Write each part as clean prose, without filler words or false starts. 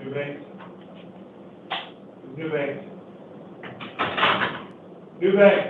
New bank. New bank. New bank.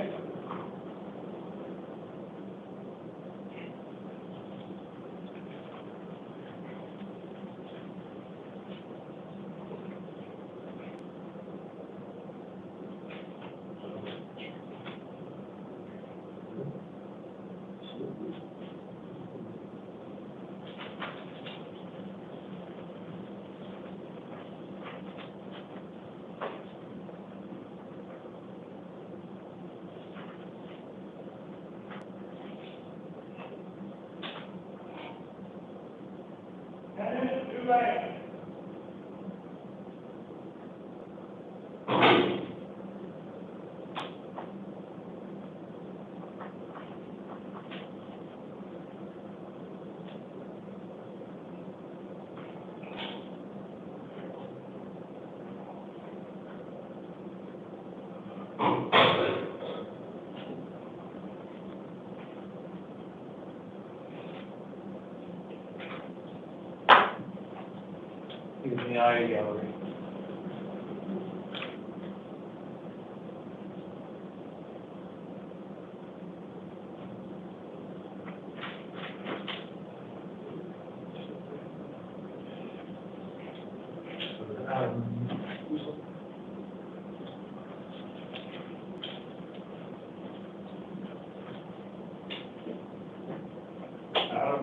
He's in the eye gallery.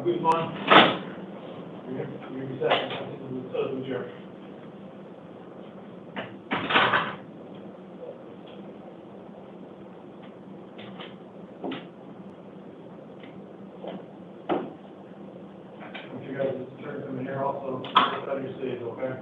Good one. You're second. So do your. You guys turn from here also. Out your stage, okay?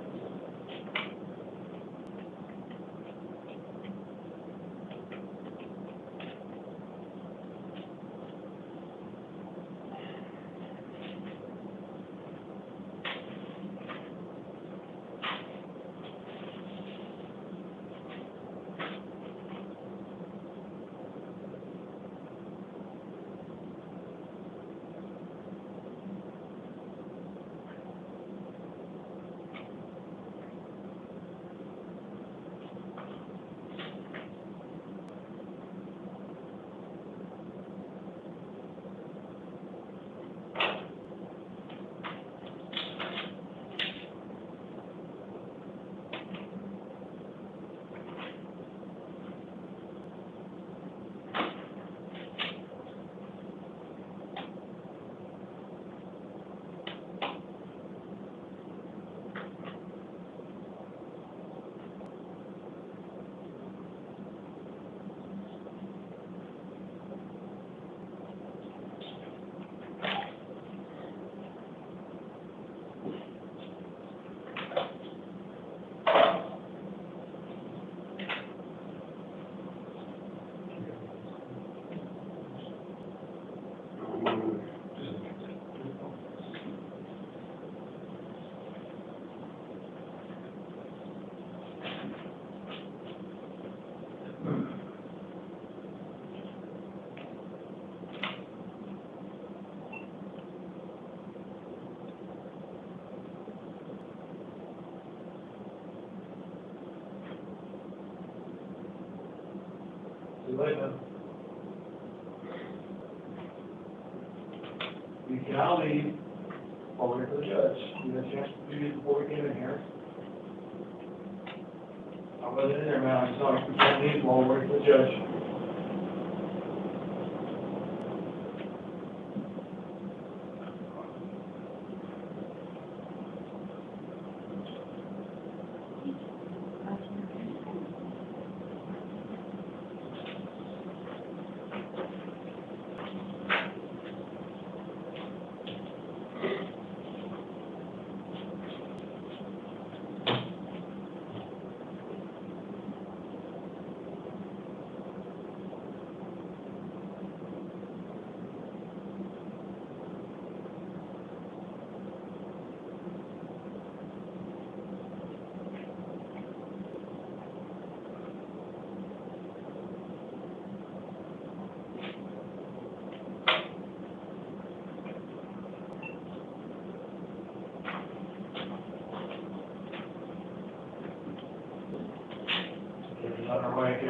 Later. You can now leave while we wait for the judge. You had a chance to do this before we came in here. I wasn't in there, man. I'm sorry. We can't leave while we wait for the judge.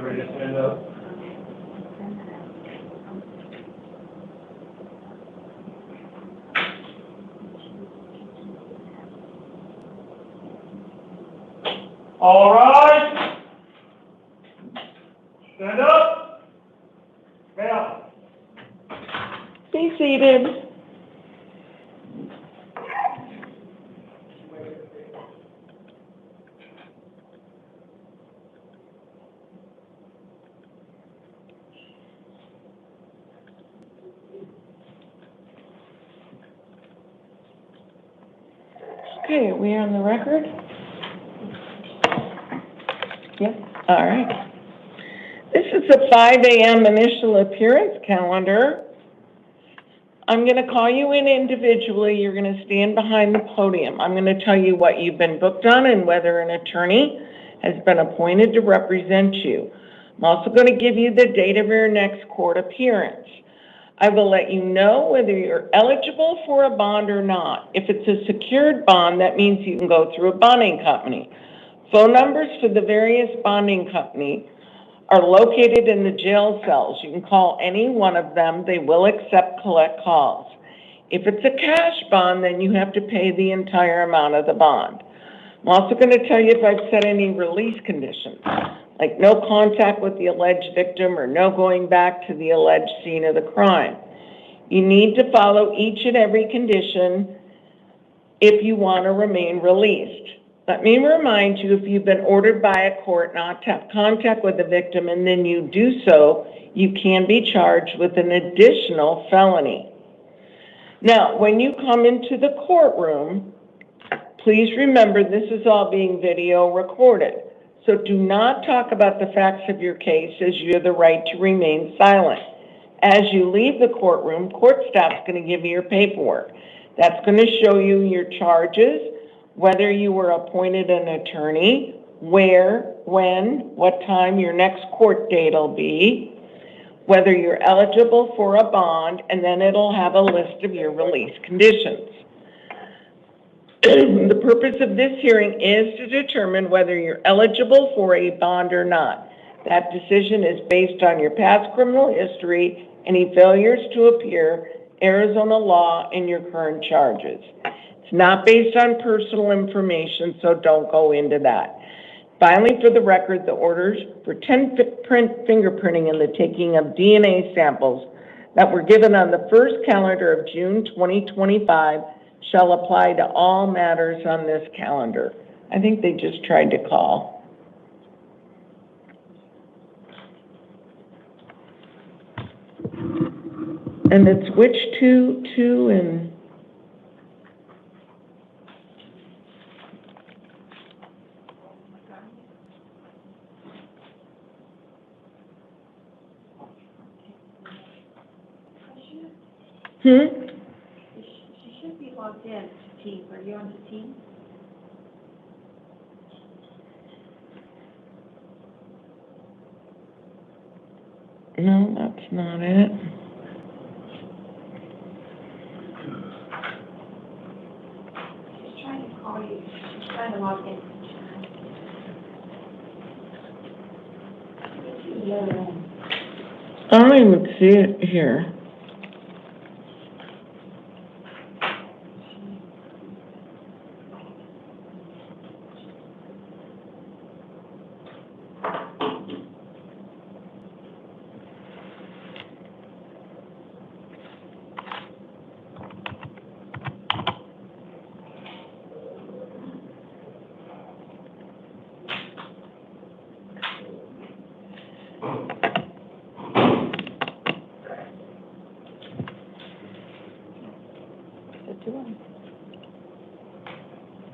ready to stand up. All right. Stand up. Down. Be seated. Okay, we on the record? Yep. All right. This is a 5 a.m. initial appearance calendar. I'm going to call you in individually. You're going to stand behind the podium. I'm going to tell you what you've been booked on and whether an attorney has been appointed to represent you. I'm also going to give you the date of your next court appearance. I will let you know whether you're eligible for a bond or not. If it's a secured bond, that means you can go through a bonding company. Phone numbers for the various bonding companies are located in the jail cells. You can call any one of them. They will accept collect calls. If it's a cash bond, then you have to pay the entire amount of the bond. I'm also going to tell you if I've set any release conditions, like no contact with the alleged victim or no going back to the alleged scene of the crime. You need to follow each and every condition if you want to remain released. Let me remind you, if you've been ordered by a court not to have contact with the victim and then you do so, you can be charged with an additional felony. Now, when you come into the courtroom, please remember this is all being video recorded. So do not talk about the facts of your case, as you have the right to remain silent. As you leave the courtroom, court staff's going to give you your paperwork. That's going to show you your charges, whether you were appointed an attorney, where, when, what time your next court date will be, whether you're eligible for a bond, and then it'll have a list of your release conditions. The purpose of this hearing is to determine whether you're eligible for a bond or not. That decision is based on your past criminal history, any failures to appear, Arizona law, and your current charges. It's not based on personal information, so don't go into that. Finally, for the record, the orders for 10-print fingerprinting and the taking of DNA samples that were given on the first calendar of June 2025 shall apply to all matters on this calendar. I think they just tried to call. And it's which two, and... She should be logged in to Teams. Are you on the Teams? No, that's not it. She's trying to call you. She's trying to log in. I don't even see it here.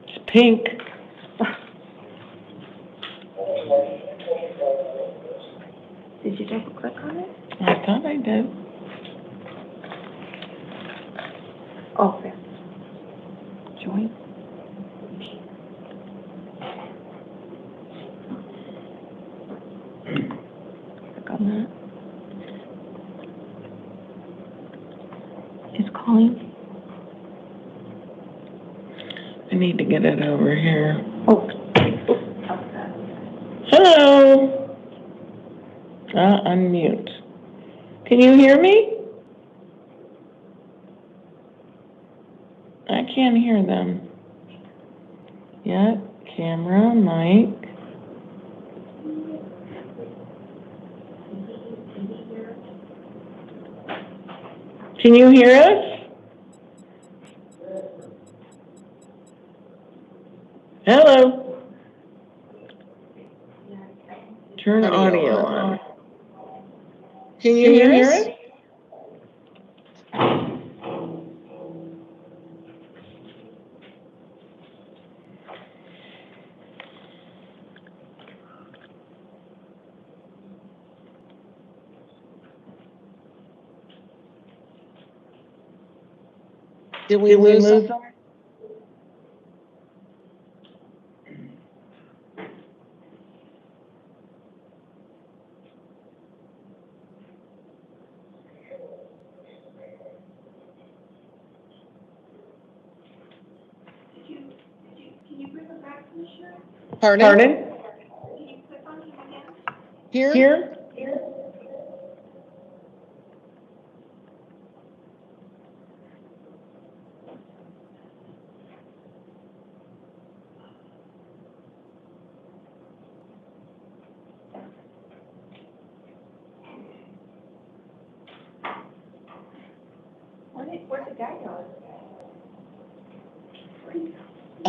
It's pink. Did you double click on it? I thought I did. Oh, there. Join. Click on that. Is calling. I need to get it over here. Oh. Hello. Unmute. Can you hear me? I can't hear them. Yeah, camera, mic. Can you hear us? Hello? Turn audio on. Can you hear us? Did we lose them? Can you bring them back, Commissioner? Pardon? Can you click on him again? Here? Where'd the guy go? I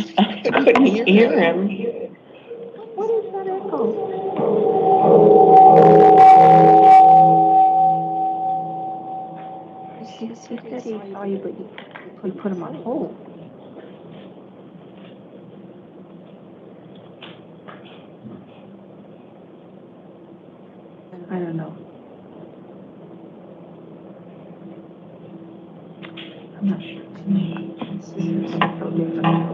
couldn't hear him. What is that echo? He said he saw you, but you put him on hold. I don't know. I'm not sure. This is so different.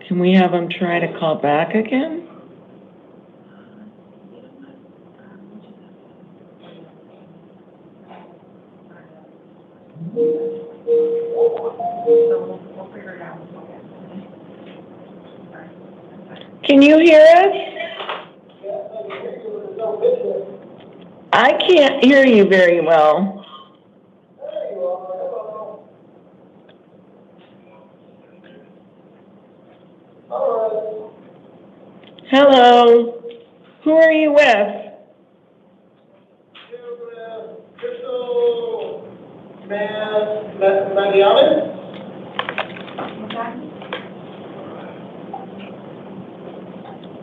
Can we have him try to call back again? Can you hear us? I can't hear you very well. Hello. Who are you with?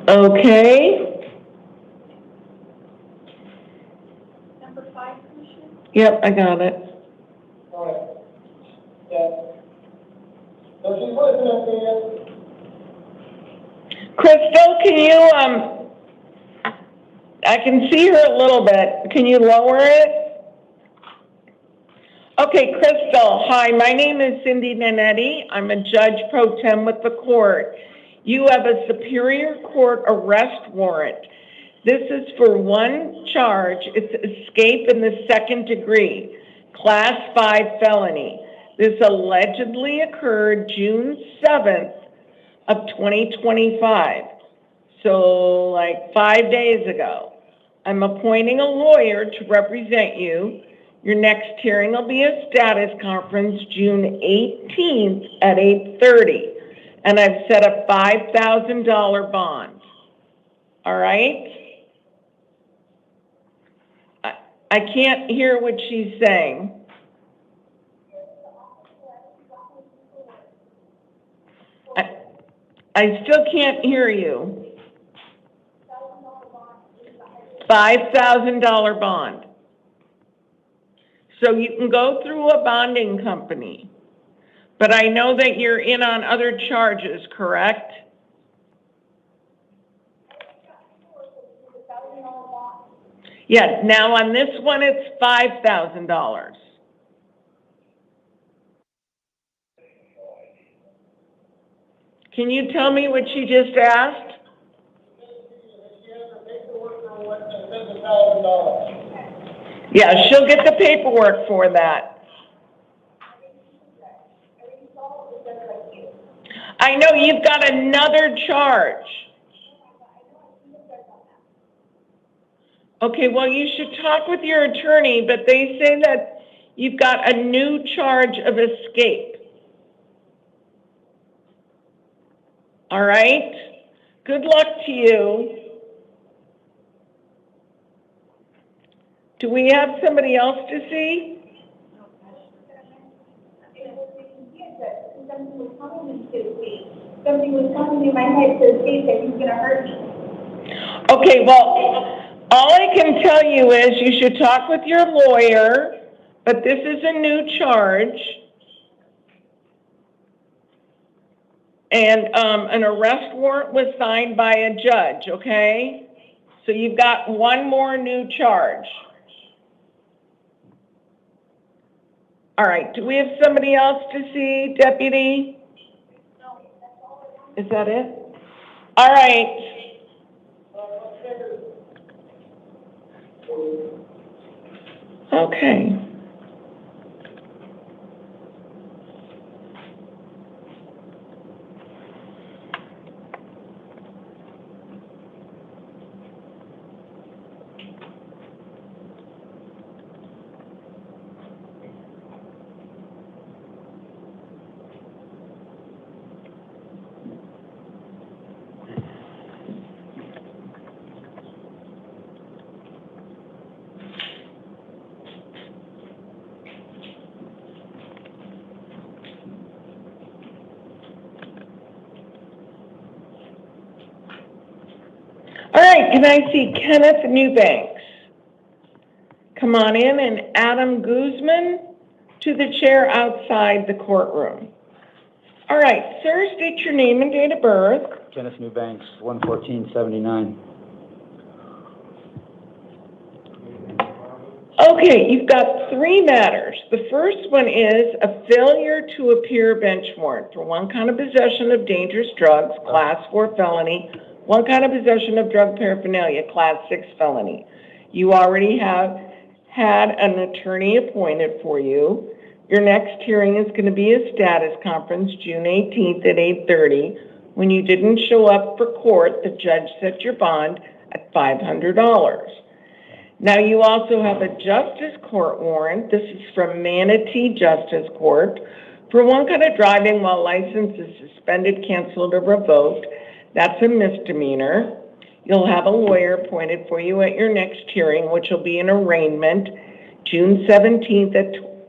Okay. Number 5, Commissioner? Yep, I got it. All right. Yeah. So she's listening to Crystal, can you, I can see her a little bit. Can you lower it? Okay, Crystal, hi, my name is Cindy Nanetti. I'm a judge pro tem with the court. You have a Superior Court arrest warrant. This is for one charge. It's escape in the second degree, class 5 felony. This allegedly occurred June 7th of 2025. So like 5 days ago. I'm appointing a lawyer to represent you. Your next hearing will be a status conference June 18th at 8:30. And I've set a $5,000 bond. All right? I can't hear what she's saying. I still can't hear you. $5,000 bond. So you can go through a bonding company. But I know that you're in on other charges, correct? Yeah, now on this one, it's $5,000. Can you tell me what she just asked? Yeah, she'll get the paperwork for that. I know you've got another charge. Okay, well, you should talk with your attorney, but they say that you've got a new charge of escape. All right? Good luck to you. Do we have somebody else to see? Something was coming in my head to see that he's going to hurt me. Okay, well, all I can tell you is you should talk with your lawyer, but this is a new charge. And an arrest warrant was signed by a judge, okay? So you've got one more new charge. All right, do we have somebody else to see, Deputy? No, that's all. Is that it? All right. Okay. All right, can I see Kenneth Newbanks? Come on in, and Adam Guzman to the chair outside the courtroom. All right, sir, state your name and date of birth. Kenneth Newbanks, 11479. Okay, you've got three matters. The first one is a failure to appear bench warrant for one count of possession of dangerous drugs, class 4 felony, one count of possession of drug paraphernalia, class 6 felony. You already have had an attorney appointed for you. Your next hearing is going to be a status conference, June 18th at 8:30. When you didn't show up for court, the judge set your bond at $500. Now you also have a justice court warrant. This is from Manatee Justice Court for one count of driving while license is suspended, canceled, or revoked. That's a misdemeanor. You'll have a lawyer appointed for you at your next hearing, which will be an arraignment, June 17th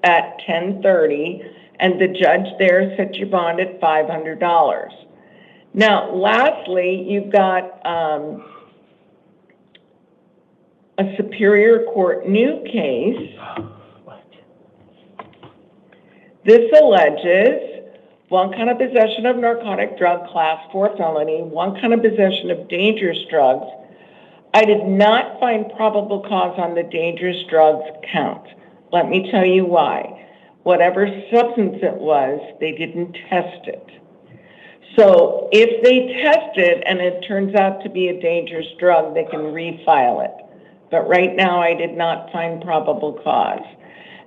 at 10:30, and the judge there set your bond at $500. Now, lastly, you've got a Superior Court new case. This alleges one count of possession of narcotic drug, class 4 felony, one count of possession of dangerous drugs. I did not find probable cause on the dangerous drugs count. Let me tell you why. Whatever substance it was, they didn't test it. So if they test it and it turns out to be a dangerous drug, they can refile it. But right now, I did not find probable cause.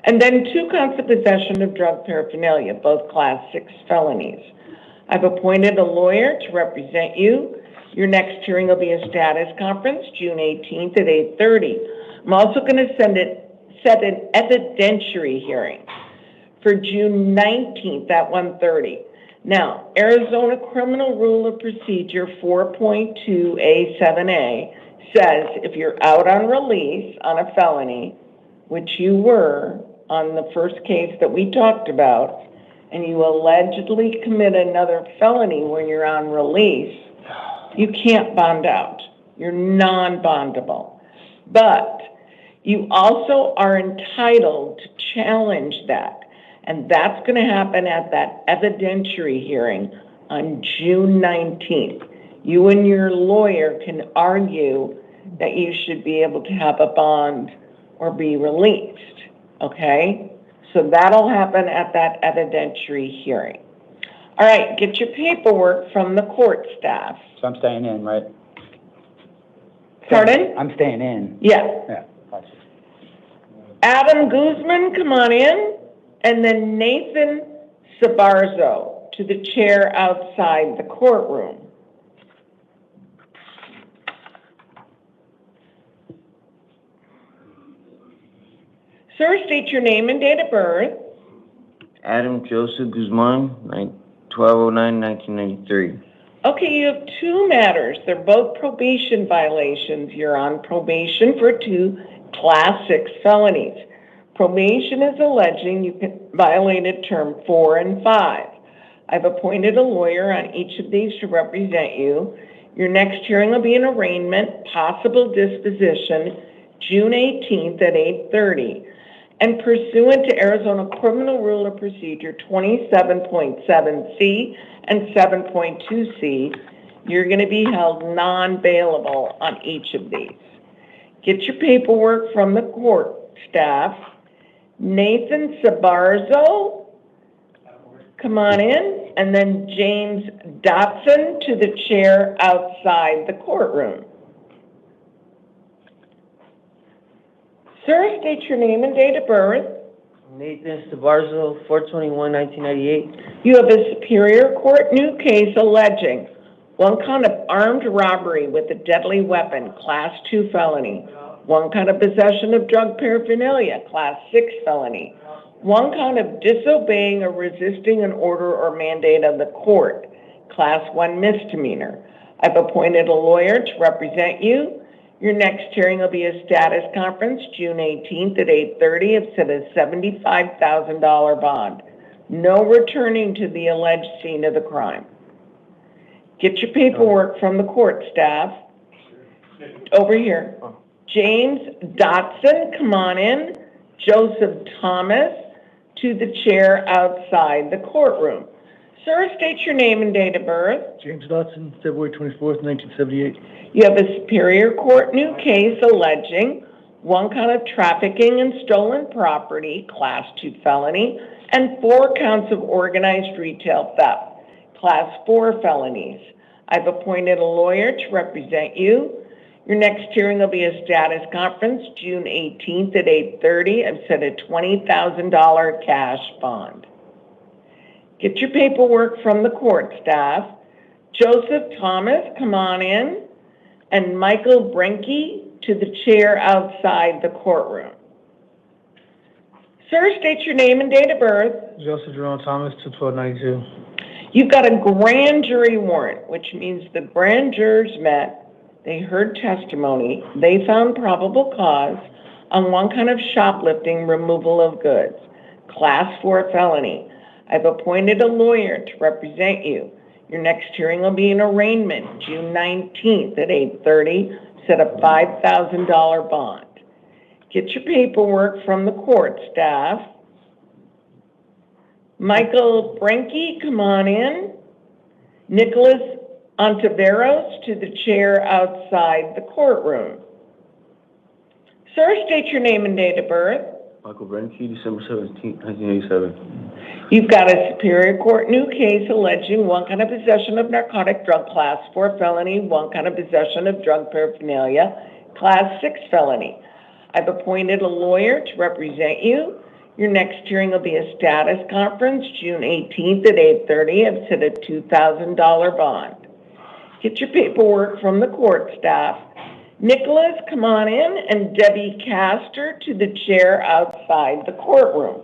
And then 2 counts of possession of drug paraphernalia, both class 6 felonies. I've appointed a lawyer to represent you. Your next hearing will be a status conference, June 18th at 8:30. I'm also going to set an evidentiary hearing for June 19th at 1:30. Now, Arizona Criminal Rule of Procedure 4.2A7A says if you're out on release on a felony, which you were on the first case that we talked about, and you allegedly commit another felony when you're on release, you can't bond out. You're non-bondable. But you also are entitled to challenge that. And that's going to happen at that evidentiary hearing on June 19th. You and your lawyer can argue that you should be able to have a bond or be released, okay? So that'll happen at that evidentiary hearing. All right, get your paperwork from the court staff. So I'm staying in, right? Pardon? I'm staying in. Yeah. Yeah, gotcha. Adam Guzman, come on in. And then Nathan Sabarzo to the chair outside the courtroom. Sir, state your name and date of birth. Adam Joseph Guzman, 12/09/1993. Okay, you have two matters. They're both probation violations. You're on probation for 2 Class 6 felonies. Probation is alleging you violated term 4 and 5. I've appointed a lawyer on each of these to represent you. Your next hearing will be an arraignment, possible disposition, June 18th at 8:30. And pursuant to Arizona Criminal Rule of Procedure 27.7C and 7.2C, you're going to be held non-bailable on each of these. Get your paperwork from the court staff. Nathan Sabarzo, come on in, and then James Dotson to the chair outside the courtroom. Sir, state your name and date of birth. Nathan Sabarzo, 4/21/1998. You have a Superior Court new case alleging 1 count of armed robbery with a deadly weapon, Class 2 felony, 1 count of possession of drug paraphernalia, Class 6 felony, 1 count of disobeying or resisting an order or mandate of the court, Class 1 misdemeanor. I've appointed a lawyer to represent you. Your next hearing will be a status conference, June 18th at 8:30. It's at a $75,000 bond. No returning to the alleged scene of the crime. Get your paperwork from the court staff. Over here. James Dotson, come on in. Joseph Thomas to the chair outside the courtroom. Sir, state your name and date of birth. James Dotson, February 24th, 1978. You have a Superior Court new case alleging 1 count of trafficking and stolen property, Class 2 felony, and 4 counts of organized retail theft, Class 4 felonies. I've appointed a lawyer to represent you. Your next hearing will be a status conference, June 18th at 8:30. I've set a $20,000 cash bond. Get your paperwork from the court staff. Joseph Thomas, come on in. And Michael Brenke to the chair outside the courtroom. Sir, state your name and date of birth. Joseph Jerome Thomas, 2/12/92. You've got a grand jury warrant, which means the grand jurors met, they heard testimony, they found probable cause on 1 count of shoplifting, removal of goods, Class 4 felony. I've appointed a lawyer to represent you. Your next hearing will be an arraignment, June 19th at 8:30. Set a $5,000 bond. Get your paperwork from the court staff. Michael Brenke, come on in. Nicholas Ontiveros to the chair outside the courtroom. Sir, state your name and date of birth. Michael Brenke, December 17th, 1987. You've got a Superior Court new case alleging 1 count of possession of narcotic drug, Class 4 felony, 1 count of possession of drug paraphernalia, Class 6 felony. I've appointed a lawyer to represent you. Your next hearing will be a status conference, June 18th at 8:30. I've set a $2,000 bond. Get your paperwork from the court staff. Nicholas, come on in, and Debbie Castor to the chair outside the courtroom.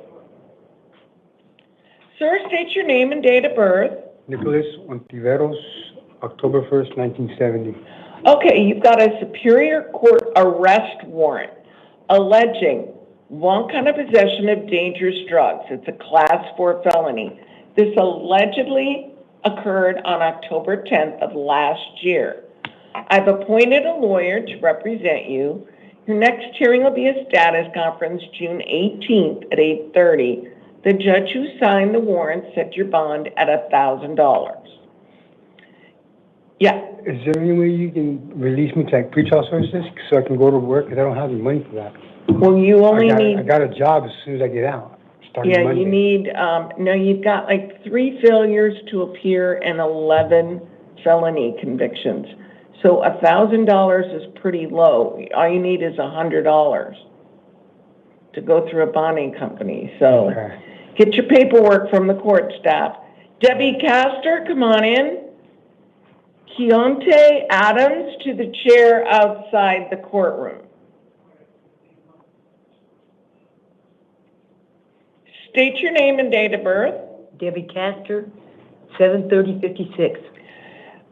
Sir, state your name and date of birth. Nicholas Ontiveros, October 1st, 1970. Okay, you've got a Superior Court arrest warrant alleging 1 count of possession of dangerous drugs. It's a Class 4 felony. This allegedly occurred on October 10th of last year. I've appointed a lawyer to represent you. Your next hearing will be a status conference, June 18th at 8:30. The judge who signed the warrant set your bond at $1,000. Yeah. Is there any way you can release me to like pretrial services so I can go to work? Because I don't have the money for that. Well, you only need. I got a job as soon as I get out. starting Yeah, Monday. you need, no, you've got like 3 failures to appear and 11 felony convictions. So $1,000 is pretty low. All you need is $100 to go through a bonding company. So Okay. get your paperwork from the court staff. Debbie Castor, come on in. Keontae Adams to the chair outside the courtroom. State your name and date of birth. Debbie Castor, 7/30/56.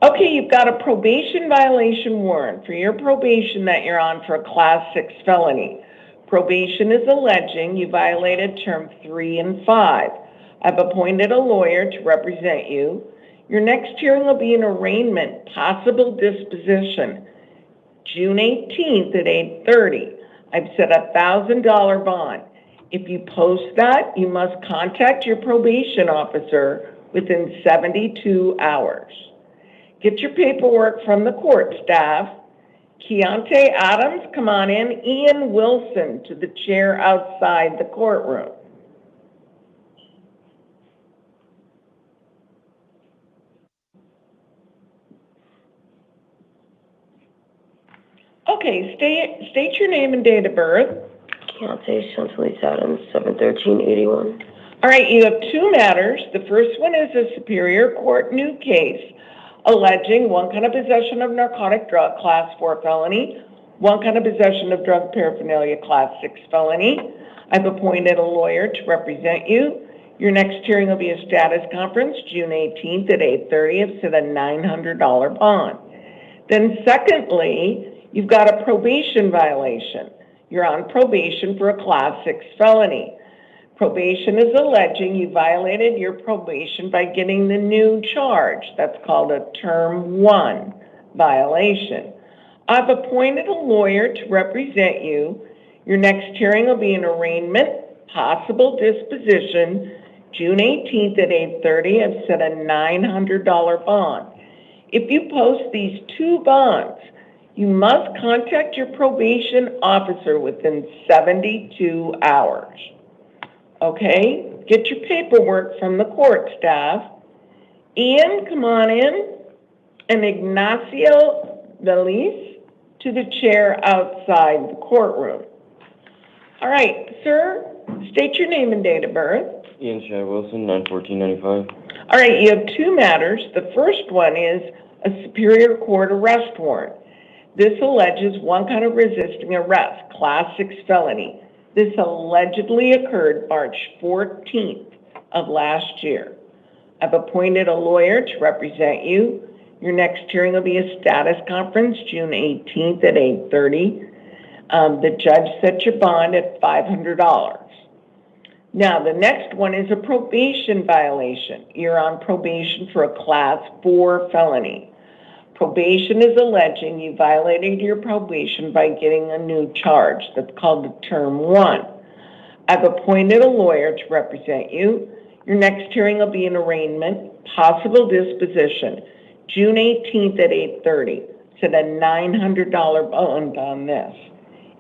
Okay, you've got a probation violation warrant for your probation that you're on for a Class 6 felony. Probation is alleging you violated term 3 and 5. I've appointed a lawyer to represent you. Your next hearing will be an arraignment, possible disposition, June 18th at 8:30. I've set a $1,000 bond. If you post that, you must contact your probation officer within 72 hours. Get your paperwork from the court staff. Keontae Adams, come on in. Ian Wilson to the chair outside the courtroom. Okay, state your name and date of birth. Keontae Chantalise Adams, 7/13/81. All right, you have 2 matters. The first one is a Superior Court new case alleging 1 count of possession of narcotic drug, Class 4 felony, 1 count of possession of drug paraphernalia, Class 6 felony. I've appointed a lawyer to represent you. Your next hearing will be a status conference, June 18th at 8:30. I've set a $900 bond. Then secondly, you've got a probation violation. You're on probation for a Class 6 felony. Probation is alleging you violated your probation by getting the new charge. That's called a Term 1 violation. I've appointed a lawyer to represent you. Your next hearing will be an arraignment, possible disposition, June 18th at 8:30. I've set a $900 bond. If you post these 2 bonds, you must contact your probation officer within 72 hours. Okay? Get your paperwork from the court staff. Ian, come on in. And Ignacio Veliz to the chair outside the courtroom. All right, sir, state your name and date of birth. Ian Shai Wilson, 9/14/95. All right, you have 2 matters. The first one is a Superior Court arrest warrant. This alleges 1 count of resisting arrest, Class 6 felony. This allegedly occurred March 14th of last year. I've appointed a lawyer to represent you. Your next hearing will be a status conference, June 18th at 8:30. The judge set your bond at $500. Now, the next one is a probation violation. You're on probation for a Class 4 felony. Probation is alleging you violated your probation by getting a new charge. That's called the Term 1. I've appointed a lawyer to represent you. Your next hearing will be an arraignment, possible disposition, June 18th at 8:30. Set a $900 bond on this.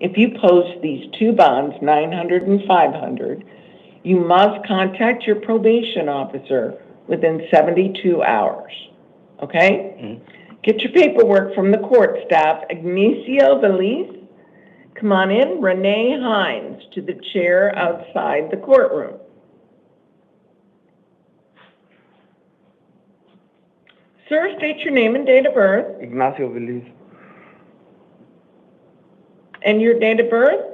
If you post these 2 bonds, $900 and $500, you must contact your probation officer within 72 hours. Okay? Mm-hmm. Get your paperwork from the court staff. Ignacio Veliz, come on in. Renee Hines to the chair outside the courtroom. Sir, state your name and date of birth. Ignacio Veliz, And your date of birth?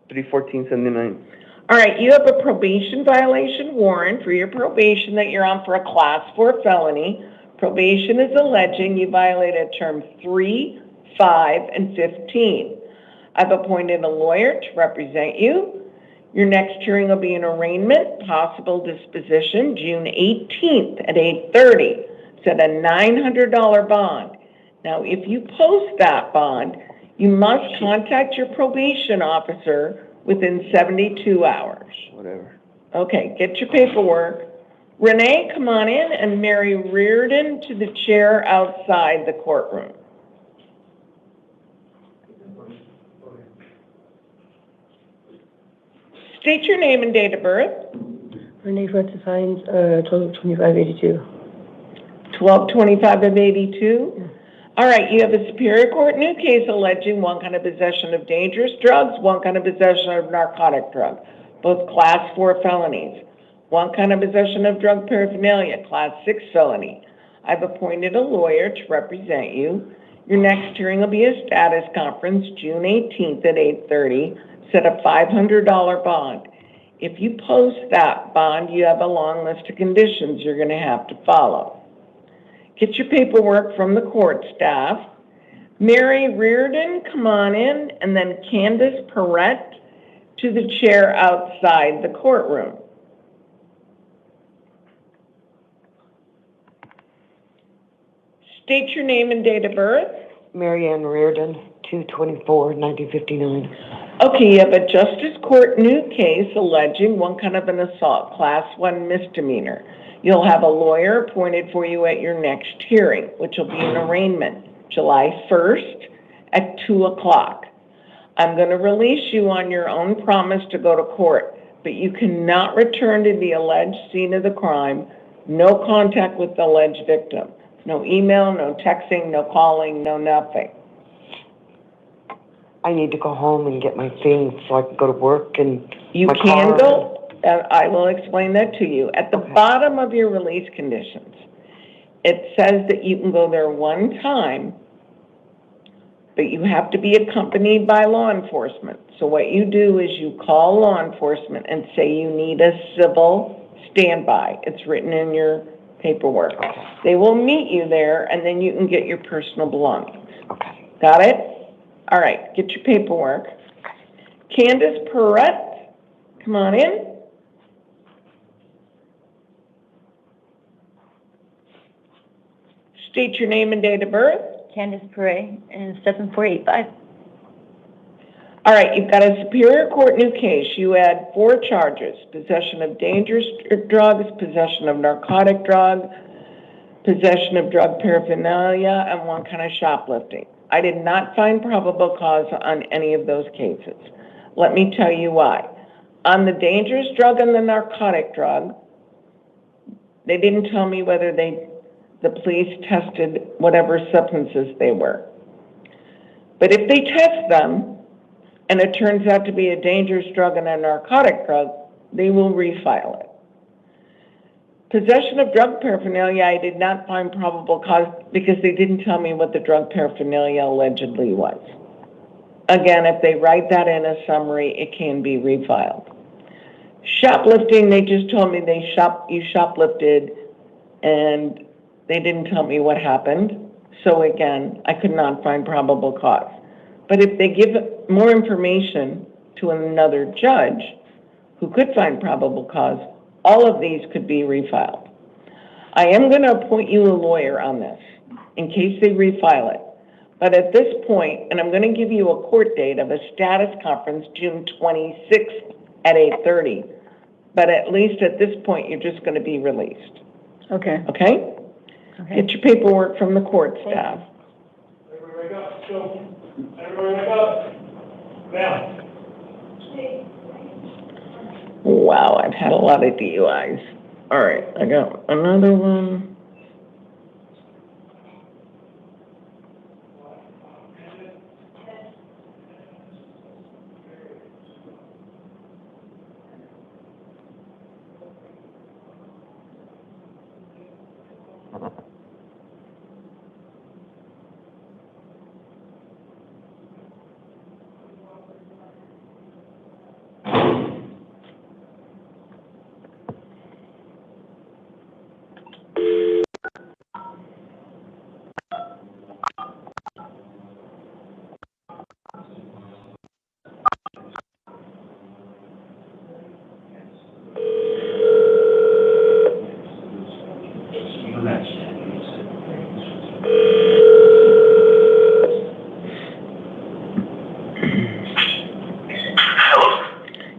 3/14/79. All right, you have a probation violation warrant for your probation that you're on for a Class 4 felony. Probation is alleging you violated Term 3, 5, and 15. I've appointed a lawyer to represent you. Your next hearing will be an arraignment, possible disposition, June 18th at 8:30. Set a $900 bond. Now, if you post that bond, you must contact your probation officer within 72 hours. Whatever. Okay, get your paperwork. Renee, come on in, and Mary Reardon to the chair outside the courtroom. State your name and date of birth. Renee Francis Hines, 122582. 1225 of 82. All right, you have a Superior Court new case alleging one kind of possession of dangerous drugs, one kind of possession of narcotic drug, both Class 4 felonies. One kind of possession of drug paraphernalia, Class 6 felony. I've appointed a lawyer to represent you. Your next hearing will be a status conference, June 18th at 8:30. Set a $500 bond. If you post that bond, you have a long list of conditions you're going to have to follow. Get your paperwork from the court staff. Mary Reardon, come on in, and then Candace Perrette to the chair outside the courtroom. State your name and date of birth. Marianne Reardon, 2/24/1959. Okay, you have a Justice Court new case alleging one kind of an assault, Class 1 misdemeanor. You'll have a lawyer appointed for you at your next hearing, which will be an arraignment, July 1st at 2 o'clock. I'm going to release you on your own promise to go to court, but you cannot return to the alleged scene of the crime, no contact with the alleged victim. No email, no texting, no calling, no nothing. I need to go home and get my things so I can go to work and You my can car. go, and I will explain that to you. At the bottom of your release conditions, it says that you can go there one time, but you have to be accompanied by law enforcement. So what you do is you call law enforcement and say you need a civil standby. It's written in your paperwork. They will meet you there, and then you can get your personal belongings. Okay. Got it? All right, get your paperwork. Candace Perrette, come on in. State your name and date of birth. Candace Perret, and 7485. All right, you've got a Superior Court new case. You had 4 charges: possession of dangerous drugs, possession of narcotic drug, possession of drug paraphernalia, and one kind of shoplifting. I did not find probable cause on any of those cases. Let me tell you why. On the dangerous drug and the narcotic drug, they didn't tell me whether the police tested whatever substances they were. But if they test them, and it turns out to be a dangerous drug and a narcotic drug, they will refile it. Possession of drug paraphernalia, I did not find probable cause because they didn't tell me what the drug paraphernalia allegedly was. Again, if they write that in a summary, it can be refiled. Shoplifting, they just told me you shoplifted, and they didn't tell me what happened. So again, I could not find probable cause. But if they give more information to another judge who could find probable cause, all of these could be refiled. I am going to appoint you a lawyer on this in case they refile it. But at this point, and I'm going to give you a court date of a status conference, June 26th at 8:30. But at least at this point, you're just going to be released. Okay. Okay? Get your paperwork from the court staff. Everybody wake up, so, everybody wake up. Now. Wow, I've had a lot of DUIs. All right, I got another one.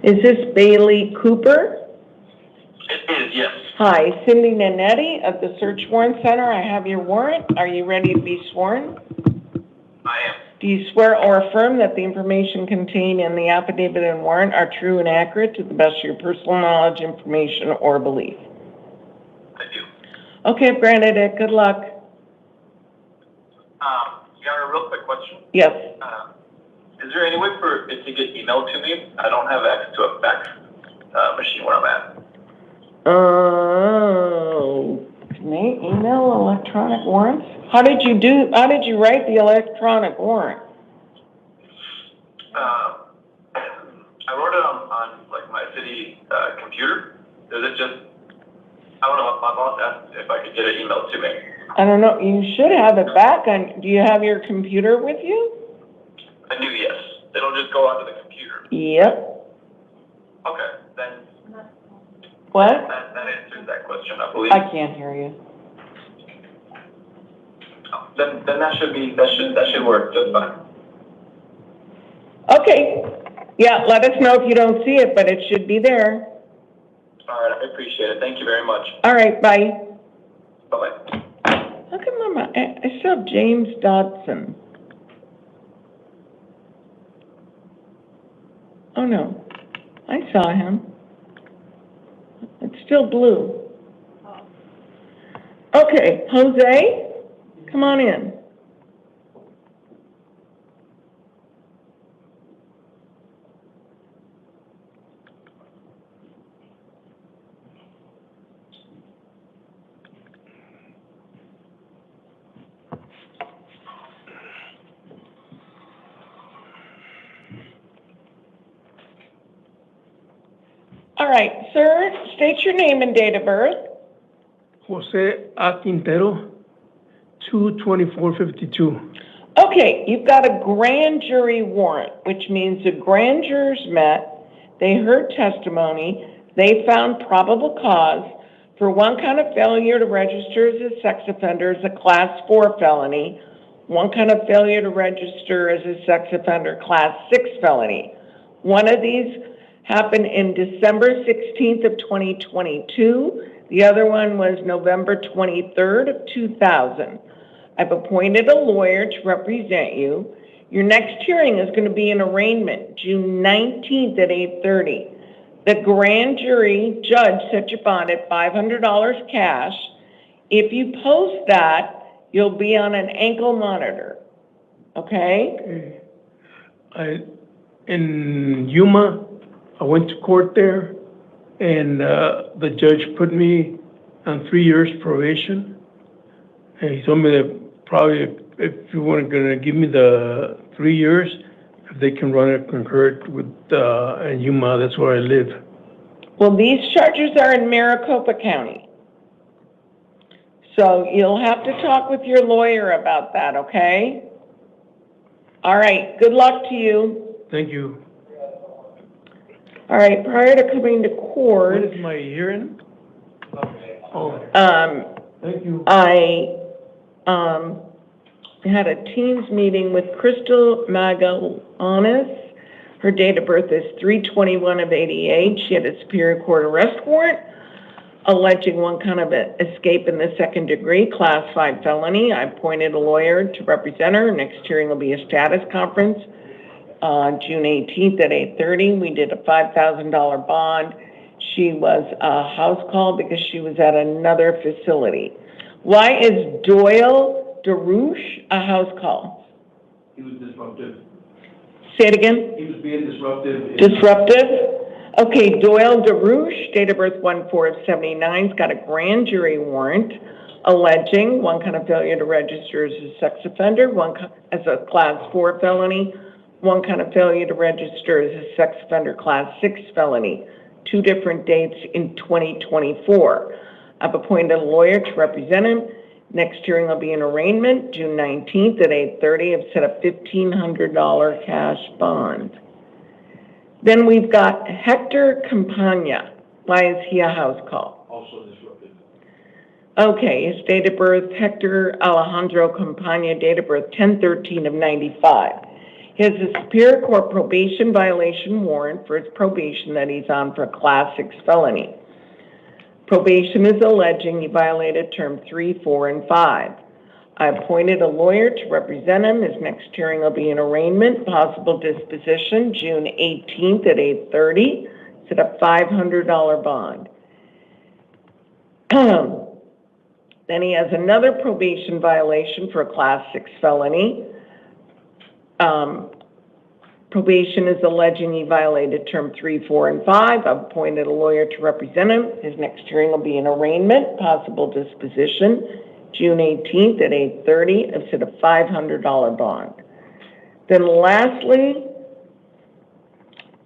Is this Bailey Cooper? It is, yes. Hi, Cindy Nanetti of the Search Warrant Center. I have your warrant. Are you ready to be sworn? I am. Do you swear or affirm that the information contained in the affidavit and warrant are true and accurate to the best of your personal knowledge, information, or belief? I do. Okay, I've granted it. Good luck. You got a real quick question? Yes. Is there any way for it to get emailed to me? I don't have access to a fax machine where I'm at. Oh, can they email electronic warrants? How did you write the electronic warrant? I wrote it on like my city computer. Does it just, I don't know, my boss asked if I could get it emailed to me. I don't know, you should have it back on, do you have your computer with you? I do, yes. It'll just go onto the computer. Yep. Okay, then. What? That answers that question, I believe. I can't hear you. Oh, then that should work just fine. Okay. Yeah, let us know if you don't see it, but it should be there. All right, I appreciate it. Thank you very much. All right, bye. Bye-bye. How come I still have James Dodson? Oh, no. I saw him. It's still blue. Okay, Jose, come on in. All right, sir, state your name and date of birth. Jose A. Quintero, 2/24/52. Okay, you've got a grand jury warrant, which means the grand jurors met, they heard testimony, they found probable cause for one count of failure to register as a sex offender as a Class 4 felony, one count of failure to register as a sex offender Class 6 felony. One of these happened in December 16th of 2022. The other one was November 23rd of 2000. I've appointed a lawyer to represent you. Your next hearing is going to be an arraignment, June 19th at 8:30. The grand jury judge set your bond at $500 cash. If you post that, you'll be on an ankle monitor. Okay? In Yuma, I went to court there, and the judge put me on 3 years probation. And he told me that probably if you weren't going to give me the 3 years, if they can run it concurrent with in Yuma, that's where I live. Well, these charges are in Maricopa County. So you'll have to talk with your lawyer about that, okay? All right, good luck to you. Thank you. All right, prior to coming to court. When is my hearing? Oh, thank you. I had a Teams meeting with Crystal Magallanes. Her date of birth is 3/21 of 88. She had a Superior Court arrest warrant alleging one kind of escape in the second degree, Class 5 felony. I appointed a lawyer to represent her. Next hearing will be a status conference, June 18th at 8:30. We did a $5,000 bond. She was a house call because she was at another facility. Why is Doyle DeRouche a house call? He was disruptive. Say it again? He was being disruptive. Disruptive? Okay, Doyle DeRouche, date of birth 1/4/79, has got a grand jury warrant alleging one kind of failure to register as a sex offender, one as a Class 4 felony, one kind of failure to register as a sex offender Class 6 felony. 2 different dates in 2024. I've appointed a lawyer to represent him. Next hearing will be an arraignment, June 19th at 8:30. I've set a $1,500 cash bond. Then we've got Hector Campagna. Why is he a house call? Also disruptive. Okay, his date of birth, Hector Alejandro Campagna, date of birth 10/13 of 95. He has a Superior Court probation violation warrant for his probation that he's on for a Class 6 felony. Probation is alleging he violated term 3, 4, and 5. I appointed a lawyer to represent him. His next hearing will be an arraignment, possible disposition, June 18th at 8:30. It's at a $500 bond. Then he has another probation violation for a Class 6 felony. Probation is alleging he violated term 3, 4, and 5. I've appointed a lawyer to represent him. His next hearing will be an arraignment, possible disposition, June 18th at 8:30. It's at a $500 bond. Then lastly,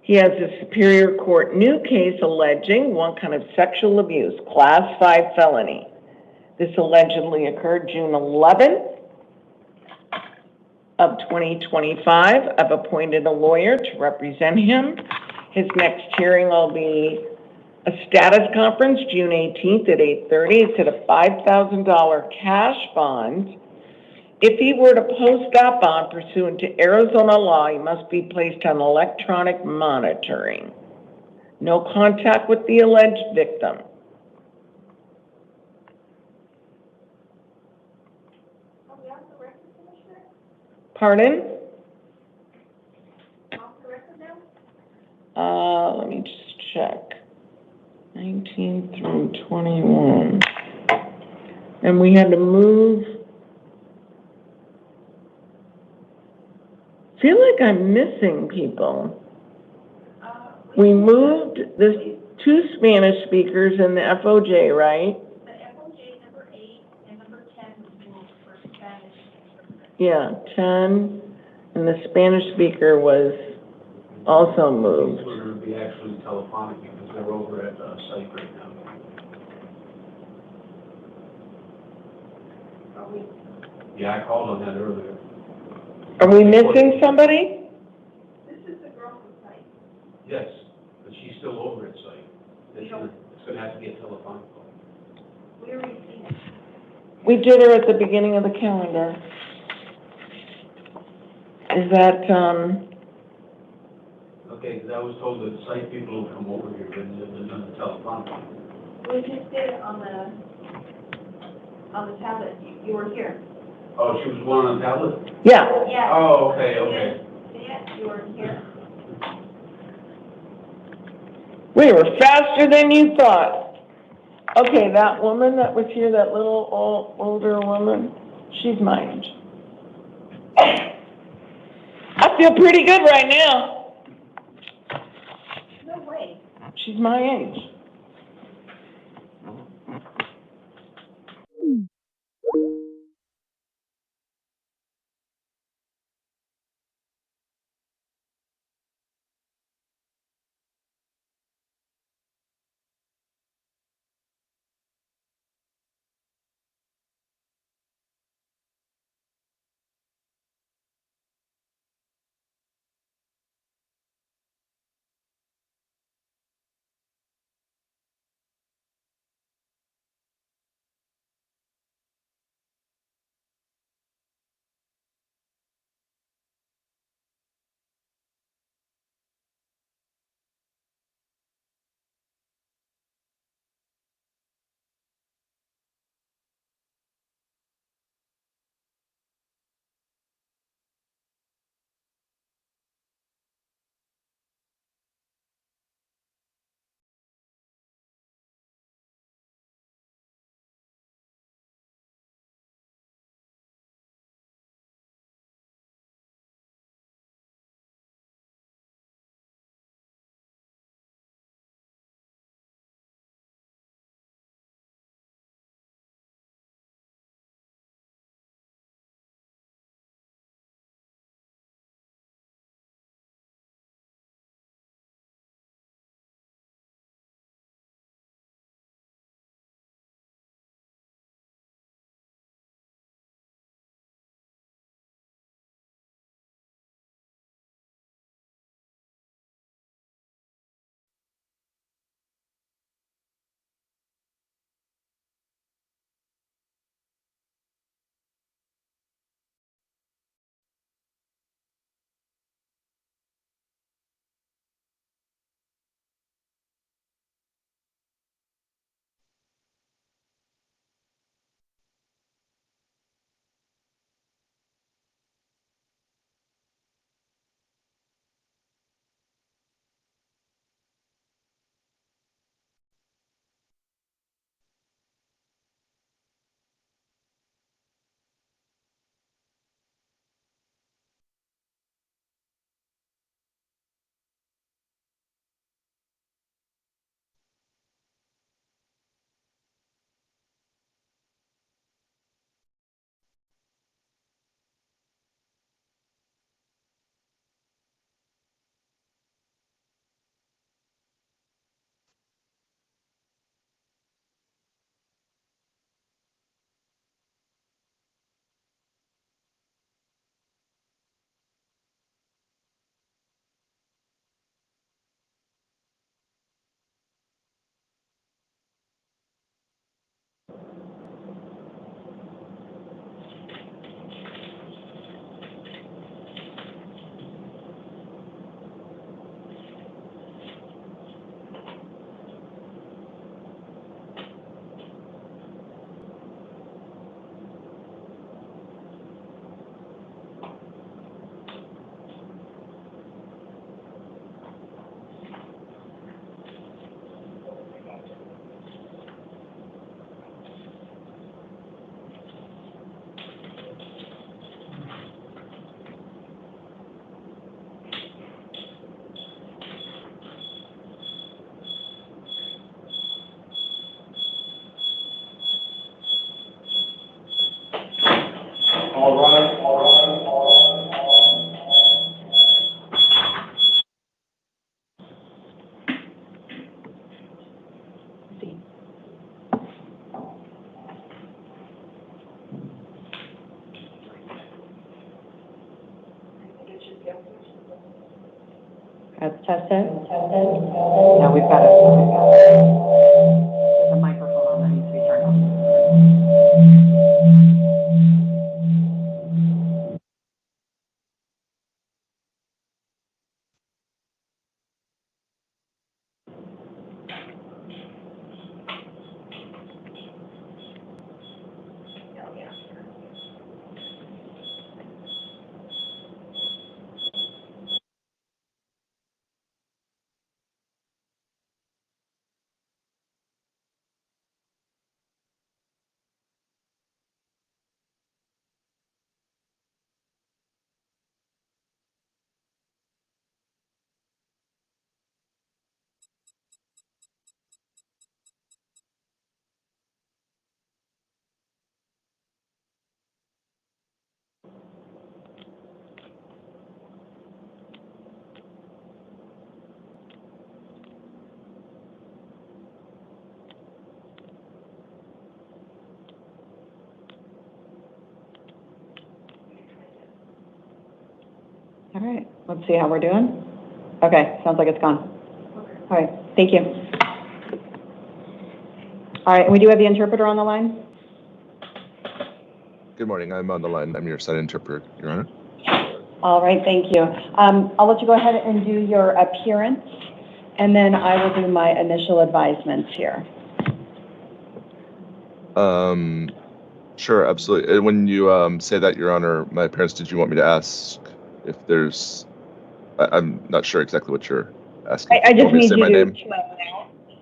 he has a Superior Court new case alleging one kind of sexual abuse, Class 5 felony. This allegedly occurred June 11th of 2025. I've appointed a lawyer to represent him. His next hearing will be a status conference, June 18th at 8:30. It's at a $5,000 cash bond. If he were to post that bond pursuant to Arizona law, he must be placed on electronic monitoring. No contact with the alleged victim. Are we off the record, Commissioner? Pardon? Off the record now? Let me just check. 19 through 21. And we had to move. Feel like I'm missing people. We moved the 2 Spanish speakers in the FOJ, right? The FOJ number 8 and number 10 was moved for Spanish. Yeah, 10, and the Spanish speaker was also moved. These were going to be actually telephonic because they're over at the site right now. Are we, Yeah, I called on that earlier. Are we missing somebody? this is the girl from site. Yes, but she's still over at site. It's going to have to be a telephonic call. We already seen it. We did her at the beginning of the calendar. Is that, Okay, because I was told that the site people will come over here, but there's none telephonic. We just did it on the tablet. You were here. Oh, she was one on the tablet? yeah. Yeah. Oh, okay, okay. Yeah, you were here. We were faster than you thought. Okay, that woman that was here, that little older woman, she's my age. I feel pretty good right now. No way. She's my age. Let's test it. No, we've got it. There's a microphone on that needs to be turned on. All right, let's see how we're doing. Okay, sounds like it's gone. All right, thank you. All right, we do have the interpreter on the line. Good morning, I'm on the line. I'm your side interpreter, Your Honor. All right, thank you. I'll let you go ahead and do your appearance, and then I will do my initial advisements here. Sure, absolutely. And when you say that, Your Honor, my appearance, did you want me to ask if there's, I'm not sure exactly what you're asking. I just need you to name? announce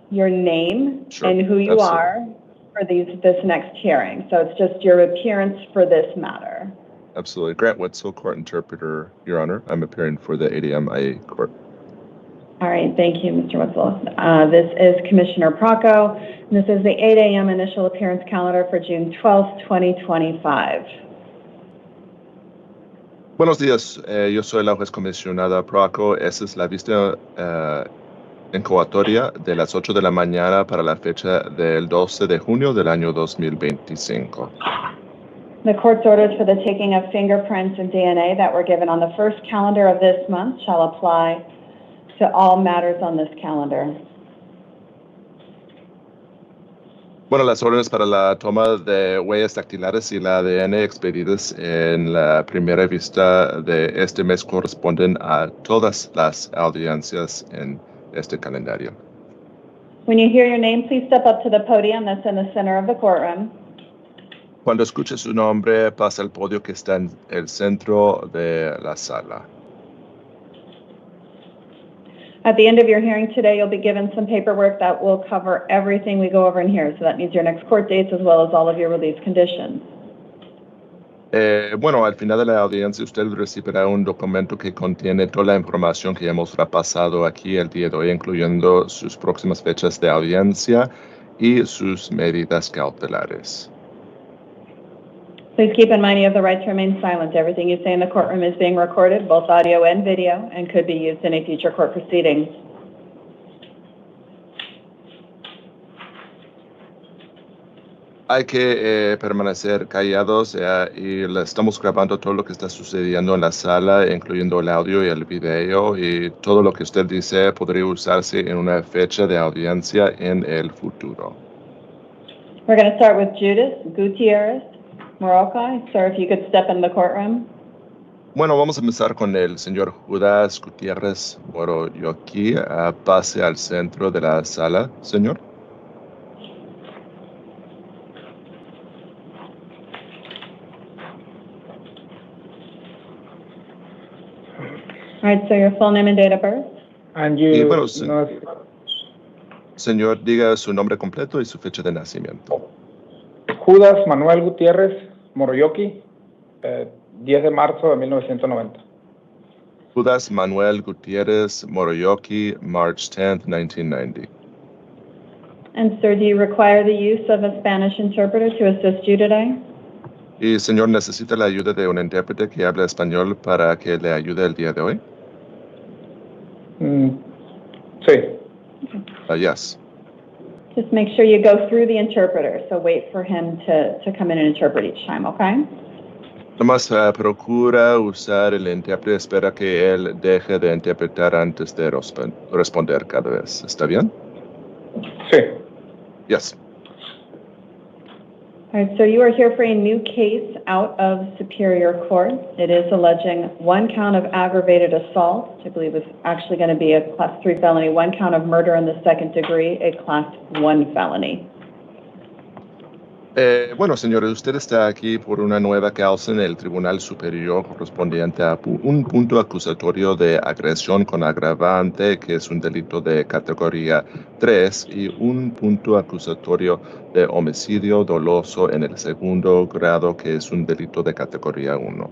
your name Sure, and who you absolutely. are for this next hearing. So it's just your appearance for this matter. Absolutely. Grant Wetzel, court interpreter, Your Honor. I'm appearing for the 8 a.m. IA court. All right, thank you, Mr. Wetzel. This is Commissioner Procco, and this is the 8 a.m. initial appearance calendar for June 12th, 2025. Buenos días, yo soy la juez comisionada Procco. Esa es la vista incoatoria de las 8 de la mañana para la fecha del 12 de junio del año 2025. The court's orders for the taking of fingerprints and DNA that were given on the first calendar of this month shall apply to all matters on this calendar. Bueno, las órdenes para la toma de huellas dactilares y la ADN expedidas en la primera vista de este mes corresponden a todas las audiencias en este calendario. When you hear your name, please step up to the podium that's in the center of the courtroom. Cuando escuche su nombre, pasa al podio que está en el centro de la sala. At the end of your hearing today, you'll be given some paperwork that will cover everything we go over in here. So that means your next court dates as well as all of your release conditions. Bueno, al final de la audiencia usted recibirá un documento que contiene toda la información que hemos repasado aquí el día de hoy, incluyendo sus próximas fechas de audiencia y sus medidas cautelares. Please keep in mind you have the right to remain silent. Everything you say in the courtroom is being recorded, both audio and video, and could be used in a future court proceedings. Hay que permanecer callados y le estamos grabando todo lo que está sucediendo en la sala, incluyendo el audio y el video, y todo lo que usted dice podría usarse en una fecha de audiencia en el futuro. We're going to start with Judith Gutierrez Morokai. Sir, if you could step in the courtroom. Bueno, vamos a empezar con el señor Judas Gutiérrez Moroyoki. Pase al centro de la sala, señor. All right, so your full name and date of birth? And Y you, bueno, no, señor, diga su nombre completo y su fecha de nacimiento. Judas Manuel Gutiérrez Moroyoki, 10 de marzo de 1990. Judas Manuel Gutiérrez Moroyoki, March 10th, 1990. And sir, do you require the use of a Spanish interpreter to assist you today? Y señor, ¿necesita la ayuda de un intérprete que habla español para que le ayude el día de hoy? Sí. Yes. Just make sure you go through the interpreter, so wait for him to come in and interpret each time, okay? Nomás procura usar el intérprete, espera que él deje de interpretar antes de responder cada vez. ¿Está bien? Sí. Yes. All right, so you are here for a new case out of Superior Court. It is alleging 1 count of aggravated assault, which I believe is actually going to be a Class 3 felony, 1 count of murder in the second degree, a Class 1 felony. Bueno, señores, usted está aquí por una nueva causa en el Tribunal Superior correspondiente a un punto acusatorio de agresión con agravante, que es un delito de categoría 3, y un punto acusatorio de homicidio doloso en el segundo grado, que es un delito de categoría 1.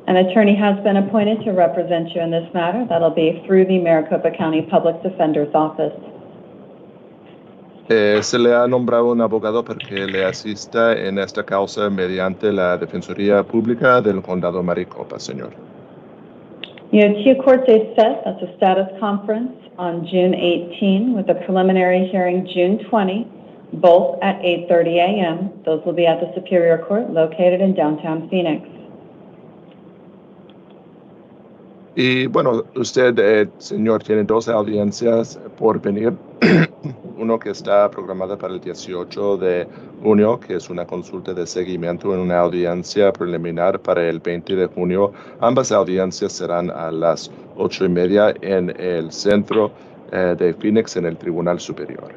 An attorney has been appointed to represent you in this matter. That'll be through the Maricopa County Public Defender's Office. Se le ha nombrado un abogado para que le asista en esta causa mediante la Defensoría Pública del Condado Maricopa, señor. You have 2 court dates set. That's a status conference on June 18 with a preliminary hearing June 20, both at 8:30 a.m. Those will be at the Superior Court located in downtown Phoenix. Y bueno, usted, señor, tiene 2 audiencias por venir. Uno que está programada para el 18 de junio, que es una consulta de seguimiento, en una audiencia preliminar para el 20 de junio. Ambas audiencias serán a las 8:30 en el centro de Phoenix, en el Tribunal Superior.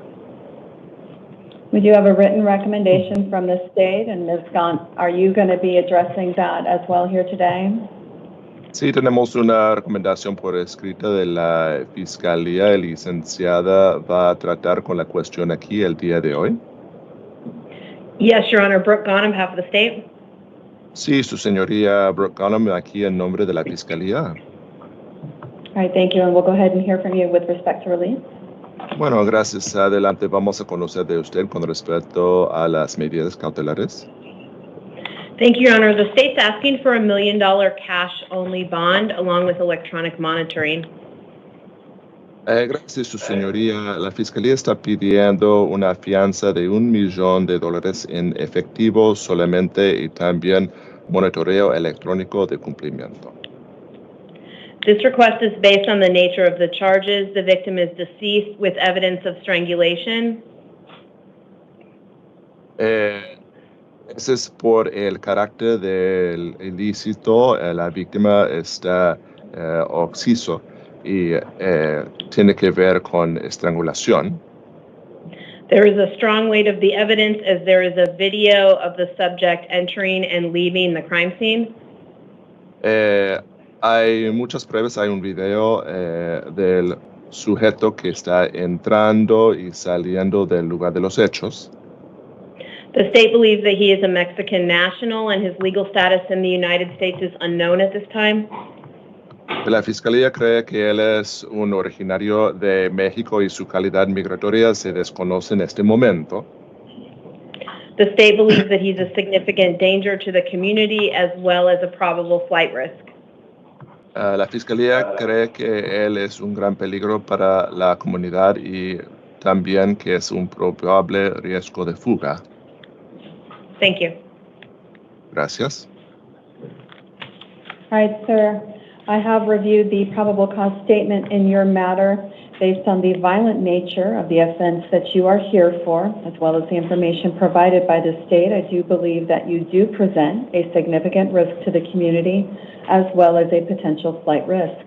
We do have a written recommendation from the state, and Ms. Gaunt, are you going to be addressing that as well here today? Sí, tenemos una recomendación por escrita de la Fiscalía. La licenciada va a tratar con la cuestión aquí el día de hoy. Yes, Your Honor. Brooke Gaunt on behalf of the state. Sí, su señoría Brooke Gaunt, aquí en nombre de la Fiscalía. All right, thank you, and we'll go ahead and hear from you with respect to release. Bueno, gracias. Adelante, vamos a conocer de usted con respecto a las medidas cautelares. Thank you, Your Honor. The state's asking for $1 million cash-only bond along with electronic monitoring. Gracias, su señoría. La Fiscalía está pidiendo una fianza de $1 millón en efectivo solamente y también monitoreo electrónico de cumplimiento. This request is based on the nature of the charges. The victim is deceased with evidence of strangulation. Ese es por el carácter del ilícito. La víctima está occiso y tiene que ver con estrangulación. There is a strong weight of the evidence as there is a video of the subject entering and leaving the crime scene. Hay muchas pruebas. Hay un video del sujeto que está entrando y saliendo del lugar de los hechos. The state believes that he is a Mexican national and his legal status in the United States is unknown at this time. La Fiscalía cree que él es un originario de México y su calidad migratoria se desconoce en este momento. The state believes that he's a significant danger to the community as well as a probable flight risk. La Fiscalía cree que él es un gran peligro para la comunidad y también que es un probable riesgo de fuga. Thank you. Gracias. All right, sir. I have reviewed the probable cause statement in your matter based on the violent nature of the offense that you are here for, as well as the information provided by the state. I do believe that you do present a significant risk to the community, as well as a potential flight risk.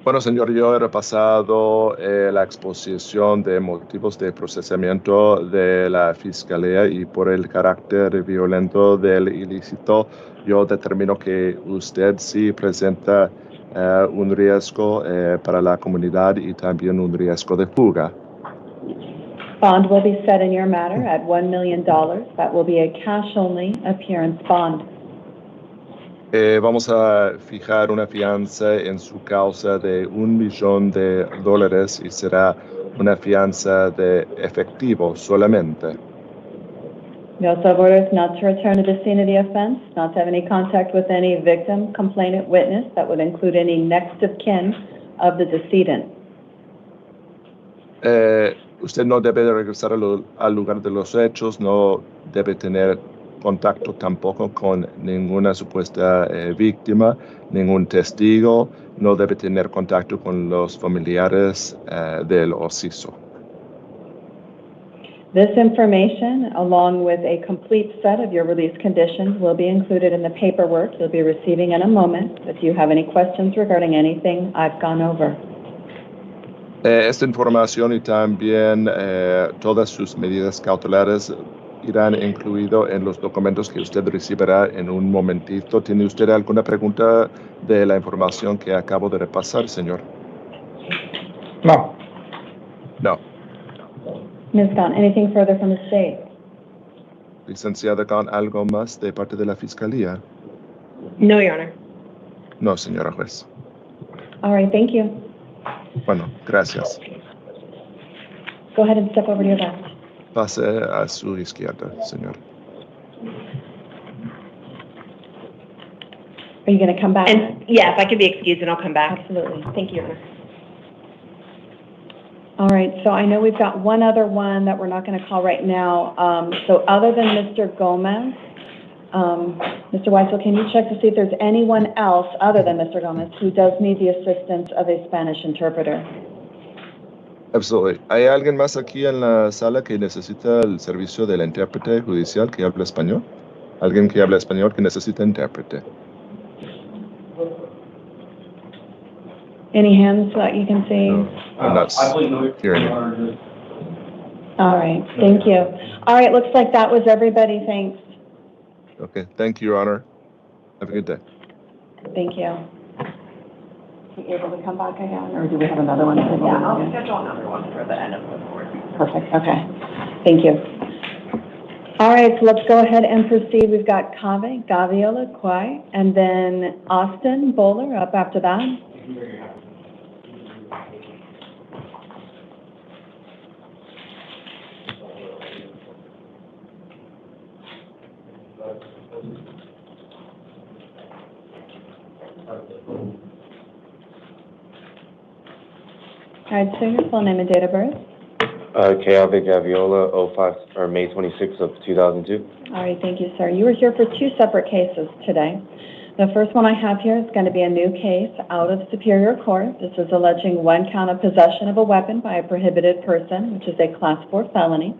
Bueno, señor, yo he repasado la exposición de motivos de procesamiento de la Fiscalía y por el carácter violento del ilícito, yo determino que usted sí presenta un riesgo para la comunidad y también un riesgo de fuga. Bond will be set in your matter at $1 million. That will be a cash-only appearance bond. Vamos a fijar una fianza en su causa de $1 millón y será una fianza de efectivo solamente. You also have orders not to return to the scene of the offense, not to have any contact with any victim, complainant, witness. That would include any next of kin of the decedent. usted no debe de regresar al lugar de los hechos, no debe tener contacto tampoco con ninguna supuesta víctima, ningún testigo, no debe tener contacto con los familiares del occiso. This information, along with a complete set of your release conditions, will be included in the paperwork you'll be receiving in a moment. If you have any questions regarding anything I've gone over. Esta información y también todas sus medidas cautelares irán incluidos en los documentos que usted recibirá en un momentito. ¿Tiene usted alguna pregunta de la información que acabo de repasar, señor? No. No. Ms. Gunn, anything further from the state? Licenciada Gunn, ¿algo más de parte de la Fiscalía? No, Your Honor. No, señora juez. All right, thank you. Bueno, gracias. Go ahead and step over to your left. Pase a su izquierda, señor. Are you going to come back? And, yeah, if I could be excused, and I'll come back. Absolutely. Thank you, Your Honor. All right, so I know we've got one other one that we're not going to call right now. So other than Mr. Gomez, Mr. Weitzel, can you check to see if there's anyone else other than Mr. Gomez who does need the assistance of a Spanish interpreter? Absolutely. ¿Hay alguien más aquí en la sala que necesita el servicio del intérprete judicial que habla español? ¿Alguien que habla español que necesita intérprete? Any hands that you can see? No, I'm not hearing it. All right, thank you. All right, looks like that was everybody. Thanks. Okay, thank you, Your Honor. Have a good day. Thank you. Are you able to come back again, or do we have another one? Yeah, I'll schedule another one for the end of the board. Perfect, okay. Thank you. All right, so let's go ahead and proceed. We've got Cave, Gaviola, Kwai, and then Austin Bowler up after that. All right, so your full name and date of birth. Calvin Gaviola, May 26th of 2002. All right, thank you, sir. You were here for two separate cases today. The first one I have here is going to be a new case out of Superior Court. This is alleging one count of possession of a weapon by a prohibited person, which is a Class 4 felony,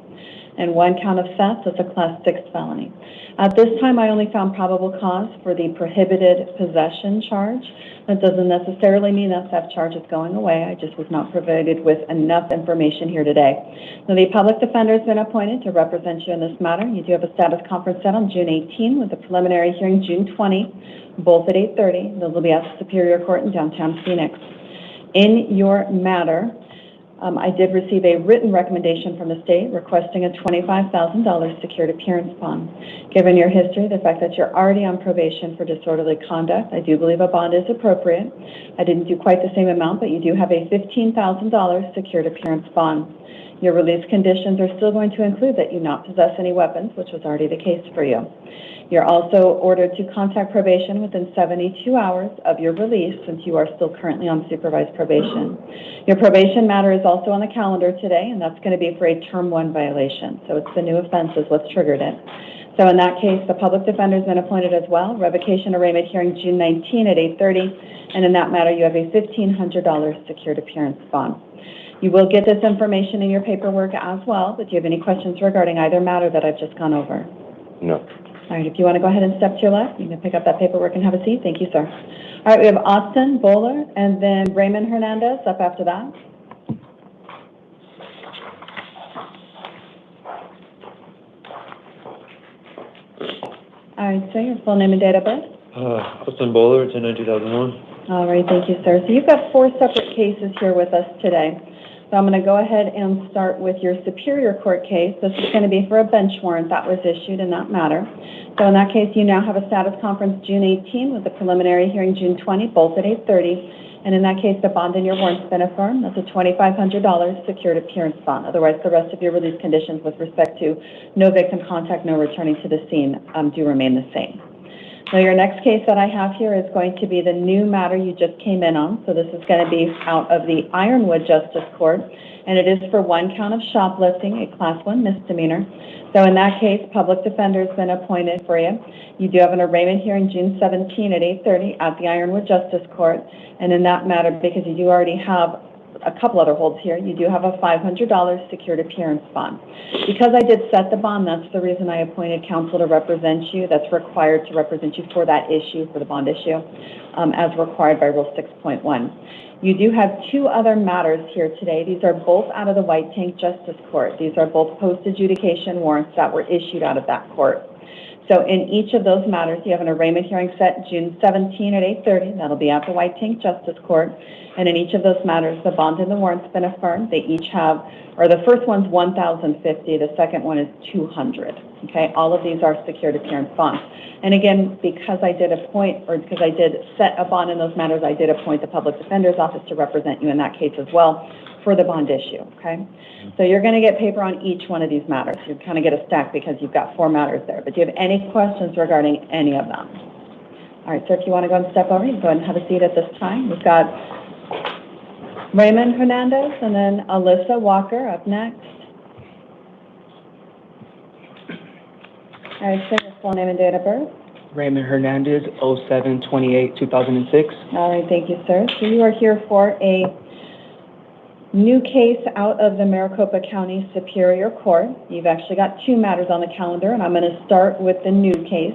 and one count of theft, that's a Class 6 felony. At this time, I only found probable cause for the prohibited possession charge. That doesn't necessarily mean that theft charge is going away. I just was not provided with enough information here today. Now, the public defender has been appointed to represent you in this matter. You do have a status conference set on June 18 with a preliminary hearing June 20, both at 8:30. Those will be at the Superior Court in downtown Phoenix. In your matter, I did receive a written recommendation from the state requesting a $25,000 secured appearance bond. Given your history, the fact that you're already on probation for disorderly conduct, I do believe a bond is appropriate. I didn't do quite the same amount, but you do have a $15,000 secured appearance bond. Your release conditions are still going to include that you not possess any weapons, which was already the case for you. You're also ordered to contact probation within 72 hours of your release, since you are still currently on supervised probation. Your probation matter is also on the calendar today, and that's going to be for a Term 1 violation. So it's the new offense is what's triggered it. So in that case, the public defender has been appointed as well. Revocation arraignment hearing June 19 at 8:30, and in that matter, you have a $1,500 secured appearance bond. You will get this information in your paperwork as well, but do you have any questions regarding either matter that I've just gone over? No. All right, if you want to go ahead and step to your left, you can pick up that paperwork and have a seat. Thank you, sir. All right, we have Austin Bowler and then Raymond Hernandez up after that. All right, sir, your full name and date of birth. Austin Bowler, 10/9/2001. All right, thank you, sir. So you've got 4 separate cases here with us today. So I'm going to go ahead and start with your Superior Court case. This is going to be for a bench warrant that was issued in that matter. So in that case, you now have a status conference June 18 with a preliminary hearing June 20, both at 8:30. And in that case, the bond in your warrant's been affirmed. That's a $2,500 secured appearance bond. Otherwise, the rest of your release conditions with respect to no victim contact, no returning to the scene do remain the same. So your next case that I have here is going to be the new matter you just came in on. So this is going to be out of the Ironwood Justice Court, and it is for 1 count of shoplifting, a Class 1 misdemeanor. So in that case, public defender has been appointed for you. You do have an arraignment hearing June 17 at 8:30 at the Ironwood Justice Court. And in that matter, because you do already have a couple other holds here, you do have a $500 secured appearance bond. Because I did set the bond, that's the reason I appointed counsel to represent you. That's required to represent you for that issue, for the bond issue, as required by Rule 6.1. You do have 2 other matters here today. These are both out of the White Tank Justice Court. These are both post-adjudication warrants that were issued out of that court. So in each of those matters, you have an arraignment hearing set June 17 at 8:30. That'll be at the White Tank Justice Court. And in each of those matters, the bond and the warrant's been affirmed. They each have, or the first one's $1,050, the second one is $200. Okay, all of these are secured appearance bonds. And again, because I did set a bond in those matters, I did appoint the Public Defender's Office to represent you in that case as well for the bond issue, okay? So you're going to get paper on each one of these matters. You kind of get a stack because you've got 4 matters there. But do you have any questions regarding any of them? All right, sir, if you want to go and step over, you can go ahead and have a seat at this time. We've got Raymond Hernandez and then Alyssa Walker up next. All right, sir, your full name and date of birth. Raymond Hernandez, 07/28/2006. All right, thank you, sir. So you are here for a new case out of the Maricopa County Superior Court. You've actually got 2 matters on the calendar, and I'm going to start with the new case.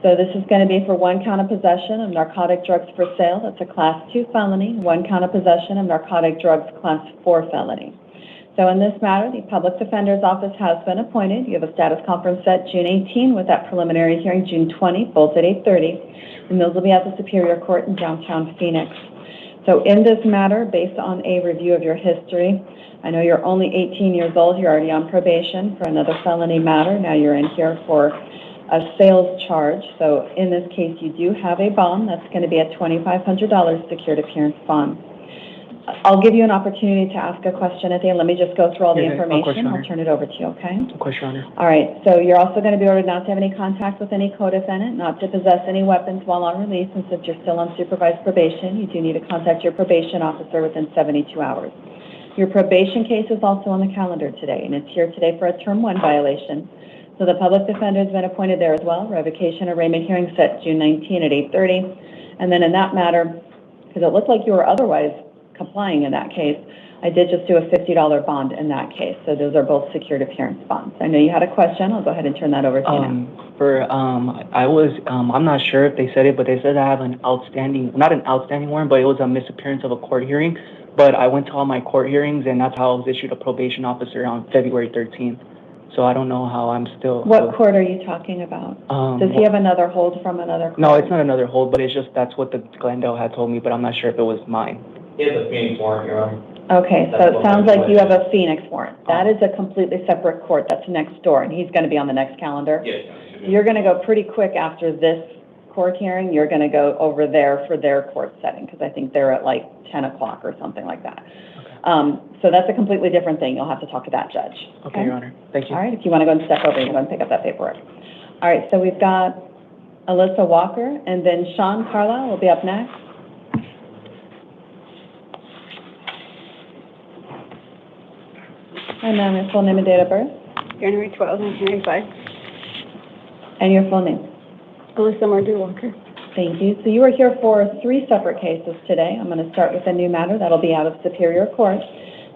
So this is going to be for 1 count of possession of narcotic drugs for sale. That's a Class 2 felony. 1 count of possession of narcotic drugs, Class 4 felony. So in this matter, the Public Defender's Office has been appointed. You have a status conference set June 18 with that preliminary hearing June 20, both at 8:30. And those will be at the Superior Court in downtown Phoenix. So in this matter, based on a review of your history, I know you're only 18 years old. You're already on probation for another felony matter. Now you're in here for a sales charge. So in this case, you do have a bond. That's going to be a $2,500 secured appearance bond. I'll give you an opportunity to ask a question at the end. Let me just go through all the information. I'll turn it over to you, okay? Of course, Your Honor. All right, so you're also going to be ordered not to have any contact with any co-defendant, not to possess any weapons while on release, and since you're still on supervised probation, you do need to contact your probation officer within 72 hours. Your probation case is also on the calendar today, and it's here today for a Term 1 violation. So the public defender has been appointed there as well. Revocation arraignment hearing set June 19 at 8:30. And then in that matter, because it looked like you were otherwise complying in that case, I did just do a $50 bond in that case. So those are both secured appearance bonds. I know you had a question. I'll go ahead and turn that over to you now. I'm not sure if they said it, but they said I have an outstanding, not an outstanding warrant, but it was a misappearance of a court hearing. But I went to all my court hearings, and that's how I was issued a probation officer on February 13th. So I don't know how I'm still... What court are you talking about? Does he have another hold from another court? No, it's not another hold, but it's just that's what the Glendale had told me, but I'm not sure if it was mine. He has a Phoenix warrant, Your Honor. Okay, so it sounds like you have a Phoenix warrant. That is a completely separate court. That's next door, and he's going to be on the next calendar. Yes. You're going to go pretty quick after this court hearing. You're going to go over there for their court setting, because I think they're at like 10 o'clock or something like that. So that's a completely different thing. You'll have to talk to that judge. Okay, Your Honor. Thank you. All right, if you want to go and step over, you can go and pick up that paperwork. All right, so we've got Alyssa Walker, and then Sean Carlisle will be up next. And then your full name and date of birth. January 12th, 1995. And your full name. Alyssa Mardu Walker. Thank you. So you are here for 3 separate cases today. I'm going to start with a new matter. That'll be out of Superior Court.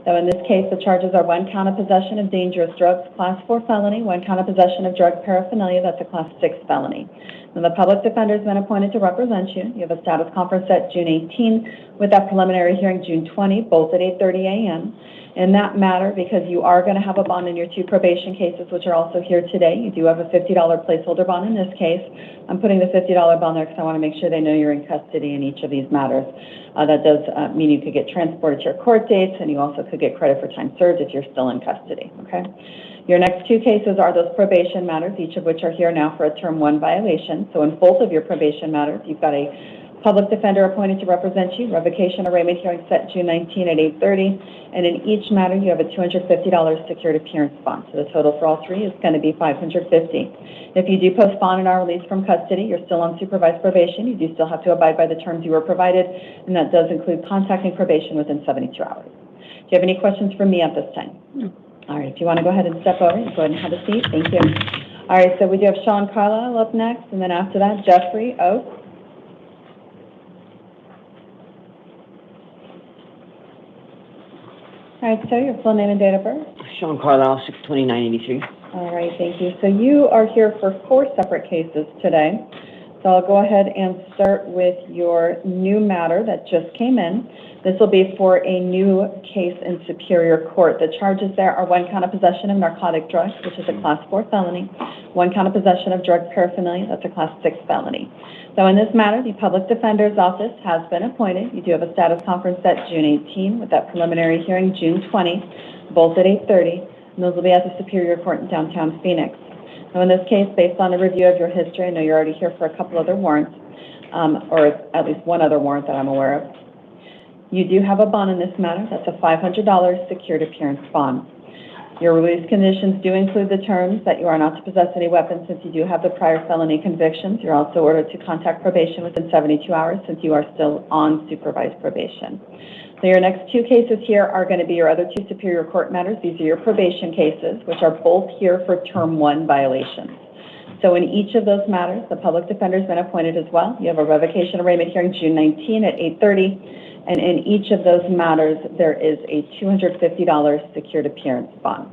So in this case, the charges are 1 count of possession of dangerous drugs, Class 4 felony, 1 count of possession of drug paraphernalia, that's a Class 6 felony. And the public defender has been appointed to represent you. You have a status conference set June 18 with that preliminary hearing June 20, both at 8:30 a.m. In that matter, because you are going to have a bond in your 2 probation cases, which are also here today, you do have a $50 placeholder bond in this case. I'm putting the $50 bond there because I want to make sure they know you're in custody in each of these matters. That does mean you could get transported to your court dates, and you also could get credit for time served if you're still in custody, okay? Your next 2 cases are those probation matters, each of which are here now for a Term 1 violation. So in both of your probation matters, you've got a Public defender appointed to represent you, revocation arraignment hearing set June 19 at 8:30, and in each matter, you have a $250 secured appearance bond. So the total for all three is going to be $550. If you do postpone and are released from custody, you're still on supervised probation. You do still have to abide by the terms you were provided, and that does include contacting probation within 72 hours. Do you have any questions for me at this time? No. All right, if you want to go ahead and step over, go ahead and have a seat. Thank you. All right, so we do have Sean Carlisle up next, and then after that, Jeffrey Oates. All right, so your full name and date of birth? Sean Carlisle, 6/29/83. All right, thank you. So you are here for 4 separate cases today. So I'll go ahead and start with your new matter that just came in. This will be for a new case in Superior Court. The charges there are 1 count of possession of narcotic drugs, which is a Class 4 felony, 1 count of possession of drug paraphernalia, that's a Class 6 felony. So in this matter, the Public Defender's Office has been appointed. You do have a status conference set June 18 with that preliminary hearing June 20, both at 8:30, and those will be at the Superior Court in downtown Phoenix. Now in this case, based on a review of your history, I know you're already here for a couple other warrants, or at least one other warrant that I'm aware of. You do have a bond in this matter. That's a $500 secured appearance bond. Your release conditions do include the terms that you are not to possess any weapons since you do have the prior felony convictions. You're also ordered to contact probation within 72 hours since you are still on supervised probation. So your next 2 cases here are going to be your other 2 Superior Court matters. These are your probation cases, which are both here for Term 1 violations. So in each of those matters, the public defender has been appointed as well. You have a revocation arraignment hearing June 19 at 8:30. And in each of those matters, there is a $250 secured appearance bond.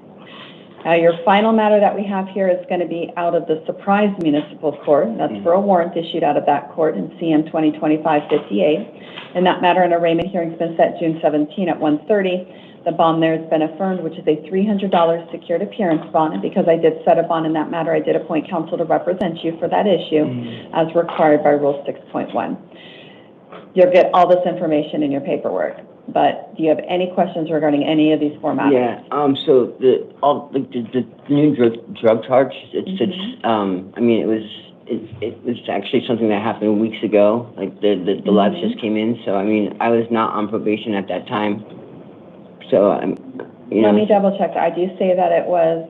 Now, your final matter that we have here is going to be out of the Surprise Municipal Court. That's for a warrant issued out of that court in CM 2025-58. In that matter, an arraignment hearing has been set June 17 at 1:30. The bond there has been affirmed, which is a $300 secured appearance bond. And because I did set a bond in that matter, I did appoint counsel to represent you for that issue as required by Rule 6.1. You'll get all this information in your paperwork, but do you have any questions regarding any of these 4 matters? Yeah, so the new drug charge, it's I mean, it was actually something that happened weeks ago, like the labs just came in, so I mean, I was not on probation at that time, so you know. Let me double check. I do say that it was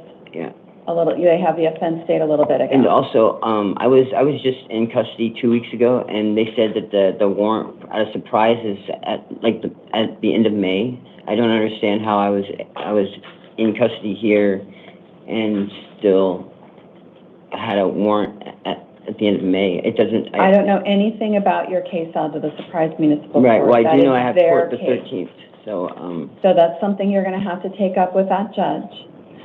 a little, they have the offense date a little bit ago. And also, I was just in custody 2 weeks ago, and they said that the warrant out of Surprise is at the end of May. I don't understand how I was in custody here and still had a warrant at the end of May. It doesn't. I don't know anything about your case out of the Surprise Municipal Court. Right. Well, I do know I have court the case. 13th. So. So that's something you're going to have to take up with that judge.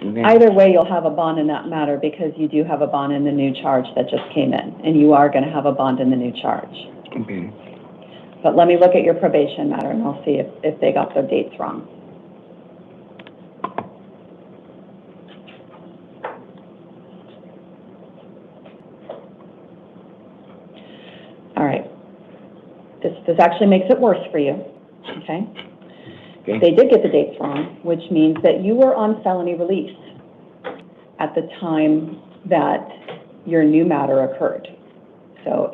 Okay. Either way, you'll have a bond in that matter because you do have a bond in the new charge that just came in, and you are going to have a bond in the new charge. Okay. But let me look at your probation matter, and I'll see if they got their dates wrong. All right. This actually makes it worse for you, okay? Okay. They did get the dates wrong, which means that you were on felony release at the time that your new matter occurred. So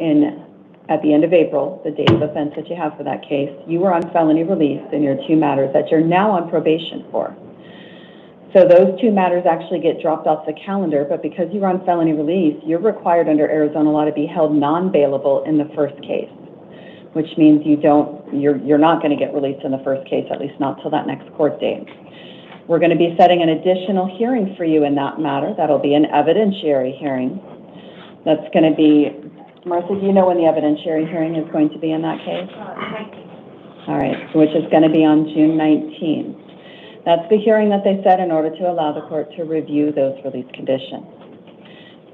at the end of April, the date of offense that you have for that case, you were on felony release in your 2 matters that you're now on probation for. So those 2 matters actually get dropped off the calendar, but because you were on felony release, you're required under Arizona law to be held non-bailable in the first case, which means you're not going to get released in the first case, at least not till that next court date. We're going to be setting an additional hearing for you in that matter. That'll be an evidentiary hearing. That's going to be, Martha, do you know when the evidentiary hearing is going to be in that case? 19. All right, which is going to be on June 19. That's the hearing that they set in order to allow the court to review those release conditions.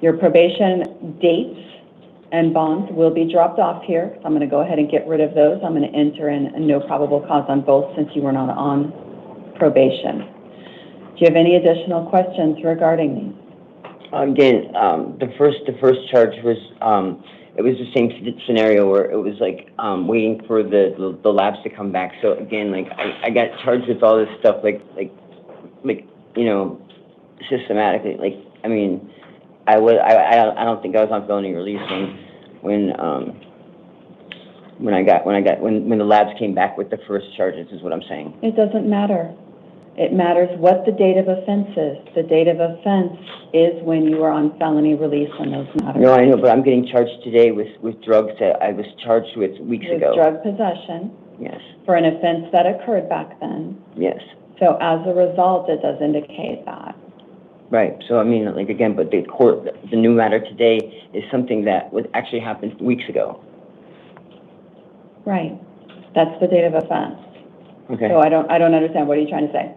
Your probation dates and bonds will be dropped off here. I'm going to go ahead and get rid of those. I'm going to enter in a no probable cause on both since you were not on probation. Do you have any additional questions regarding these? Again, the first charge was it was the same scenario where it was like waiting for the labs to come back. So again, like I got charged with all this stuff like you know, systematically. Like I mean, I don't think I was on felony release when when the labs came back with the first charges, is what I'm saying. It doesn't matter. It matters what the date of offense is. The date of offense is when you are on felony release on those matters. No, I know, but I'm getting charged today with drugs that I was charged with weeks ago. With drug possession. Yes. For an offense that occurred back then. Yes. So as a result, it does indicate that. Right. So I mean, like again, but the new matter today is something that actually happened weeks ago. Right. That's the date of offense. Okay. So I don't understand. What are you trying to say?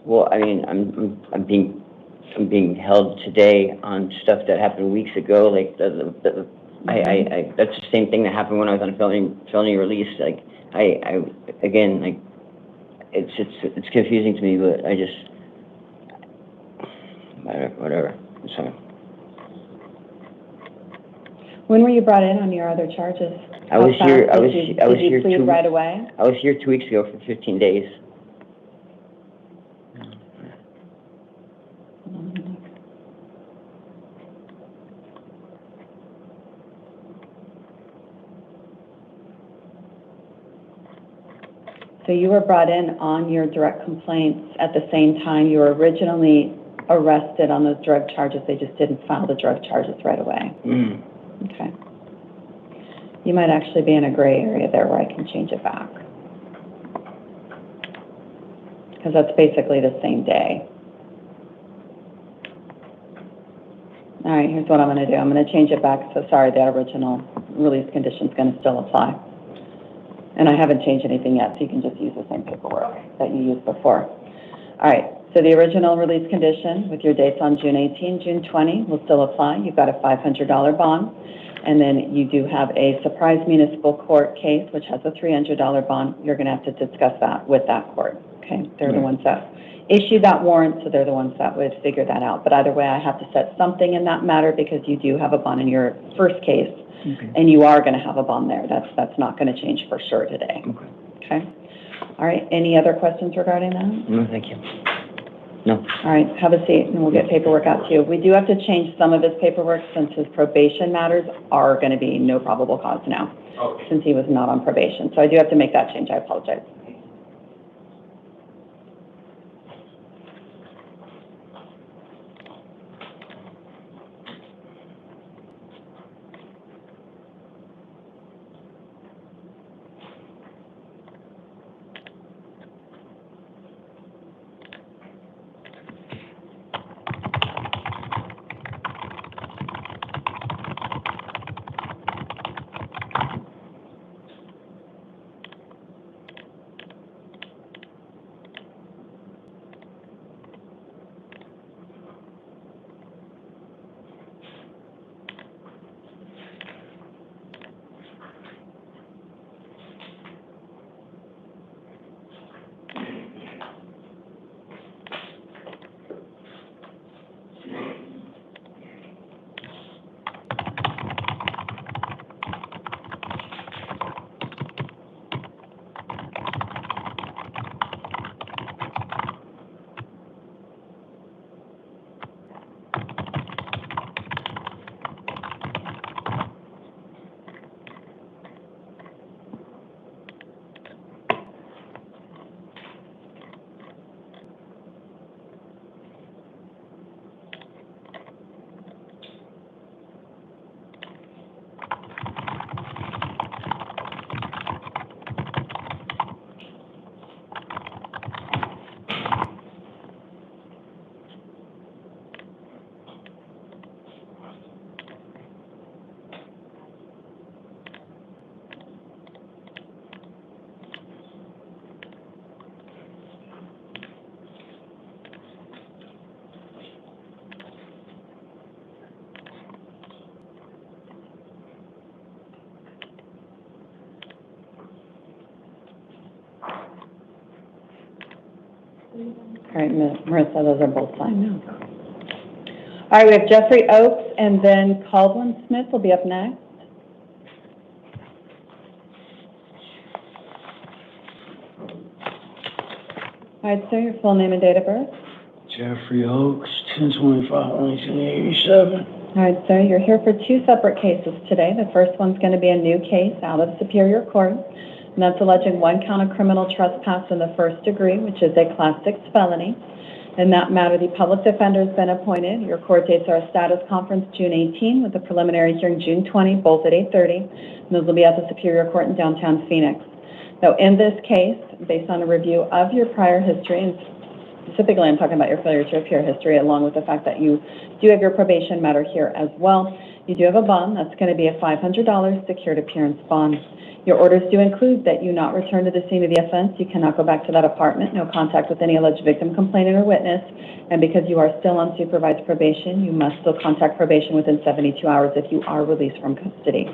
Well, I mean, I'm being held today on stuff that happened weeks ago. Like that's the same thing that happened when I was on felony release. Like I again, like it's confusing to me, but I just whatever. So. When were you brought in on your other charges? I was here. Did you plead right away? I was here 2 weeks ago for 15 days. So you were brought in on your direct complaints at the same time you were originally arrested on those drug charges. They just didn't file the drug charges right away. Mm. Okay. You might actually be in a gray area there where I can change it back. Because that's basically the same day. All right, here's what I'm going to do. I'm going to change it back. So sorry, that original release condition is going to still apply. And I haven't changed anything yet, so you can just use the same paperwork that you used before. All right, so the original release condition with your dates on June 18, June 20 will still apply. You've got a $500 bond. And then you do have a surprise municipal court case, which has a $300 bond. You're going to have to discuss that with that court. Okay, they're the ones that issued that warrant, so they're the ones that would figure that out. But either way, I have to set something in that matter because you do have a bond in your first case, and you are going to have a bond there. That's not going to change for sure today. Okay. All right. Any other questions regarding that? No, thank you. No. All right, have a seat, and we'll get paperwork out to you. We do have to change some of his paperwork since his probation matters are going to be no probable cause now, since he was not on probation. So I do have to make that change. I apologize. All right, Marissa, those are both signed now. All right, we have Jeffrey Oakes, and then Caldwell Smith will be up next. All right, sir, your full name and date of birth? Jeffrey Oakes, 10/25/1987. All right, sir, you're here for two separate cases today. The first one's going to be a new case out of Superior Court, and that's alleging one count of criminal trespass in the first degree, which is a Class 6 felony. In that matter, the public defender has been appointed. Your court dates are a status conference June 18 with a preliminary hearing June 20, both at 8:30. And those will be at the Superior Court in downtown Phoenix. So in this case, based on a review of your prior history, and specifically I'm talking about your failure to appear history, along with the fact that you do have your probation matter here as well, you do have a bond. That's going to be a $500 secured appearance bond. Your orders do include that you not return to the scene of the offense. You cannot go back to that apartment, no contact with any alleged victim, complainant, or witness. And because you are still on supervised probation, you must still contact probation within 72 hours if you are released from custody.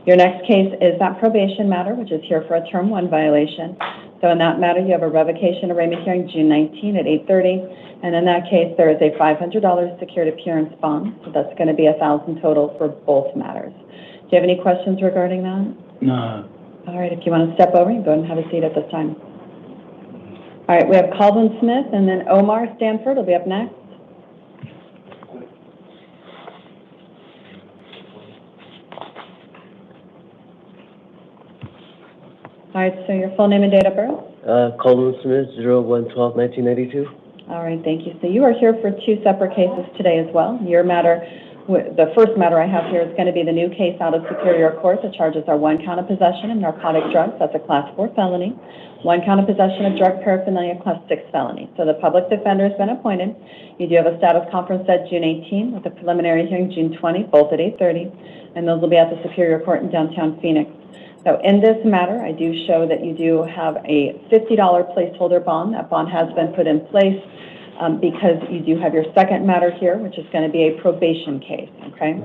Your next case is that probation matter, which is here for a Term 1 violation. So in that matter, you have a revocation arraignment hearing June 19 at 8:30. And in that case, there is a $500 secured appearance bond. So that's going to be $1,000 total for both matters. Do you have any questions regarding that? No. All right, if you want to step over, you go ahead and have a seat at this time. All right, we have Calvin Smith and then Omar Stanford will be up next. All right, so your full name and date of birth? Calvin Smith, 01/12/1992. All right, thank you. So you are here for two separate cases today as well. Your matter, the first matter I have here is going to be the new case out of Superior Court. The charges are one count of possession of narcotic drugs, that's a Class 4 felony. One count of possession of drug paraphernalia, Class 6 felony. So the public defender has been appointed. You do have a status conference set June 18 with a preliminary hearing June 20, both at 8:30. And those will be at the Superior Court in downtown Phoenix. So in this matter, I do show that you do have a $50 placeholder bond. That bond has been put in place because you do have your second matter here, which is going to be a probation case, okay?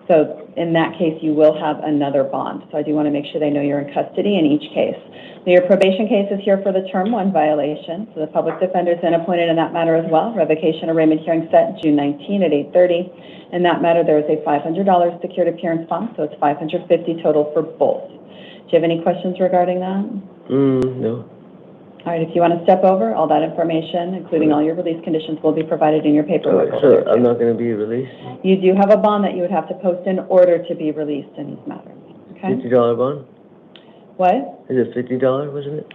So in that case, you will have another bond. So I do want to make sure they know you're in custody in each case. Now, your probation case is here for the Term 1 violation. So the public defender has been appointed in that matter as well. Revocation arraignment hearing set June 19 at 8:30. In that matter, there is a $500 secured appearance bond, so it's $550 total for both. Do you have any questions regarding that? No. All right, if you want to step over, all that information, including all your release conditions, will be provided in your paperwork. So I'm not going to be released? You do have a bond that you would have to post in order to be released in these matters, okay? $50 bond? What? Is it $50, wasn't it?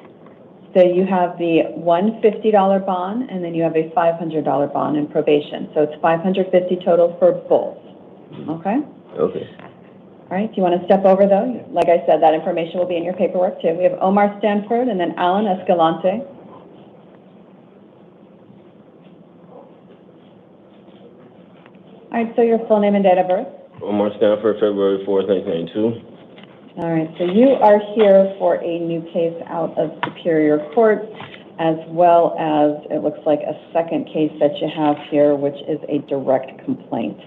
So you have the $150 bond, and then you have a $500 bond in probation. So it's $550 total for both, okay? Okay. All right, do you want to step over, though? Like I said, that information will be in your paperwork, too. We have Omar Stanford and then Alan Escalante. All right, so your full name and date of birth? Omar Stanford, February 4th, 1992. All right, so you are here for a new case out of Superior Court, as well as, it looks like, a second case that you have here, which is a direct complaint.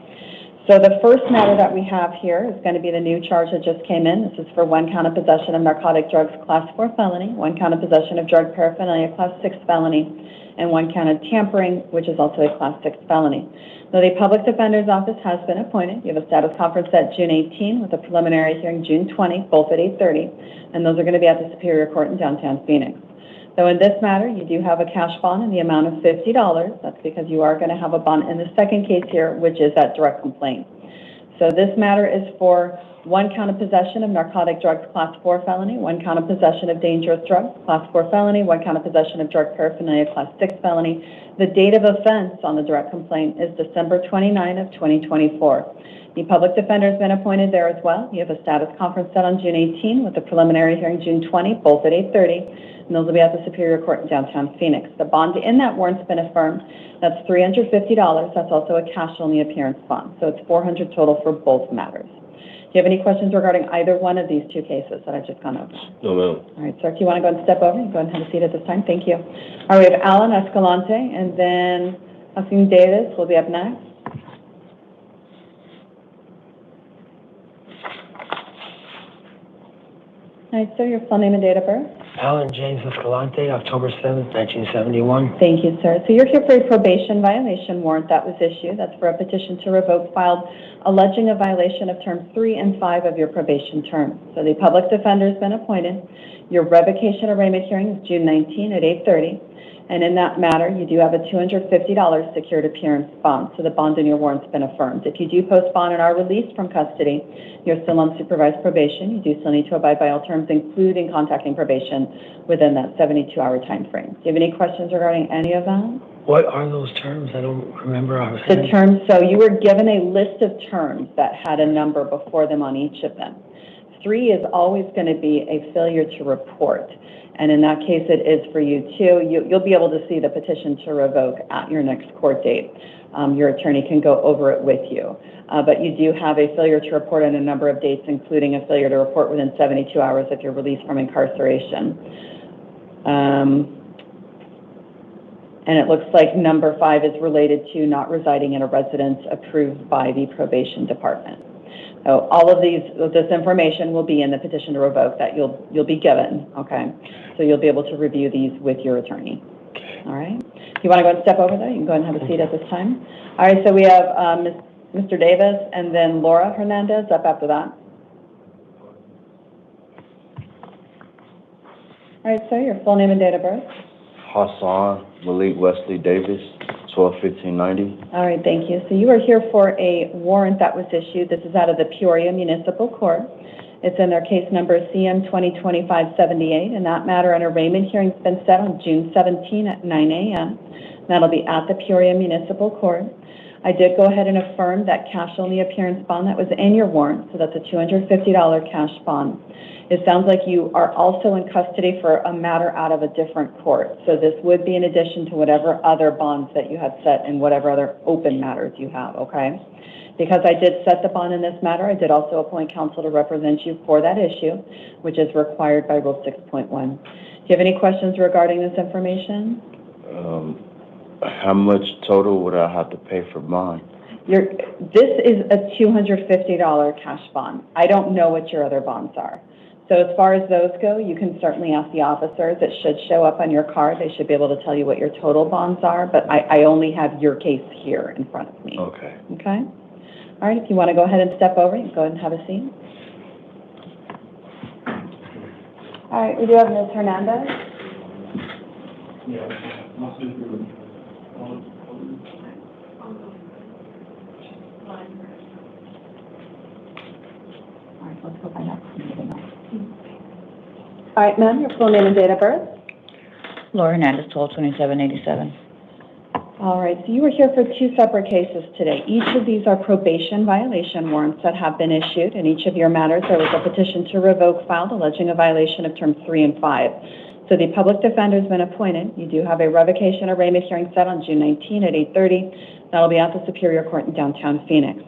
So the first matter that we have here is going to be the new charge that just came in. This is for one count of possession of narcotic drugs, Class 4 felony, one count of possession of drug paraphernalia, Class 6 felony, and one count of tampering, which is also a Class 6 felony. Now, the Public Defender's Office has been appointed. You have a status conference set June 18 with a preliminary hearing June 20, both at 8:30, and those are going to be at the Superior Court in downtown Phoenix. So in this matter, you do have a cash bond in the amount of $50. That's because you are going to have a bond in the second case here, which is that direct complaint. So this matter is for one count of possession of narcotic drugs, Class 4 felony, one count of possession of dangerous drugs, Class 4 felony, one count of possession of drug paraphernalia, Class 6 felony. The date of offense on the direct complaint is December 29 of 2024. The public defender has been appointed there as well. You have a status conference set on June 18 with a preliminary hearing June 20, both at 8:30. And those will be at the Superior Court in downtown Phoenix. The bond in that warrant's been affirmed. That's $350. That's also a cash-only appearance bond. So it's $400 total for both matters. Do you have any questions regarding either one of these two cases that I've just gone over? No, ma'am. All right, sir, if you want to go and step over, you go ahead and have a seat at this time. Thank you. All right, we have Alan Escalante, and then Hasim Davis will be up next. All right, sir, your full name and date of birth? Alan James Escalante, October 7th, 1971. Thank you, sir. So you're here for a probation violation warrant that was issued. That's for a petition to revoke filed alleging a violation of terms 3 and 5 of your probation term. So the public defender has been appointed. Your revocation arraignment hearing is June 19 at 8:30. And in that matter, you do have a $250 secured appearance bond, so the bond in your warrant's been affirmed. If you do post bond and are released from custody, you're still on supervised probation. You do still need to abide by all terms, including contacting probation within that 72-hour time frame. Do you have any questions regarding any of that? What are those terms? I don't remember. The terms, so you were given a list of terms that had a number before them on each of them. 3 is always going to be a failure to report. And in that case, it is for you too. You'll be able to see the petition to revoke at your next court date. Your attorney can go over it with you. But you do have a failure to report on a number of dates, including a failure to report within 72 hours if you're released from incarceration. And it looks like number 5 is related to not residing in a residence approved by the probation department. So all of this information will be in the petition to revoke that you'll be given, okay? So you'll be able to review these with your attorney, all right? If you want to go and step over there, you can go ahead and have a seat at this time. All right, so we have Mr. Davis and then Laura Hernandez up after that. All right, sir, your full name and date of birth. Hassan Malik Wesley Davis, 12-15-90. All right, thank you. So you are here for a warrant that was issued. This is out of the Peoria Municipal Court. It's in their case number CM 2025-78, and that matter, an arraignment hearing's been set on June 17 at 9 a.m. That'll be at the Peoria Municipal Court. I did go ahead and affirm that cash-only appearance bond that was in your warrant, so that's a $250 cash bond. It sounds like you are also in custody for a matter out of a different court. So this would be in addition to whatever other bonds that you have set and whatever other open matters you have, okay? Because I did set the bond in this matter, I did also appoint counsel to represent you for that issue, which is required by Rule 6.1. Do you have any questions regarding this information? How much total would I have to pay for bond? This is a $250 cash bond. I don't know what your other bonds are. So as far as those go, you can certainly ask the officers. It should show up on your card. They should be able to tell you what your total bonds are, but I only have your case here in front of me. Okay. Okay? All right, if you want to go ahead and step over, you can go ahead and have a seat. All right, we do have Ms. Hernandez. All right, let's go find out. All right, ma'am, your full name and date of birth? Laura Hernandez, 12-27-87. All right, so you were here for 2 separate cases today. Each of these are probation violation warrants that have been issued. In each of your matters, there was a petition to revoke filed alleging a violation of terms 3 and 5. So the public defender has been appointed. You do have a revocation arraignment hearing set on June 19 at 8:30. That'll be at the Superior Court in downtown Phoenix.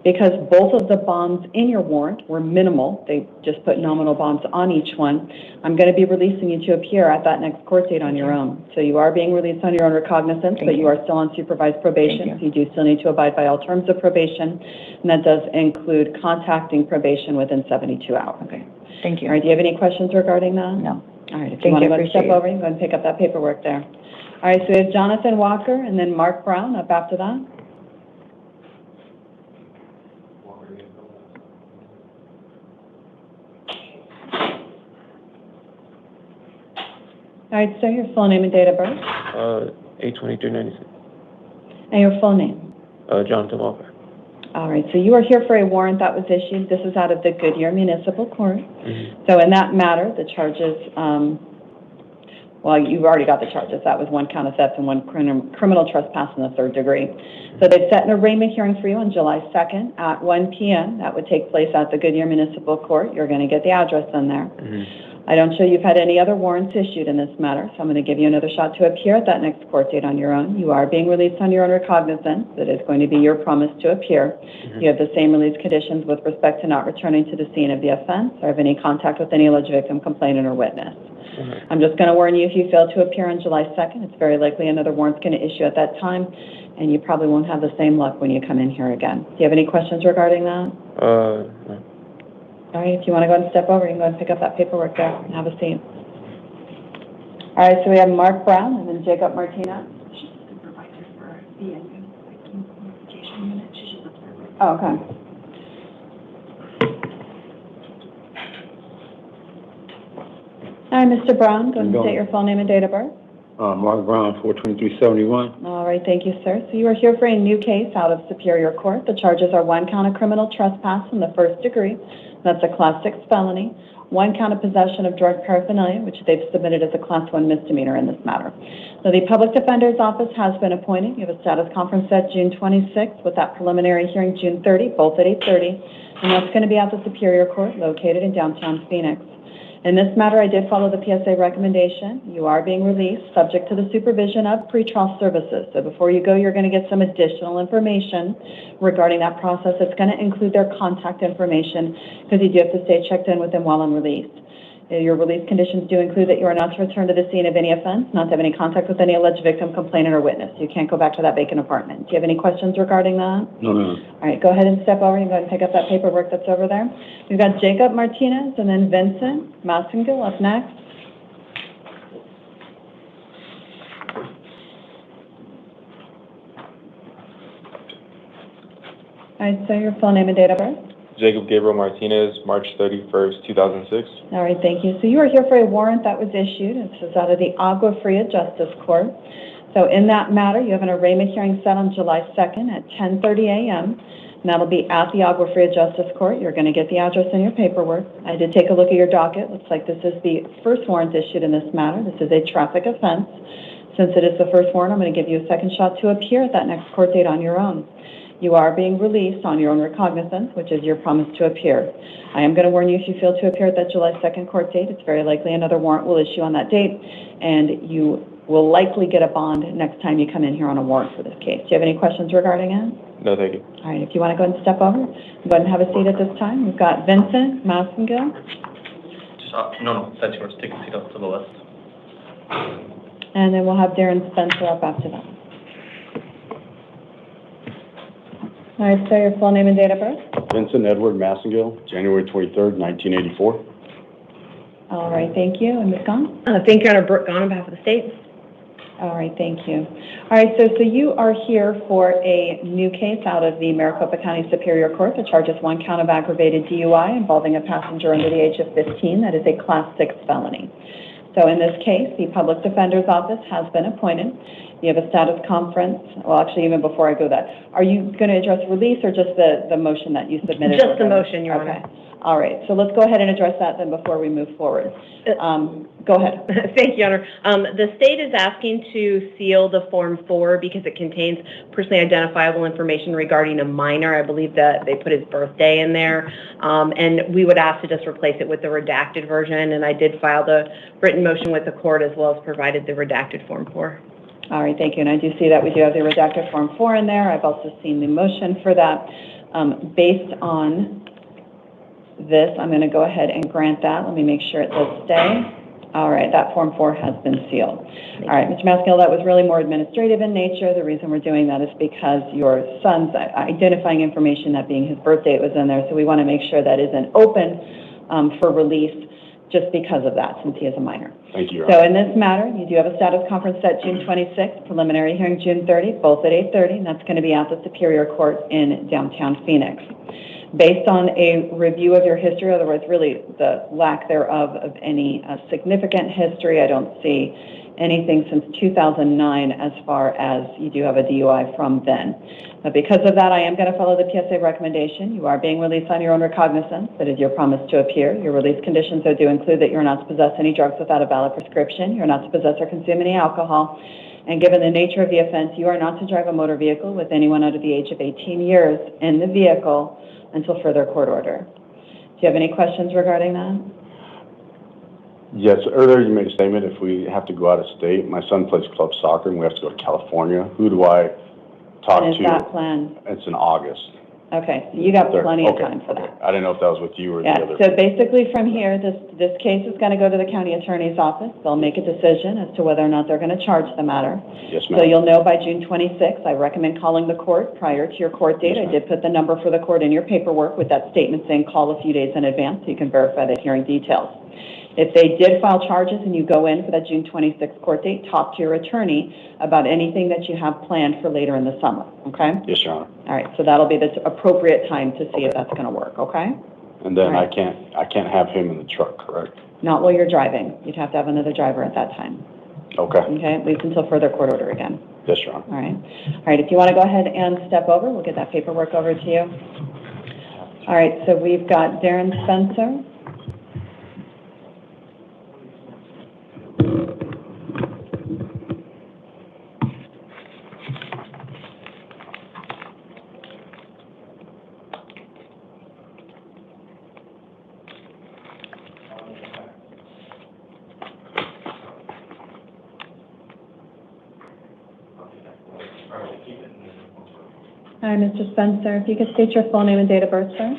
Because both of the bonds in your warrant were minimal, they just put nominal bonds on each one, I'm going to be releasing you to appear at that next court date on your own. So you are being released on your own recognizance, but you are still on supervised probation. So you do still need to abide by all terms of probation, and that does include contacting probation within 72 hours. Okay, thank you. All right, do you have any questions regarding that? No. All right, if you want to go and step over, you can go and pick up that paperwork there. All right, so we have Jonathan Walker and then Mark Brown up after that. All right, sir, your full name and date of birth? 8/23/96. And your full name? Jonathan Walker. All right, so you are here for a warrant that was issued. This is out of the Goodyear Municipal Court. So in that matter, the charges, well, you've already got the charges. That was 1 count of theft and 1 criminal trespass in the 3rd degree. So they've set an arraignment hearing for you on July 2nd at 1 p.m. That would take place at the Goodyear Municipal Court. You're going to get the address in there. I don't show you've had any other warrants issued in this matter, so I'm going to give you another shot to appear at that next court date on your own. You are being released on your own recognizance. That is going to be your promise to appear. You have the same release conditions with respect to not returning to the scene of the offense or have any contact with any alleged victim, complainant, or witness. I'm just going to warn you, if you fail to appear on July 2nd, it's very likely another warrant's going to issue at that time, and you probably won't have the same luck when you come in here again. Do you have any questions regarding that? No. All right, if you want to go ahead and step over, you can go ahead and pick up that paperwork there and have a seat. All right, so we have Mark Brown and then Jacob Martinez. Oh, okay. All right, Mr. Brown, go ahead and state your full name and date of birth. Mark Brown, 42371. All right, thank you, sir. So you are here for a new case out of Superior Court. The charges are 1 count of criminal trespass in the first degree. That's a Class 6 felony. 1 count of possession of drug paraphernalia, which they've submitted as a Class 1 misdemeanor in this matter. So the Public Defender's Office has been appointed. You have a status conference set June 26th with that preliminary hearing June 30, both at 8:30. And that's going to be at the Superior Court located in downtown Phoenix. In this matter, I did follow the PSA recommendation. You are being released subject to the supervision of pretrial services. So before you go, you're going to get some additional information regarding that process. It's going to include their contact information because you do have to stay checked in with them while on release. Your release conditions do include that you are not to return to the scene of any offense, not to have any contact with any alleged victim, complainant, or witness. You can't go back to that vacant apartment. Do you have any questions regarding that? No, no. All right, go ahead and step over and go ahead and pick up that paperwork that's over there. We've got Jacob Martinez and then Vincent Massengill up next. All right, so your full name and date of birth? Jacob Gabriel Martinez, March 31st, 2006. All right, thank you. So you are here for a warrant that was issued. This is out of the Agua Fria Justice Court. So in that matter, you have an arraignment hearing set on July 2nd at 10:30 a.m. And that'll be at the Agua Fria Justice Court. You're going to get the address in your paperwork. I did take a look at your docket. Looks like this is the first warrant issued in this matter. This is a traffic offense. Since it is the first warrant, I'm going to give you a second shot to appear at that next court date on your own. You are being released on your own recognizance, which is your promise to appear. I am going to warn you, if you fail to appear at that July 2nd court date, it's very likely another warrant will issue on that date, and you will likely get a bond next time you come in here on a warrant for this case. Do you have any questions regarding it? No, thank you. All right, if you want to go ahead and step over, go ahead and have a seat at this time. We've got Vincent Massengill. No, that's yours. Take a seat up to the left. And then we'll have Darren Spencer up after that. All right, so your full name and date of birth? Vincent Edward Massengill, January 23rd, 1984. All right, thank you. And Ms. Gahn? Thank you, Your Honor. Brooke Gahn on behalf of the state. All right, thank you. All right, so you are here for a new case out of the Maricopa County Superior Court. The charge is 1 count of aggravated DUI involving a passenger under the age of 15. That is a Class 6 felony. So in this case, the Public Defender's Office has been appointed. You have a status conference. Well, actually, even before I go that, are you going to address release or just the motion that you submitted? Just the motion, Your Honor. Okay. All right. So let's go ahead and address that then before we move forward. Go ahead. Thank you, Your Honor. The state is asking to seal the Form 4 because it contains personally identifiable information regarding a minor. I believe that they put his birthday in there. And we would ask to just replace it with the redacted version. And I did file the written motion with the court as well as provided the redacted Form 4. All right, thank you. And I do see that we do have the redacted Form 4 in there. I've also seen the motion for that. Based on this, I'm going to go ahead and grant that. Let me make sure it does stay. All right, that Form 4 has been sealed. All right, Mr. Massengill, that was really more administrative in nature. The reason we're doing that is because your son's identifying information, that being his birth date, was in there. So we want to make sure that isn't open for release just because of that, since he is a minor. Thank you, Your So Honor. in this matter, you do have a status conference set June 26th, preliminary hearing June 30, both at 8:30, and that's going to be at the Superior Court in downtown Phoenix. Based on a review of your history, in other words, really the lack thereof of any significant history, I don't see anything since 2009 as far as you do have a DUI from then. But because of that, I am going to follow the PSA recommendation. You are being released on your own recognizance. That is your promise to appear. Your release conditions do include that you're not to possess any drugs without a valid prescription. You're not to possess or consume any alcohol. And given the nature of the offense, you are not to drive a motor vehicle with anyone under the age of 18 years in the vehicle until further court order. Do you have any questions regarding that? Yes, earlier you made a statement if we have to go out of state. My son plays club soccer and we have to go to California. Who do I talk And to? is that planned? It's in August. Okay, so you got plenty of time for that. I didn't know if that was with you or the Yeah, other. so basically from here, this case is going to go to the county attorney's office. They'll make a decision as to whether or not they're going to charge the matter. Yes, So ma'am. you'll know by June 26th. I recommend calling the court prior to your court date. I did put the number for the court in your paperwork with that statement saying call a few days in advance so you can verify the hearing details. If they did file charges and you go in for that June 26th court date, talk to your attorney about anything that you have planned for later in the summer, okay? Yes, Your Honor. All right, so that'll be the appropriate time to see if that's going to work, okay? And then All right. I can't have him in the truck, correct? Not while you're driving. You'd have to have another driver at that time. Okay. Okay, at least until further court order again. Yes, Your Honor. All right. All right, if you want to go ahead and step over, we'll get that paperwork over to you. All right, so we've got Darren Spencer. Hi, Mr. Spencer, if you could state your full name and date of birth, sir?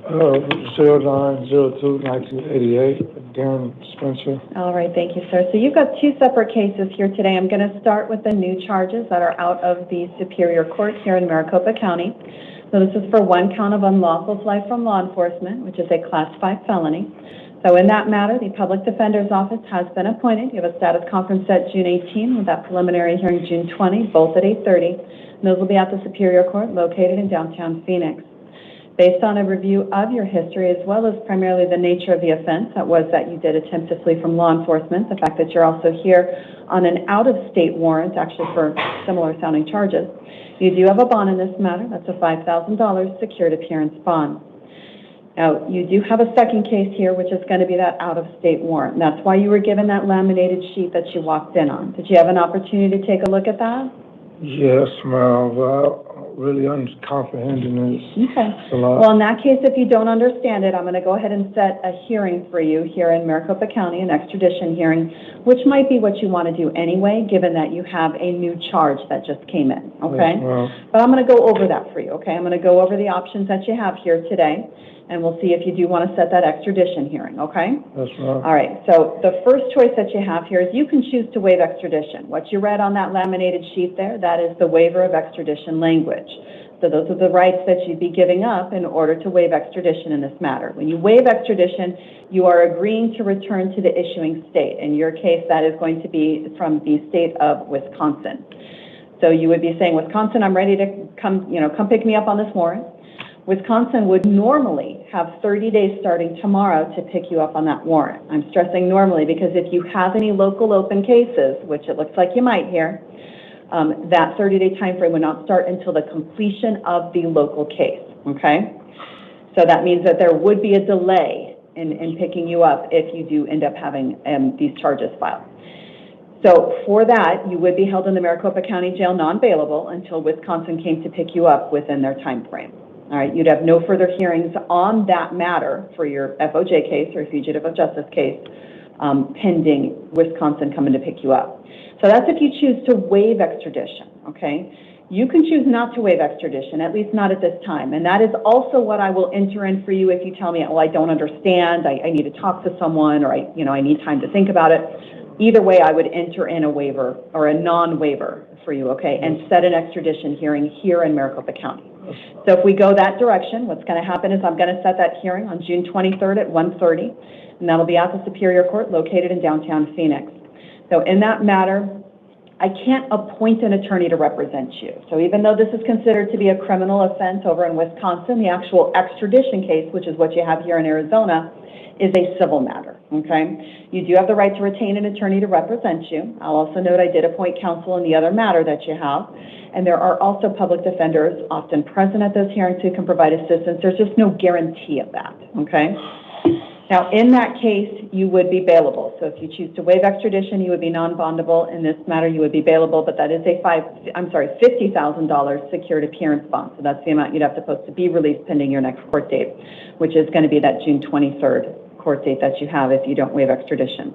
09/02/1988, Darren Spencer. All right, thank you, sir. So you've got two separate cases here today. I'm going to start with the new charges that are out of the Superior Court here in Maricopa County. So this is for one count of unlawful flight from law enforcement, which is a Class 5 felony. So in that matter, the Public Defender's Office has been appointed. You have a status conference set June 18 with that preliminary hearing June 20, both at 8:30. And those will be at the Superior Court located in downtown Phoenix. Based on a review of your history, as well as primarily the nature of the offense, that was that you did attempt to flee from law enforcement, the fact that you're also here on an out-of-state warrant, actually for similar sounding charges, you do have a bond in this matter. That's a $5,000 secured appearance bond. Now, you do have a second case here, which is going to be that out-of-state warrant. And that's why you were given that laminated sheet that you walked in on. Did you have an opportunity to take a look at that? Yes, ma'am. Really uncomprehending this. Okay. It's a lot. Well, in that case, if you don't understand it, I'm going to go ahead and set a hearing for you here in Maricopa County, an extradition hearing, which might be what you want to do anyway, given that you have a new charge that just came in, okay? Yes, ma'am. But I'm going to go over that for you, okay? I'm going to go over the options that you have here today, and we'll see if you do want to set that extradition hearing, okay? Yes, ma'am. All right, so the first choice that you have here is you can choose to waive extradition. What you read on that laminated sheet there, that is the waiver of extradition language. So those are the rights that you'd be giving up in order to waive extradition in this matter. When you waive extradition, you are agreeing to return to the issuing state. In your case, that is going to be from the state of Wisconsin. So you would be saying, Wisconsin, I'm ready to come pick me up on this warrant. Wisconsin would normally have 30 days starting tomorrow to pick you up on that warrant. I'm stressing normally because if you have any local open cases, which it looks like you might here, that 30-day time frame would not start until the completion of the local case, okay? So that means that there would be a delay in picking you up if you do end up having these charges filed. So for that, you would be held in the Maricopa County Jail non-bailable until Wisconsin came to pick you up within their time frame. All right, you'd have no further hearings on that matter for your FOJ case or fugitive of justice case pending Wisconsin coming to pick you up. So that's if you choose to waive extradition, okay? You can choose not to waive extradition, at least not at this time. And that is also what I will enter in for you if you tell me, well, I don't understand, I need to talk to someone, or I need time to think about it. Either way, I would enter in a waiver or a non-waiver for you, okay, and set an extradition hearing here in Maricopa County. So if we go that direction, what's going to happen is I'm going to set that hearing on June 23rd at 1:30, and that'll be at the Superior Court located in downtown Phoenix. So in that matter, I can't appoint an attorney to represent you. So even though this is considered to be a criminal offense over in Wisconsin, the actual extradition case, which is what you have here in Arizona, is a civil matter, okay? You do have the right to retain an attorney to represent you. I'll also note I did appoint counsel in the other matter that you have. And there are also public defenders often present at those hearings who can provide assistance. There's just no guarantee of that, okay? Now, in that case, you would be bailable. So if you choose to waive extradition, you would be non-bondable. In this matter, you would be bailable, but that is a $50,000 secured appearance bond. So that's the amount you'd have to post to be released pending your next court date, which is going to be that June 23rd court date that you have if you don't waive extradition.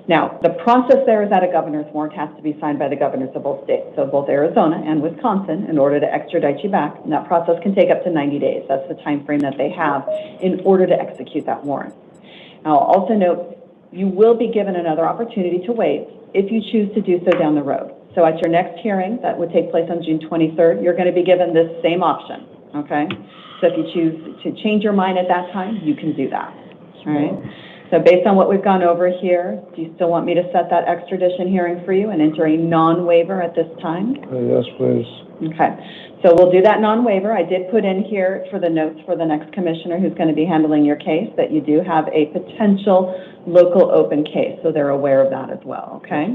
Now, the process there is that a governor's warrant has to be signed by the governors of both states, so both Arizona and Wisconsin, in order to extradite you back. And that process can take up to 90 days. That's the time frame that they have in order to execute that warrant. Now, I'll also note you will be given another opportunity to waive if you choose to do so down the road. So at your next hearing, that would take place on June 23rd, you're going to be given this same option, okay? So if you choose to change your mind at that time, you can do that, all right? So based on what we've gone over here, do you still want me to set that extradition hearing for you and enter a non-waiver at this time? Yes, please. Okay. So we'll do that non-waiver. I did put in here for the notes for the next commissioner who's going to be handling your case that you do have a potential local open case, so they're aware of that as well, okay?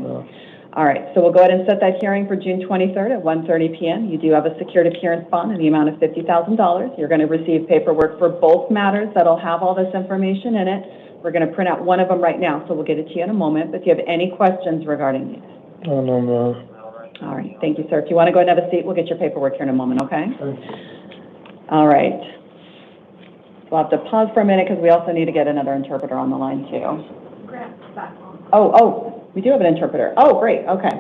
All right, so we'll go ahead and set that hearing for June 23rd at 1:30 PM. You do have a secured appearance bond in the amount of $50,000. You're going to receive paperwork for both matters that'll have all this information in it. We're going to print out one of them right now, so we'll get it to you in a moment. But if you have any questions regarding these. Oh, no, no. All right, thank you, sir. If you want to go ahead and have a seat, we'll get your paperwork here in a moment, okay? All right. We'll have to pause for a minute because we also need to get another interpreter on the line, too. Oh, we do have an interpreter. Oh, great, okay.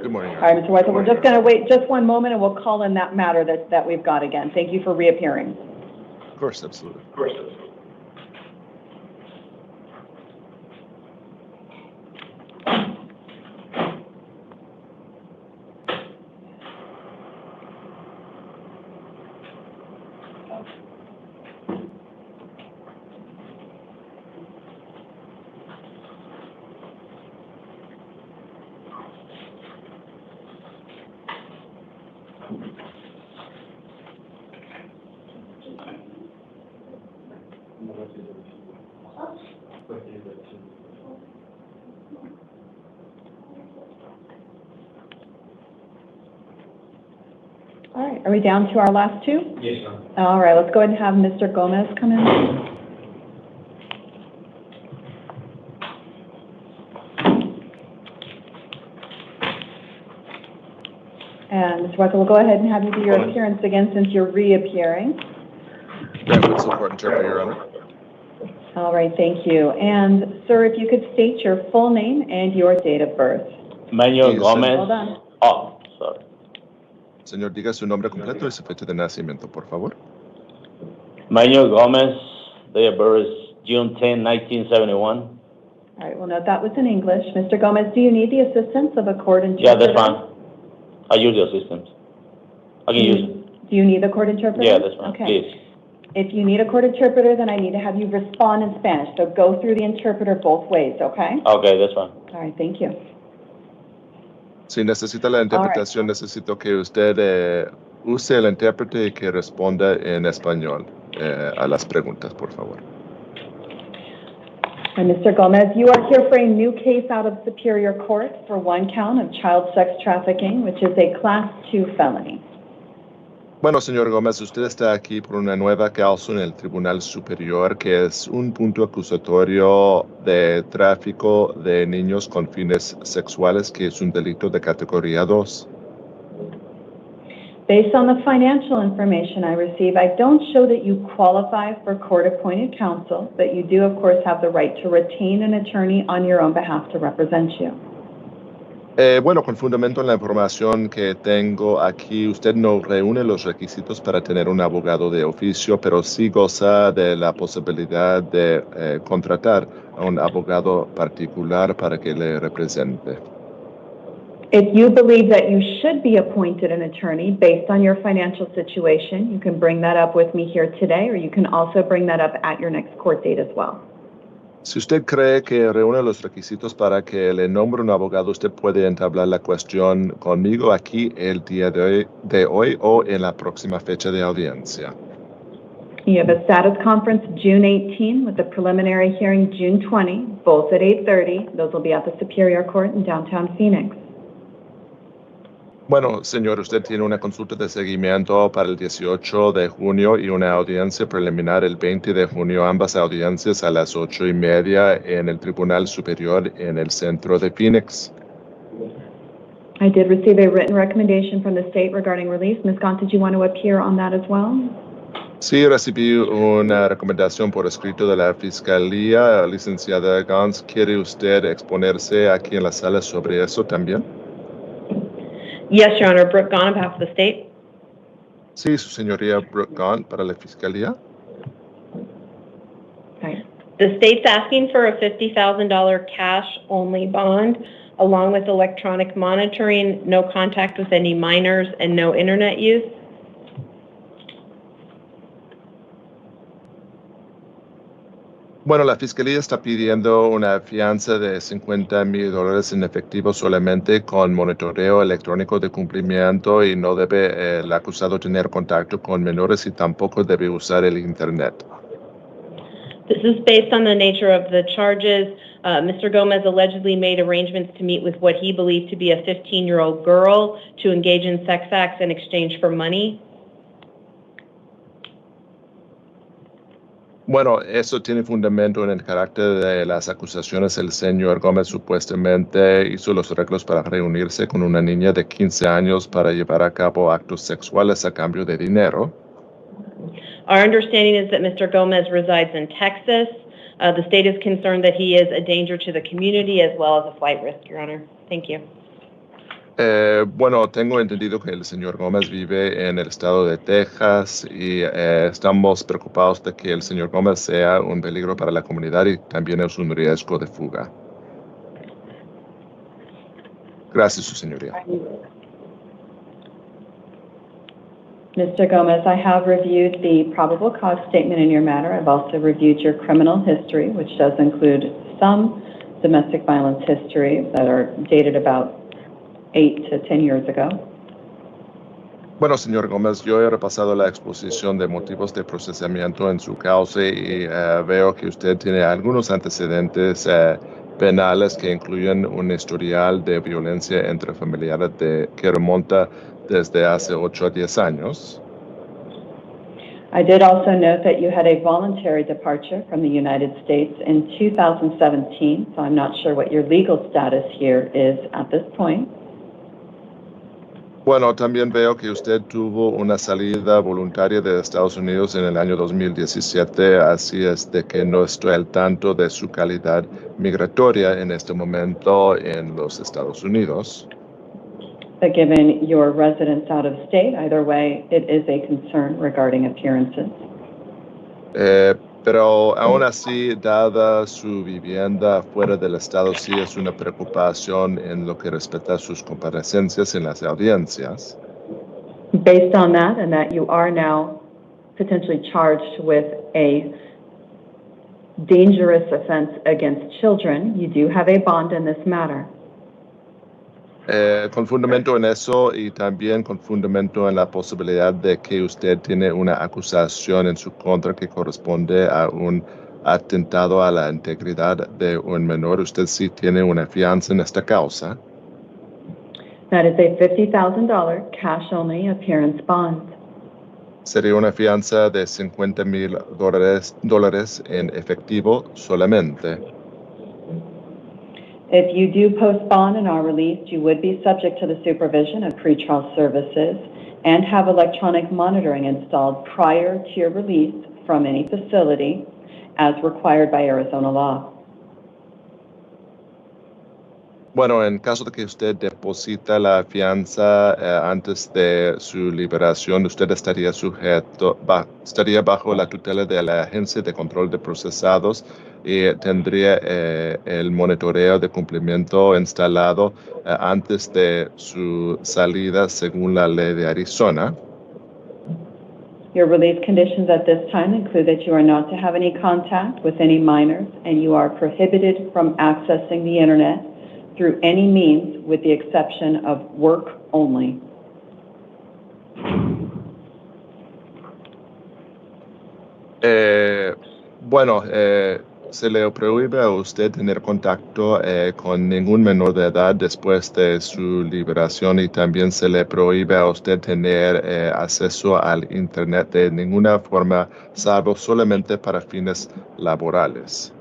Good morning. All right, Mr. Weitzel, we're just going to wait just one moment, and we'll call in that matter that we've got again. Thank you for reappearing. Of course, absolutely. All right, are we down to our last two? Yes, ma'am. All right, let's go ahead and have Mr. Gomez come in. And Mr. Weitzel, we'll go ahead and have you do your appearance again since you're reappearing. That would support interpreter, Your Honor. All right, thank you. And sir, if you could state your full name and your date of birth. Manuel Gomez. Hold on. Oh, sorry. Señor, diga su nombre completo y su fecha de nacimiento, por favor. Manuel Gomez, date of birth is June 10, 1971. All right, we'll note that was in English. Mr. Gomez, do you need the assistance of a court interpreter? Yeah, that's fine. I use the assistant. I can use it. Do you need the court interpreter? Yeah, that's fine. Okay. Please. If you need a court interpreter, then I need to have you respond in Spanish. So go through the interpreter both ways, okay? Okay, that's fine. All right, thank you. Si necesita la interpretación, necesito que usted use el intérprete y que responda en español a las preguntas, por favor. And Mr. Gomez, you are here for a new case out of Superior Court for one count of child sex trafficking, which is a Class 2 felony. Bueno, señor Gómez, usted está aquí por una nueva causa en el Tribunal Superior, que es un punto acusatorio de tráfico de niños con fines sexuales, que es un delito de categoría 2. Based on the financial information I receive, I don't show that you qualify for court-appointed counsel, but you do, of course, have the right to retain an attorney on your own behalf to represent you. Bueno, con fundamento en la información que tengo aquí, usted no reúne los requisitos para tener un abogado de oficio, pero sí goza de la posibilidad de contratar a un abogado particular para que le represente. If you believe that you should be appointed an attorney based on your financial situation, you can bring that up with me here today, or you can also bring that up at your next court date as well. Si usted cree que reúne los requisitos para que le nombre un abogado, usted puede entablar la cuestión conmigo aquí el día de hoy o en la próxima fecha de audiencia. You have a status conference June 18 with a preliminary hearing June 20, both at 8:30. Those will be at the Superior Court in downtown Phoenix. Bueno, señor, usted tiene una consulta de seguimiento para el 18 de junio y una audiencia preliminar el 20 de junio, ambas audiencias a las 8:30 en el Tribunal Superior en el centro de Phoenix. I did receive a written recommendation from the state regarding release. Ms. Gaunt, did you want to appear on that as well? Sí, recibí una recomendación por escrito de la Fiscalía. Licenciada Gans, ¿quiere usted exponerse aquí en la sala sobre eso también? Yes, Your Honor. Brooke Gahn on behalf of the state. Sí, su señoría Brooke Gahn para la Fiscalía. Okay. The state's asking for a $50,000 cash-only bond, along with electronic monitoring, no contact with any minors, and no internet use. Bueno, la Fiscalía está pidiendo una fianza de $50,000 en efectivo solamente con monitoreo electrónico de cumplimiento y no debe el acusado tener contacto con menores y tampoco debe usar el Internet. This is based on the nature of the charges. Mr. Gomez allegedly made arrangements to meet with what he believed to be a 15-year-old girl to engage in sex acts in exchange for money. Bueno, eso tiene fundamento en el carácter de las acusaciones. El señor Gómez supuestamente hizo los arreglos para reunirse con una niña de 15 años para llevar a cabo actos sexuales a cambio de dinero. Our understanding is that Mr. Gomez resides in Texas. The state is concerned that he is a danger to the community as well as a flight risk, Your Honor. Thank you. Bueno, tengo entendido que el señor Gómez vive en el estado de Texas y estamos preocupados de que el señor Gómez sea un peligro para la comunidad y también es un riesgo de fuga. Gracias, su señoría. Mr. Gomez, I have reviewed the probable cause statement in your matter. I've also reviewed your criminal history, which does include some domestic violence history that are dated about 8 to 10 years ago. Bueno, señor Gómez, yo he repasado la exposición de motivos de procesamiento en su causa y veo que usted tiene algunos antecedentes penales que incluyen un historial de violencia entre familiares que remonta desde hace 8 a 10 años. I did also note that you had a voluntary departure from the United States in 2017, so I'm not sure what your legal status here is at this point. Bueno, también veo que usted tuvo una salida voluntaria de Estados Unidos en el año 2017, así es de que no estoy al tanto de su calidad migratoria en este momento en los Estados Unidos. But given your residence out of state, either way, it is a concern regarding appearances. Pero aún así, dada su vivienda fuera del estado, sí es una preocupación en lo que respecta a sus comparecencias en las audiencias. Based on that, and that you are now potentially charged with a dangerous offense against children, you do have a bond in this matter. Con fundamento en eso y también con fundamento en la posibilidad de que usted tiene una acusación en su contra que corresponde a un atentado a la integridad de un menor, usted sí tiene una fianza en esta causa. That is a $50,000 cash-only appearance bond. Sería una fianza de $50,000 en efectivo solamente. If you do post bond and are released, you would be subject to the supervision of pretrial services and have electronic monitoring installed prior to your release from any facility as required by Arizona law. Bueno, en caso de que usted deposita la fianza antes de su liberación, usted estaría bajo la tutela de la Agencia de Control de Procesados y tendría el monitoreo de cumplimiento instalado antes de su salida según la ley de Arizona. Your release conditions at this time include that you are not to have any contact with any minors and you are prohibited from accessing the internet through any means with the exception of work only. Se le prohíbe a usted tener contacto con ningún menor de edad después de su liberación y también se le prohíbe a usted tener acceso al internet de ninguna forma, salvo solamente para fines laborales.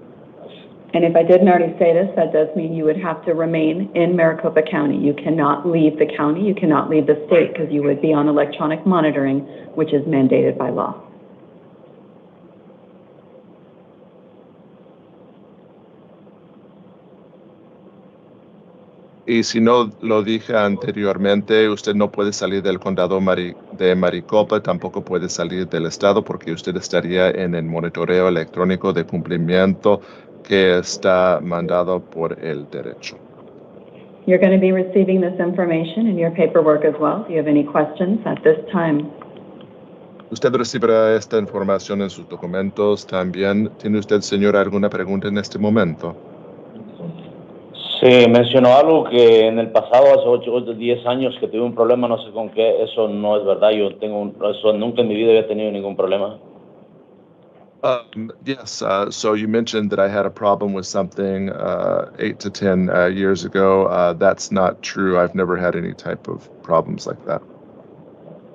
And if I didn't already say this, that does mean you would have to remain in Maricopa County. You cannot leave the county, you cannot leave the state, because you would be on electronic monitoring, which is mandated by law. Y si no lo dije anteriormente, usted no puede salir del condado de Maricopa, tampoco puede salir del estado porque usted estaría en el monitoreo electrónico de cumplimiento que está mandado por el derecho. You're going to be receiving this information in your paperwork as well. Do you have any questions at this time? Usted recibirá esta información en sus documentos también. ¿Tiene usted, señor, alguna pregunta en este momento? Sí, mencionó algo que en el pasado, hace 8 o 10 años, que tuve un problema, no sé con qué, eso no es verdad, eso nunca en mi vida había tenido ningún problema. Yes, so you mentioned that I had a problem with something 8 to 10 years ago. That's not true. I've never had any type of problems like that.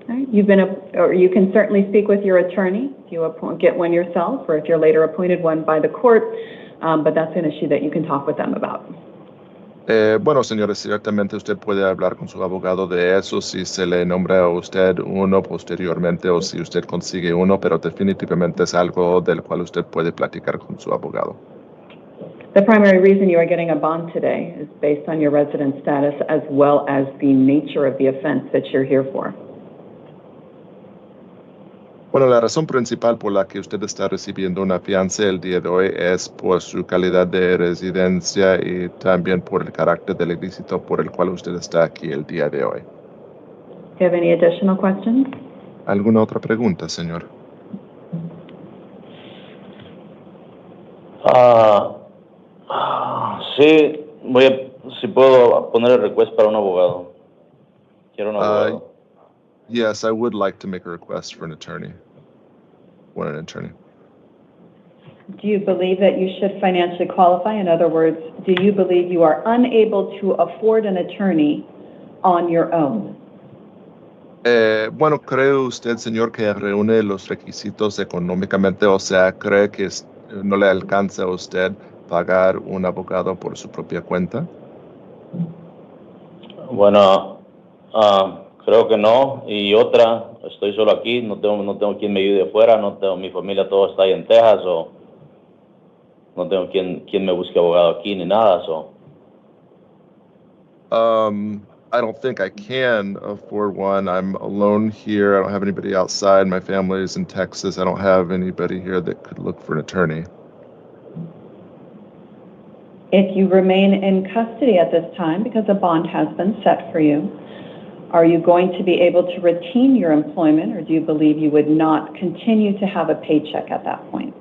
All right, or you can certainly speak with your attorney if you get one yourself, or if you're later appointed one by the court, but that's an issue that you can talk with them about. Bueno, señores, ciertamente usted puede hablar con su abogado de eso si se le nombra a usted uno posteriormente o si usted consigue uno, pero definitivamente es algo del cual usted puede platicar con su abogado. The primary reason you are getting a bond today is based on your resident status as well as the nature of the offense that you're here for. Bueno, la razón principal por la que usted está recibiendo una fianza el día de hoy es por su calidad de residencia y también por el carácter del ilícito por el cual usted está aquí el día de hoy. Do you have any additional questions? ¿Alguna otra pregunta, señor? Sí, si puedo poner el request para un abogado. Quiero un abogado. Yes, I would like to make a request for an attorney. Want an attorney. Do you believe that you should financially qualify? In other words, do you believe you are unable to afford an attorney on your own? Bueno, ¿cree usted, señor, que reúne los requisitos económicamente? O sea, ¿cree que no le alcanza a usted pagar un abogado por su propia cuenta? Bueno, creo que no. Y otra, estoy solo aquí, no tengo quien me ayude afuera, mi familia todo está ahí en Texas, o no tengo quien me busque abogado aquí ni nada, so. I don't think I can afford one. I'm alone here. I don't have anybody outside. My family is in Texas. I don't have anybody here that could look for an attorney. If you remain in custody at this time, because a bond has been set for you, are you going to be able to retain your employment, or do you believe you would not continue to have a paycheck at that point?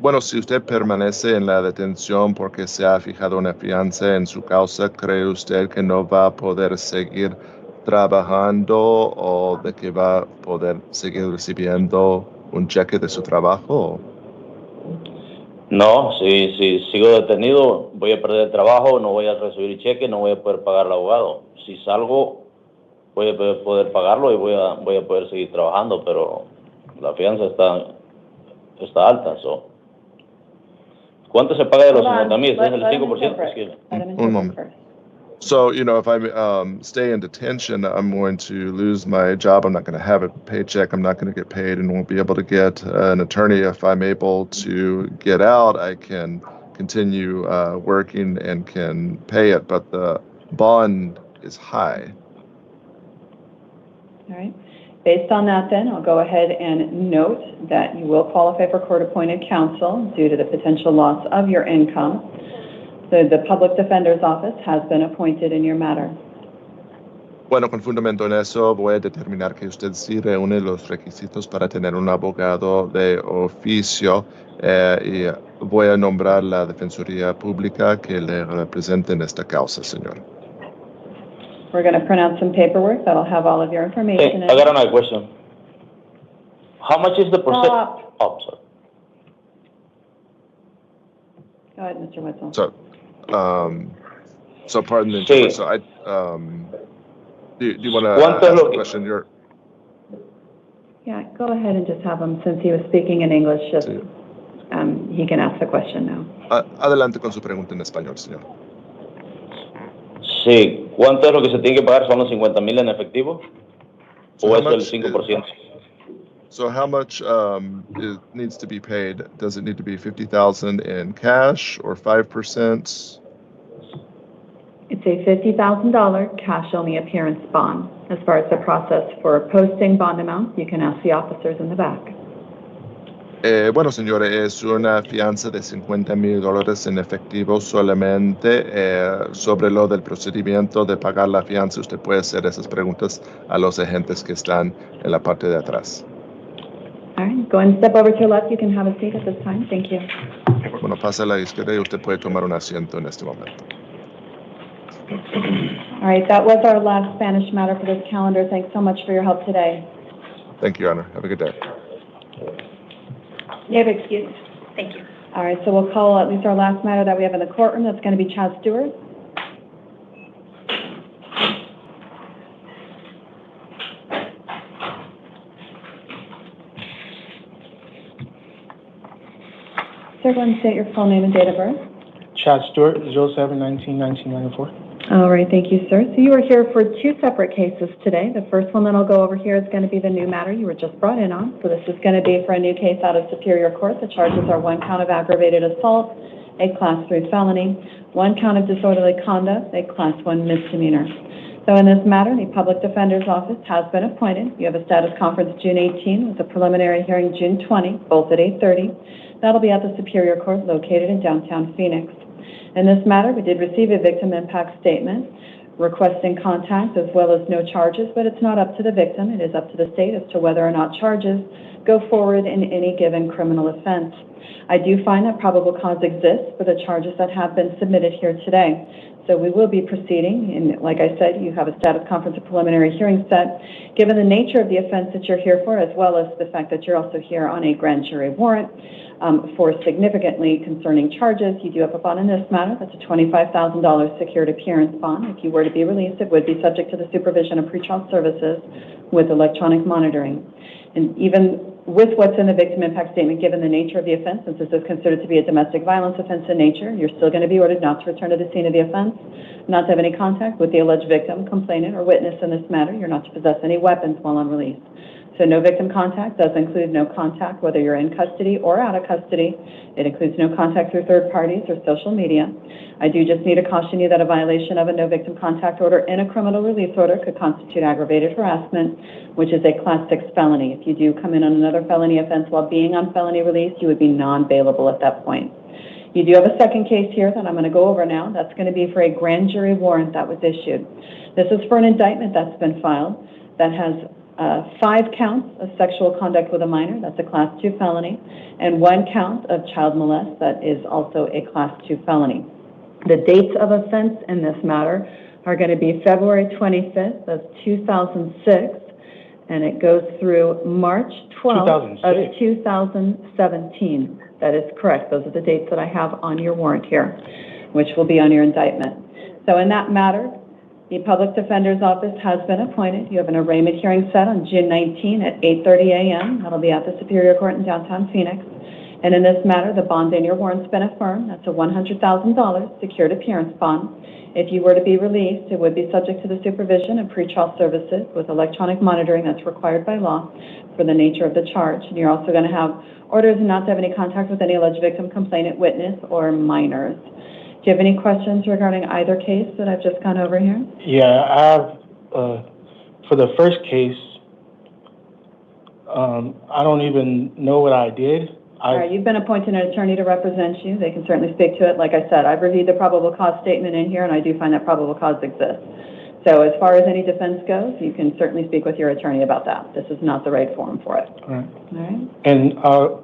Bueno, si usted permanece en la detención porque se ha fijado una fianza en su causa, ¿cree usted que no va a poder seguir trabajando o de que va a poder seguir recibiendo un cheque de su trabajo? No, si sigo detenido, voy a perder el trabajo, no voy a recibir cheque, no voy a poder pagar al abogado. Si salgo, voy a poder pagarlo y voy a poder seguir trabajando, pero la fianza está alta. So. ¿Cuánto se paga de los 50,000? ¿Es el 5%? Un momento. So, if I stay in detention, I'm going to lose my job. I'm not going to have a paycheck. I'm not going to get paid and won't be able to get an attorney. If I'm able to get out, I can continue working and can pay it, but the bond is high. All right. Based on that, then, I'll go ahead and note that you will qualify for court-appointed counsel due to the potential loss of your income. The Public Defender's Office has been appointed in your matter. Bueno, con fundamento en eso, voy a determinar que usted sí reúne los requisitos para tener un abogado de oficio y voy a nombrar la Defensoría Pública que le represente en esta causa, señor. We're going to print out some paperwork that'll have all of your information in. I got another question. How much is the percent? Oh, sorry. Go ahead, Mr. Wetzel. So pardon the interruption. So I, do you want to ask a question? Yeah, go ahead and just have him, since he was speaking in English, just, he can ask the question now. Adelante con su pregunta en español, señor. Sí, ¿cuánto es lo que se tiene que pagar? ¿Son los 50,000 en efectivo? ¿O es el 5%? So how much needs to be paid? Does it need to be $50,000 in cash or 5%? It's a $50,000 cash-only appearance bond. As far as the process for posting bond amounts, you can ask the officers in the back. Bueno, señores, es una fianza de $50,000 en efectivo solamente. Sobre lo del procedimiento de pagar la fianza, usted puede hacer esas preguntas a los agentes que están en la parte de atrás. All right, go and step over to your left. You can have a seat at this time. Thank you. Bueno, pasa a la izquierda y usted puede tomar un asiento en este momento. All right, that was our last Spanish matter for this calendar. Thanks so much for your help today. Thank you, Your Honor. Have a good day. You have excused. Thank you. All right, so we'll call at least our last matter that we have in the courtroom. That's going to be Chad Stewart. Sir, go ahead and state your full name and date of birth. Chad Stewart, 07/19/1994. All right, thank you, sir. So you are here for two separate cases today. The first one that I'll go over here is going to be the new matter you were just brought in on. So this is going to be for a new case out of Superior Court. The charges are 1 count of aggravated assault, a Class 3 felony, 1 count of disorderly conduct, a Class 1 misdemeanor. So in this matter, the Public Defender's Office has been appointed. You have a status conference June 18 with a preliminary hearing June 20, both at 8:30. That'll be at the Superior Court located in downtown Phoenix. In this matter, we did receive a victim impact statement requesting contact as well as no charges, but it's not up to the victim. It is up to the state as to whether or not charges go forward in any given criminal offense. I do find that probable cause exists for the charges that have been submitted here today. So we will be proceeding, and like I said, you have a status conference, a preliminary hearing set. Given the nature of the offense that you're here for, as well as the fact that you're also here on a grand jury warrant, for significantly concerning charges, you do have a bond in this matter. That's a $25,000 secured appearance bond. If you were to be released, it would be subject to the supervision of pretrial services with electronic monitoring. And even with what's in the victim impact statement, given the nature of the offense, since this is considered to be a domestic violence offense in nature, you're still going to be ordered not to return to the scene of the offense, not to have any contact with the alleged victim, complainant, or witness in this matter. You're not to possess any weapons while on release. So no victim contact does include no contact whether you're in custody or out of custody. It includes no contact through third parties or social media. I do just need to caution you that a violation of a no victim contact order in a criminal release order could constitute aggravated harassment, which is a Class 6 felony. If you do come in on another felony offense while being on felony release, you would be non-bailable at that point. You do have a second case here that I'm going to go over now. That's going to be for a grand jury warrant that was issued. This is for an indictment that's been filed that has 5 counts of sexual conduct with a minor, that's a Class 2 felony, and 1 count of child molest, that is also a Class 2 felony. The dates of offense in this matter are going to be February 25th of 2006, and it goes through March 12th of 2017. That is correct. Those are the dates that I have on your warrant here, which will be on your indictment. So in that matter, the Public Defender's Office has been appointed. You have an arraignment hearing set on June 19 at 8:30 a.m. That'll be at the Superior Court in downtown Phoenix. And in this matter, the bond in your warrant's been affirmed. That's a $100,000 secured appearance bond. If you were to be released, it would be subject to the supervision of pretrial services with electronic monitoring that's required by law for the nature of the charge. And you're also going to have orders not to have any contact with any alleged victim, complainant, witness, or minors. Do you have any questions regarding either case that I've just gone over here? Yeah, I have, for the first case, I don't even know what I did. All right, you've been appointed an attorney to represent you. They can certainly speak to it. Like I said, I've reviewed the probable cause statement in here, and I do find that probable cause exists. So as far as any defense goes, you can certainly speak with your attorney about that. This is not the right forum for it. All right. All right? And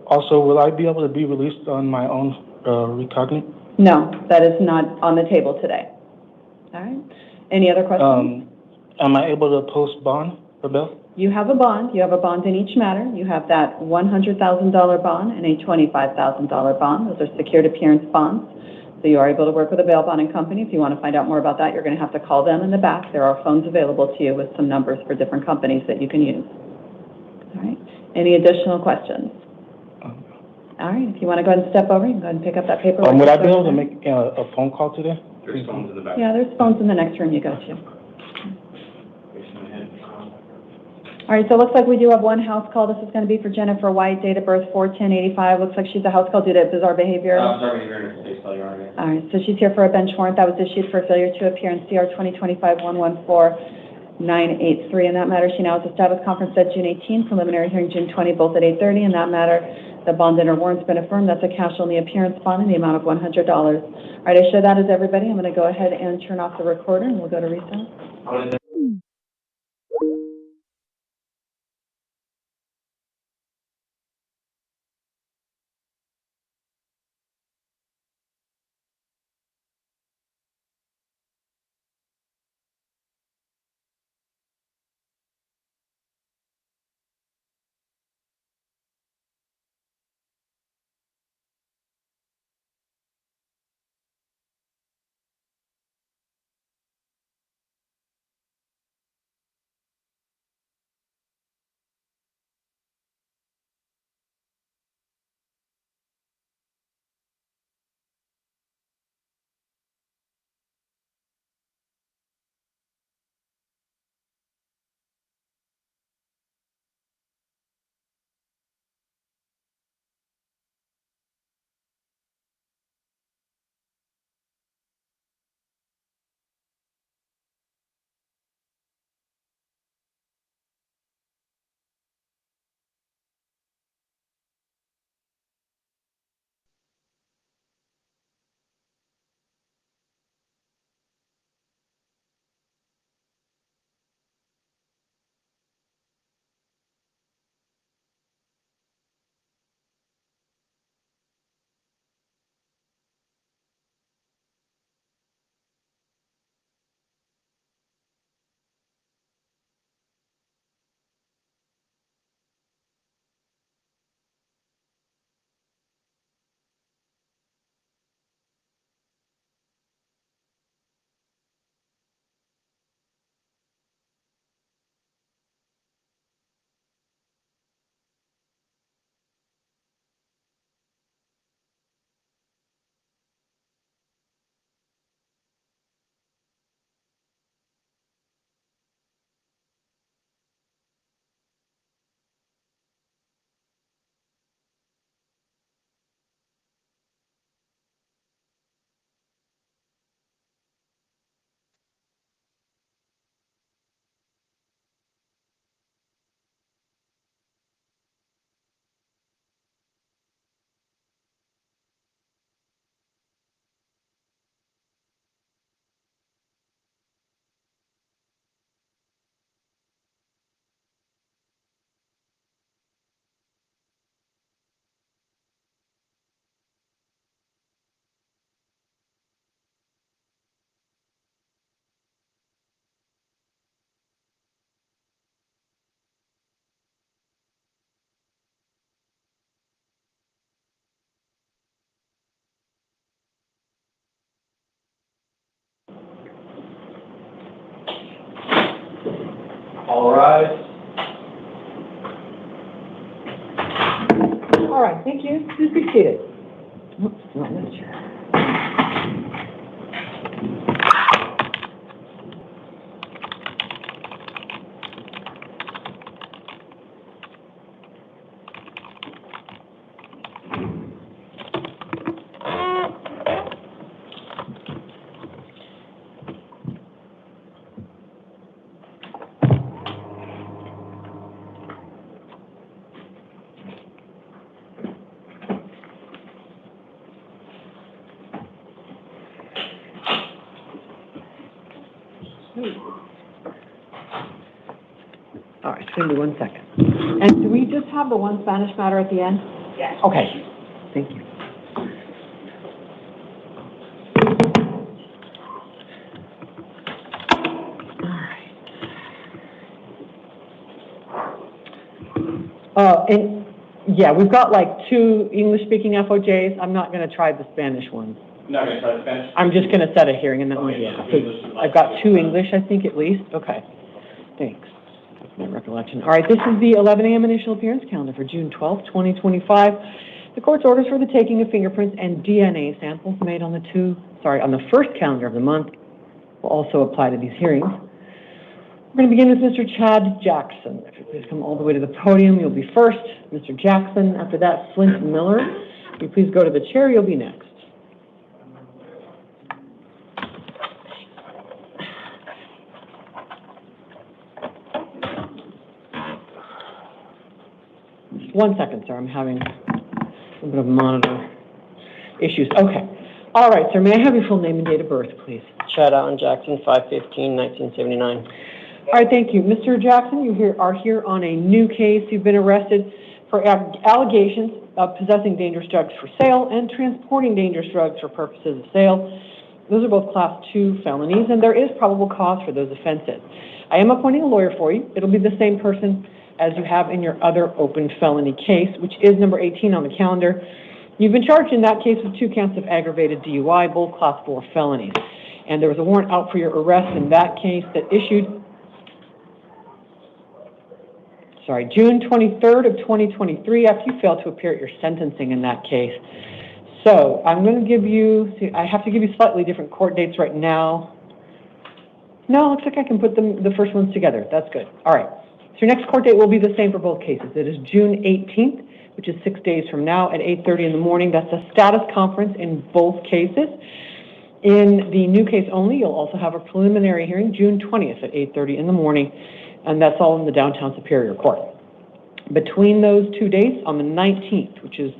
also, will I be able to be released on my own recognizance? No, that is not on the table today. All right? Any other questions? Am I able to post bond for bail? You have a bond. You have a bond in each matter. You have that $100,000 bond and a $25,000 bond. Those are secured appearance bonds. So you are able to work with a bail bonding company. If you want to find out more about that, you're going to have to call them in the back. There are phones available to you with some numbers for different companies that you can use. All right? Any additional questions? All right, if you want to go ahead and step over, you can go ahead and pick up that paper. Would I be able to make a phone call today? There's phones in the back. Yeah, there's phones in the next room you go to. All right, so it looks like we do have one house call. This is going to be for Jennifer White, date of birth 4/10/85. Looks like she's a house call due to bizarre behavior. Bizarre behavior in a Your Honor. All right, so she's here for a bench warrant that was issued for failure to appear in CR 2025-114-983. In that matter, she now has a status conference at June 18, preliminary hearing June 20, both at 8:30. In that matter, the bond in her warrant's been affirmed. That's a cash only appearance bond in the amount of $100. All right, I show that as everybody. I'm going to go ahead and turn off the recorder, and we'll go to recess. All rise. All right, thank you. Please be seated. Oops, not in this chair. All right, give me 1 second. And do we just have the one Spanish matter at the end? Yes. Okay, thank you. All right. And yeah, we've got like 2 English-speaking FOJs. I'm not going to try the Spanish ones. You're not going to try the Spanish? I'm just going to set a hearing and then, yeah. I've got 2 English, I think, at least. Okay, thanks. My recollection. All right, this is the 11 a.m. initial appearance calendar for June 12th, 2025. The court's orders for the taking of fingerprints and DNA samples made on the first calendar of the month will also apply to these hearings. We're going to begin with Mr. Chad Jackson. If you please come all the way to the podium, you'll be first. Mr. Jackson, after that, Flint Miller. If you please go to the chair, you'll be next. One second, sir. I'm having a bit of monitor issues. Okay. All right, sir. May I have your full name and date of birth, please? Chad Allen Jackson, 5/15/1979. All right, thank you. Mr. Jackson, you are here on a new case. You've been arrested for allegations of possessing dangerous drugs for sale and transporting dangerous drugs for purposes of sale. Those are both Class 2 felonies, and there is probable cause for those offenses. I am appointing a lawyer for you. It'll be the same person as you have in your other open felony case, which is number 18 on the calendar. You've been charged in that case with 2 counts of aggravated DUI, both Class 4 felonies. And there was a warrant out for your arrest in that case that issued, June 23rd of 2023, after you failed to appear at your sentencing in that case. So I'm going to give you, I have to give you slightly different court dates right now. No, looks like I can put the first ones together. That's good. All right. So your next court date will be the same for both cases. It is June 18th, which is 6 days from now at 8:30 in the morning. That's a status conference in both cases. In the new case only, you'll also have a preliminary hearing June 20th at 8:30 in the morning, and that's all in the downtown Superior Court. Between those 2 dates, on the 19th, which is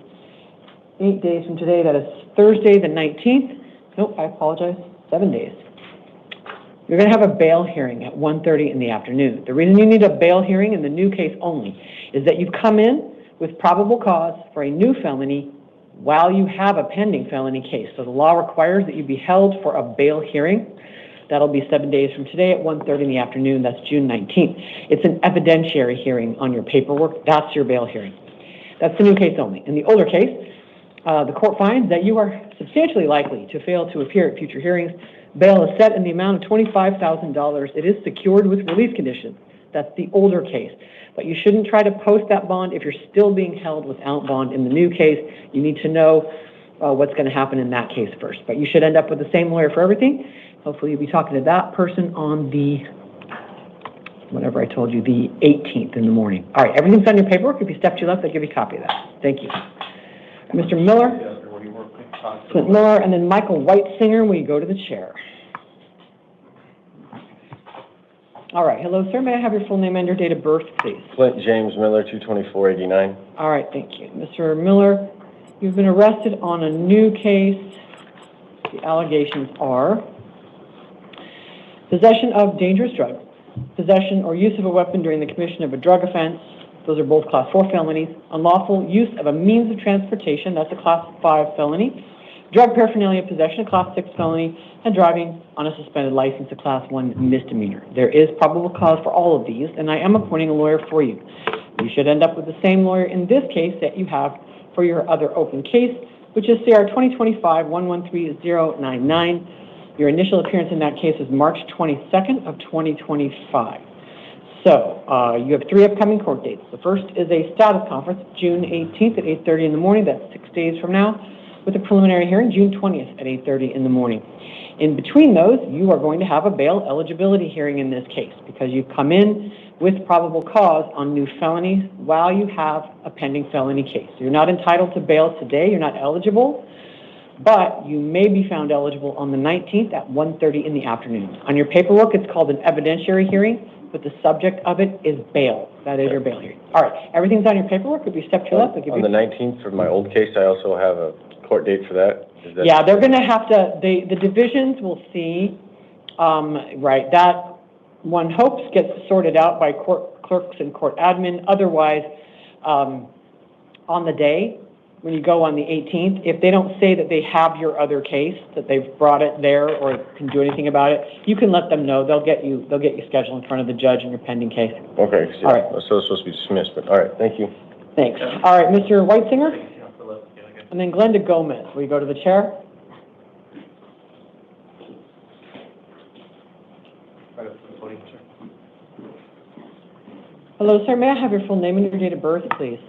8 days from today, that is Thursday the 19th. Nope, I apologize, 7 days. You're going to have a bail hearing at 1:30 in the afternoon. The reason you need a bail hearing in the new case only is that you've come in with probable cause for a new felony while you have a pending felony case. So the law requires that you be held for a bail hearing. That'll be 7 days from today at 1:30 in the afternoon. That's June 19th. It's an evidentiary hearing on your paperwork. That's your bail hearing. That's the new case only. In the older case, the court finds that you are substantially likely to fail to appear at future hearings. Bail is set in the amount of $25,000. It is secured with release conditions. That's the older case. But you shouldn't try to post that bond if you're still being held without bond in the new case. You need to know what's going to happen in that case first. But you should end up with the same lawyer for everything. Hopefully you'll be talking to that person on the, whatever I told you, the 18th in the morning. All right, everything's on your paperwork. If you step to your left, I'll give you a copy of that. Thank you. Mr. Miller, Clint Miller, and then Michael Whitesinger, will you go to the chair? All right, hello, sir. May I have your full name and your date of birth, please? Clint James Miller, 22489. All right, thank you. Mr. Miller, you've been arrested on a new case. The allegations are possession of dangerous drugs, possession or use of a weapon during the commission of a drug offense. Those are both Class 4 felonies. Unlawful use of a means of transportation, that's a Class 5 felony. Drug paraphernalia possession, a Class 6 felony. And driving on a suspended license, a Class 1 misdemeanor. There is probable cause for all of these, and I am appointing a lawyer for you. You should end up with the same lawyer in this case that you have for your other open case, which is CR 2025-113099. Your initial appearance in that case is March 22nd of 2025. So, you have 3 upcoming court dates. The first is a status conference, June 18th at 8:30 in the morning. That's 6 days from now, with a preliminary hearing, June 20th at 8:30 in the morning. In between those, you are going to have a bail eligibility hearing in this case because you've come in with probable cause on new felonies while you have a pending felony case. So you're not entitled to bail today. You're not eligible, but you may be found eligible on the 19th at 1:30 in the afternoon. On your paperwork, it's called an evidentiary hearing, but the subject of it is bail. That is your bail hearing. All right, everything's on your paperwork. If you step to left, I'll give On you... the 19th for my old case, I also have a court date for that? Is that... Yeah, they're going to have to, the divisions will see, right, that one hopes gets sorted out by court clerks and court admin. Otherwise, on the day, when you go on the 18th, if they don't say that they have your other case, that they've brought it there or can do anything about it, you can let them know. They'll get you scheduled in front of the judge in your pending case. Okay, yeah. All right. So it's supposed to be dismissed, but all right, thank you. Thanks. All right, Mr. Whitesinger? And then Glenda Gomez. Will you go to the chair? Hello, sir. May I have your full name and your date of birth, please?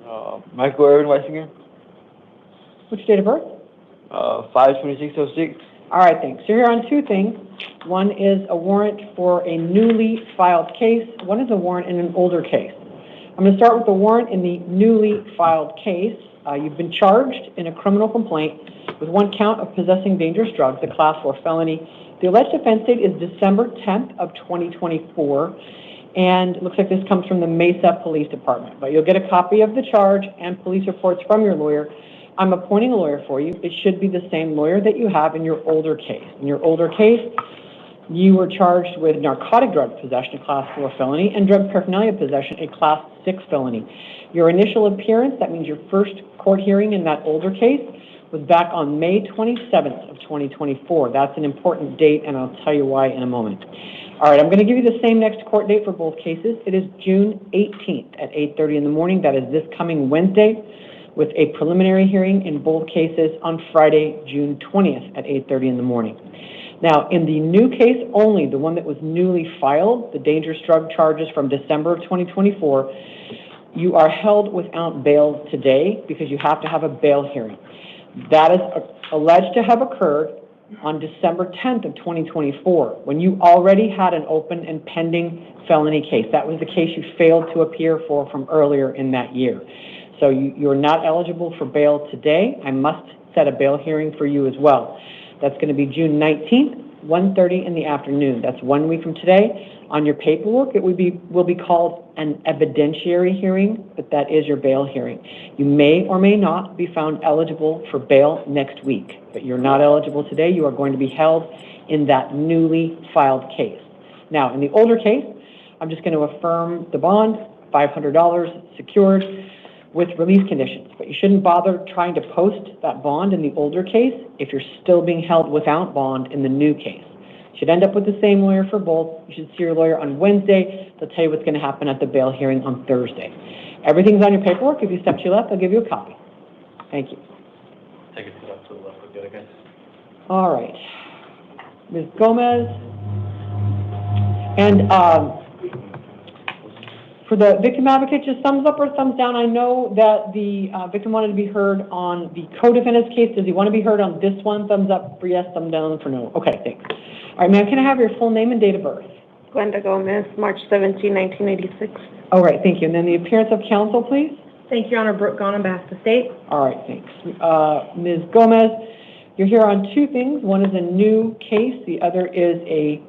Michael Irvin Weisinger, Which date of birth? 5/26/06. All right, thanks. So you're on 2 things. One is a warrant for a newly filed case. One is a warrant in an older case. I'm going to start with the warrant in the newly filed case. You've been charged in a criminal complaint with 1 count of possessing dangerous drugs, a Class 4 felony. The alleged offense date is December 10th of 2024, and it looks like this comes from the Mesa Police Department. But you'll get a copy of the charge and police reports from your lawyer. I'm appointing a lawyer for you. It should be the same lawyer that you have in your older case. In your older case, you were charged with narcotic drug possession, a Class 4 felony, and drug paraphernalia possession, a Class 6 felony. Your initial appearance, that means your first court hearing in that older case, was back on May 27th of 2024. That's an important date, and I'll tell you why in a moment. All right, I'm going to give you the same next court date for both cases. It is June 18th at 8:30 in the morning. That is this coming Wednesday, with a preliminary hearing in both cases on Friday, June 20th at 8:30 in the morning. Now, in the new case only, the one that was newly filed, the dangerous drug charges from December of 2024, you are held without bail today because you have to have a bail hearing. That is alleged to have occurred on December 10th of 2024, when you already had an open and pending felony case. That was the case you failed to appear for from earlier in that year. So you're not eligible for bail today. I must set a bail hearing for you as well. That's going to be June 19th, 1:30 in the afternoon. That's 1 week from today. On your paperwork, it will be called an evidentiary hearing, but that is your bail hearing. You may or may not be found eligible for bail next week, but you're not eligible today. You are going to be held in that newly filed case. Now, in the older case, I'm just going to affirm the bond, $500 secured with release conditions, but you shouldn't bother trying to post that bond in the older case if you're still being held without bond in the new case. You should end up with the same lawyer for both. You should see your lawyer on Wednesday. They'll tell you what's going to happen at the bail hearing on Thursday. Everything's on your paperwork. If you step to your left, I'll give you a copy. Thank you. Take it to the left, we'll get again. All right. Ms. Gomez. And for the victim advocate, just thumbs up or thumbs down. I know that the victim wanted to be heard on the co-defendant's case. Does he want to be heard on this one? Thumbs up for yes, thumbs down for no. Okay, thanks. All right, ma'am, can I have your full name and date of birth? Glenda Gomez, March 17, 1986. All right, thank you. And then the appearance of counsel, please? Thank you, Your Honor. Brooke Gone on behalf of the state. All right, thanks. Ms. Gomez, you're here on 2 things. One is a new case. The other is a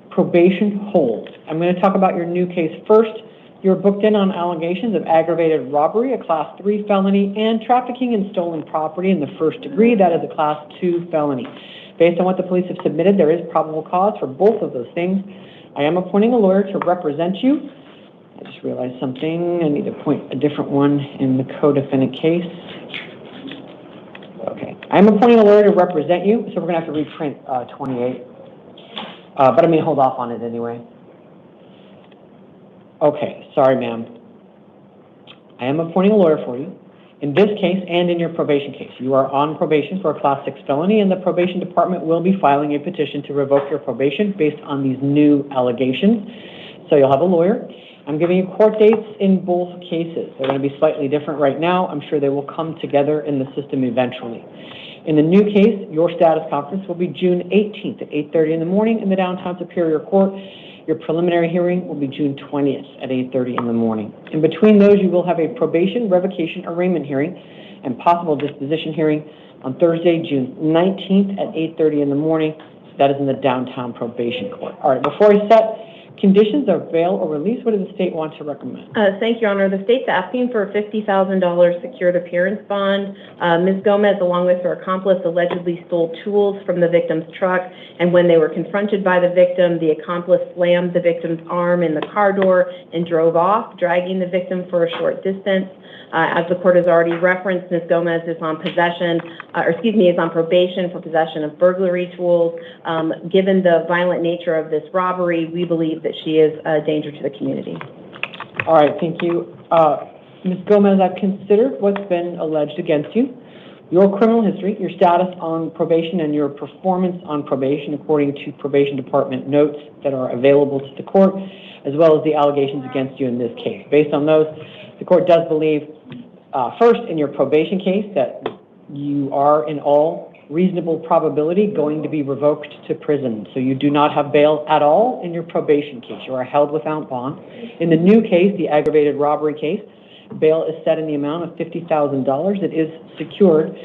probation hold. I'm going to talk about your new case first. You're booked in on allegations of aggravated robbery, a Class 3 felony, and trafficking in stolen property in the first degree. That is a Class 2 felony. Based on what the police have submitted, there is probable cause for both of those things. I am appointing a lawyer to represent you. I just realized something. I need to appoint a different one in the co-defendant case. Okay. I'm appointing a lawyer to represent you, so we're going to have to reprint 28. But I'm going to hold off on it anyway. Okay, sorry, ma'am. I am appointing a lawyer for you. In this case and in your probation case, you are on probation for a Class 6 felony, and the probation department will be filing a petition to revoke your probation based on these new allegations. So you'll have a lawyer. I'm giving you court dates in both cases. They're going to be slightly different right now. I'm sure they will come together in the system eventually. In the new case, your status conference will be June 18th at 8:30 in the morning in the downtown Superior Court. Your preliminary hearing will be June 20th at 8:30 in the morning. In between those, you will have a probation, revocation, arraignment hearing and possible disposition hearing on Thursday, June 19th at 8:30 in the morning. That is in the downtown probation court. All right, before I set conditions of bail or release, what does the state want to recommend? Thank you, Your Honor. The state's asking for a $50,000 secured appearance bond. Ms. Gomez, along with her accomplice, allegedly stole tools from the victim's truck, and when they were confronted by the victim, the accomplice slammed the victim's arm in the car door and drove off, dragging the victim for a short distance. As the court has already referenced, Ms. Gomez is on is on probation for possession of burglary tools. Given the violent nature of this robbery, we believe that she is a danger to the community. All right, thank you. Ms. Gomez, I've considered what's been alleged against you, your criminal history, your status on probation, and your performance on probation according to probation department notes that are available to the court, as well as the allegations against you in this case. Based on those, the court does believe, first, in your probation case, that you are, in all reasonable probability, going to be revoked to prison. So you do not have bail at all in your probation case. You are held without bond. In the new case, the aggravated robbery case, bail is set in the amount of $50,000. It is secured,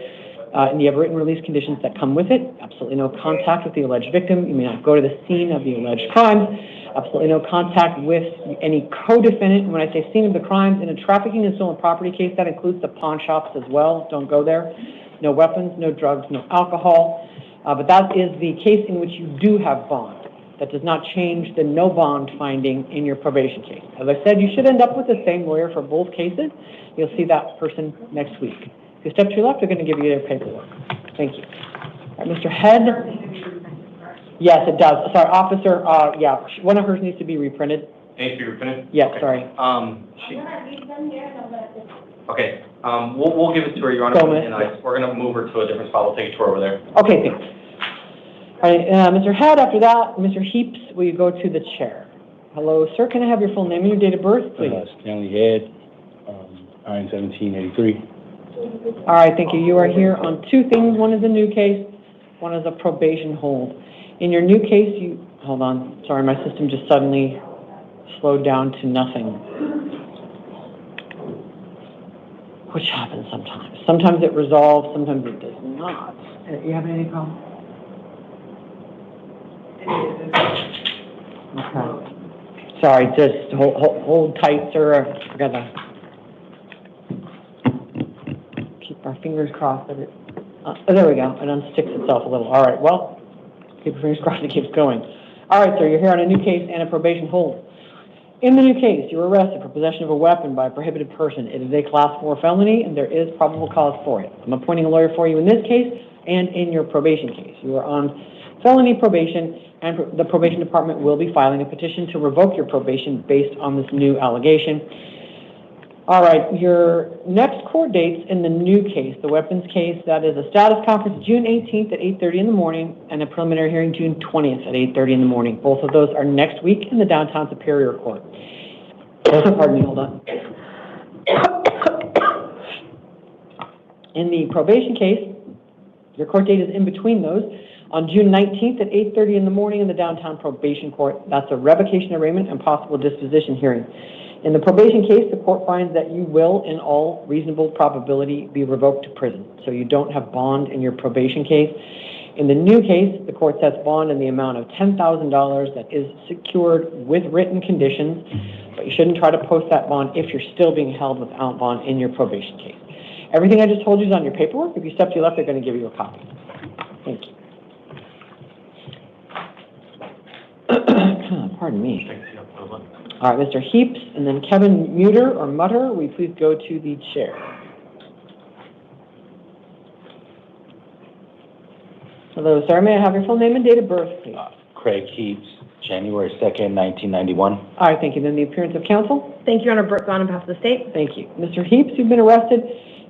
and you have written release conditions that come with it. Absolutely no contact with the alleged victim. You may not go to the scene of the alleged crimes. Absolutely no contact with any co-defendant. When I say scene of the crimes, in a trafficking and stolen property case, that includes the pawn shops as well. Don't go there. No weapons, no drugs, no alcohol. But that is the case in which you do have bond. That does not change the no bond finding in your probation case. As I said, you should end up with the same lawyer for both cases. You'll see that person next week. If you step to your left, they're going to give you their paperwork. Thank you. All right, Mr. Head. Yes, it does. Sorry, officer, yeah, one of hers needs to be reprinted. Needs to be reprinted? Yes, Okay. sorry. Okay, we'll give it to her, Your Honor, Gomez. and we're gonna move her to a different spot. We'll take a tour over there. Okay, thanks. All right, Mr. Head, after that, Mr. Heaps, will you go to the chair? Hello, sir, can I have your full name and your date of birth, please? Stanley Head, IN 1783. All right, thank you. You are here on two things. One is a new case, one is a probation hold. In your new case, hold on, sorry, my system just suddenly slowed down to nothing. Which happens sometimes. Sometimes it resolves, sometimes it does not. You having any problem? Okay. Sorry, just hold tight, sir. I gotta keep our fingers crossed that it, there we go, it unsticks itself a little. All right, well, keep your fingers crossed it keeps going. All right, sir, you're here on a new case and a probation hold. In the new case, you were arrested for possession of a weapon by a prohibited person. It is a Class 4 felony, and there is probable cause for it. I'm appointing a lawyer for you in this case and in your probation case. You are on felony probation, and the probation department will be filing a petition to revoke your probation based on this new allegation. All right, your next court dates in the new case, the weapons case, that is a status conference June 18th at 8:30 in the morning and a preliminary hearing June 20th at 8:30 in the morning. Both of those are next week in the downtown Superior Court. Pardon me, hold on. In the probation case, your court date is in between those. On June 19th at 8:30 in the morning in the downtown probation court, that's a revocation arraignment and possible disposition hearing. In the probation case, the court finds that you will, in all reasonable probability, be revoked to prison. So you don't have bond in your probation case. In the new case, the court sets bond in the amount of $10,000 that is secured with written conditions, but you shouldn't try to post that bond if you're still being held without bond in your probation case. Everything I just told you is on your paperwork. If you step to your left, they're going to give you a copy. Thank you. Pardon me. All right, Mr. Heaps, and then Kevin Mutter, will you please go to the chair? Hello, sir. May I have your full name and date of birth, please? Craig Heaps, January 2nd, 1991. All right, thank you. Then the appearance of counsel. Thank you, Your Honor. Brooke on behalf of the state. Thank you. Mr. Heaps, you've been arrested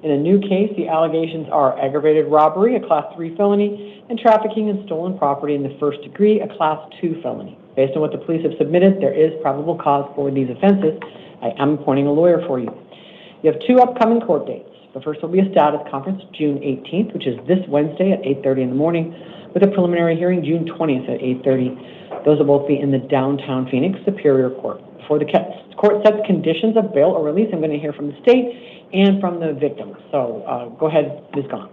in a new case. The allegations are aggravated robbery, a Class 3 felony, and trafficking in stolen property in the first degree, a Class 2 felony. Based on what the police have submitted, there is probable cause for these offenses. I am appointing a lawyer for you. You have 2 upcoming court dates. The first will be a status conference, June 18th, which is this Wednesday at 8:30 in the morning, with a preliminary hearing June 20th at 8:30. Those will both be in the downtown Phoenix Superior Court. Before the court sets conditions of bail or release, I'm going to hear from the state and from the victim. So go ahead, Ms. Gahn.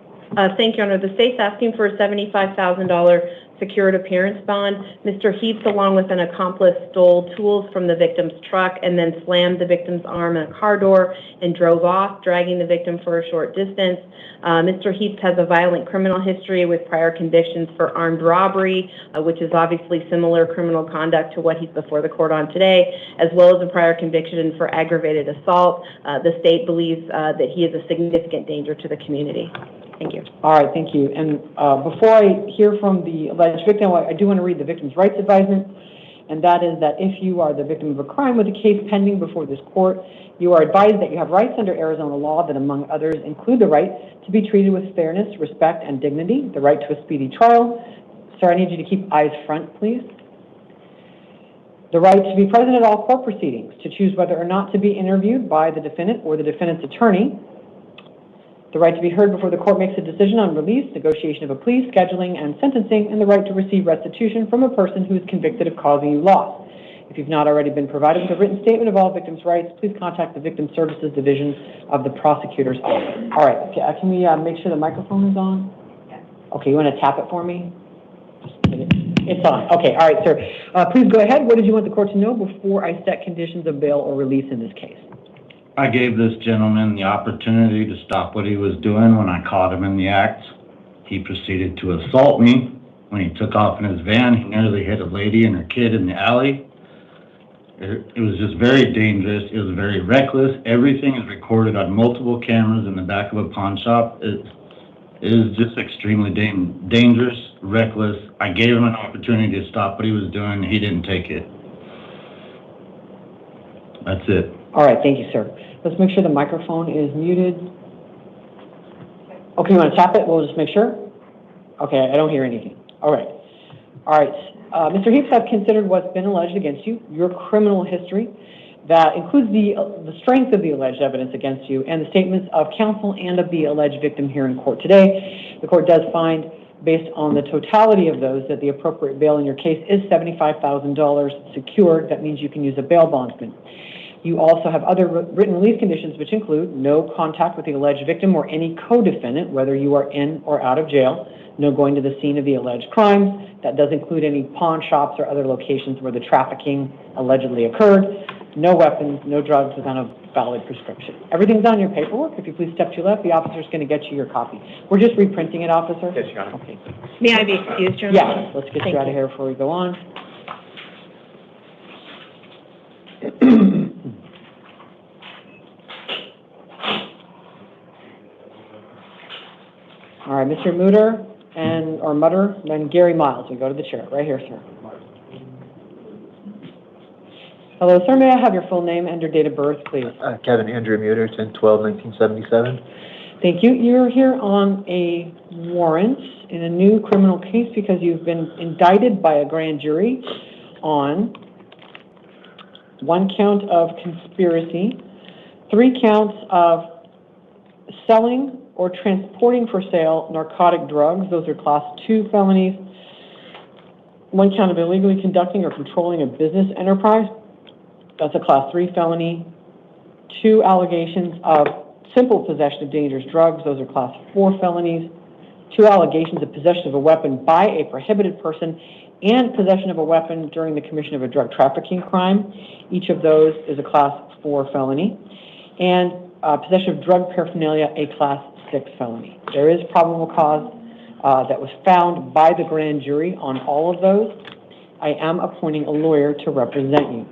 Thank you, Your Honor. The state's asking for a $75,000 secured appearance bond. Mr. Heaps, along with an accomplice, stole tools from the victim's truck and then slammed the victim's arm in a car door and drove off, dragging the victim for a short distance. Mr. Heaps has a violent criminal history with prior convictions for armed robbery, which is obviously similar criminal conduct to what he's before the court on today, as well as a prior conviction for aggravated assault. The state believes that he is a significant danger to the community. Thank you. All right, thank you. And before I hear from the alleged victim, I do want to read the victim's rights advisement, and that is that if you are the victim of a crime with a case pending before this court, you are advised that you have rights under Arizona law that, among others, include the right to be treated with fairness, respect, and dignity, the right to a speedy trial. Sir, I need you to keep eyes front, please. The right to be present at all court proceedings, to choose whether or not to be interviewed by the defendant or the defendant's attorney. The right to be heard before the court makes a decision on release, negotiation of a plea, scheduling, and sentencing, and the right to receive restitution from a person who is convicted of causing you loss. If you've not already been provided with a written statement of all victims' rights, please contact the Victim Services Division of the Prosecutor's Office. All right, okay, can we make sure the microphone is on? Okay, you want to tap it for me? It's on. Okay, all right, sir. Please go ahead. What did you want the court to know before I set conditions of bail or release in this case? I gave this gentleman the opportunity to stop what he was doing when I caught him in the act. He proceeded to assault me. When he took off in his van, he nearly hit a lady and her kid in the alley. It was just very dangerous. It was very reckless. Everything is recorded on multiple cameras in the back of a pawn shop. It is just extremely dangerous, reckless. I gave him an opportunity to stop what he was doing. He didn't take it. That's it. All right, thank you, sir. Let's make sure the microphone is muted. Okay, you want to tap it? We'll just make sure. Okay, I don't hear anything. All right. All right. Mr. Heaps, I've considered what's been alleged against you, your criminal history. That includes the strength of the alleged evidence against you and the statements of counsel and of the alleged victim here in court today. The court does find, based on the totality of those, that the appropriate bail in your case is $75,000 secured. That means you can use a bail bondsman. You also have other written release conditions, which include no contact with the alleged victim or any co-defendant, whether you are in or out of jail, no going to the scene of the alleged crimes. That does include any pawn shops or other locations where the trafficking allegedly occurred, no weapons, no drugs without a valid prescription. Everything's on your paperwork. If you please step to your left, the officer's going to get you your copy. We're just reprinting it, officer. Yes, Your Honor. Okay. May I be excused, Your Honor? Yes, let's get you out of here before we go on. All right, Mr. Mutter or Mutter, then Gary Miles. We go to the chair. Right here, sir. Hello, sir. May I have your full name and your date of birth, please? Kevin Andrew Muter, 10/12/1977. Thank you. You're here on a warrant in a new criminal case because you've been indicted by a grand jury on 1 count of conspiracy, 3 counts of selling or transporting for sale narcotic drugs. Those are Class 2 felonies. 1 count of illegally conducting or controlling a business enterprise. That's a Class 3 felony. 2 allegations of simple possession of dangerous drugs. Those are Class 4 felonies. 2 allegations of possession of a weapon by a prohibited person and possession of a weapon during the commission of a drug trafficking crime. Each of those is a Class 4 felony. And possession of drug paraphernalia, a Class 6 felony. There is probable cause that was found by the grand jury on all of those. I am appointing a lawyer to represent you.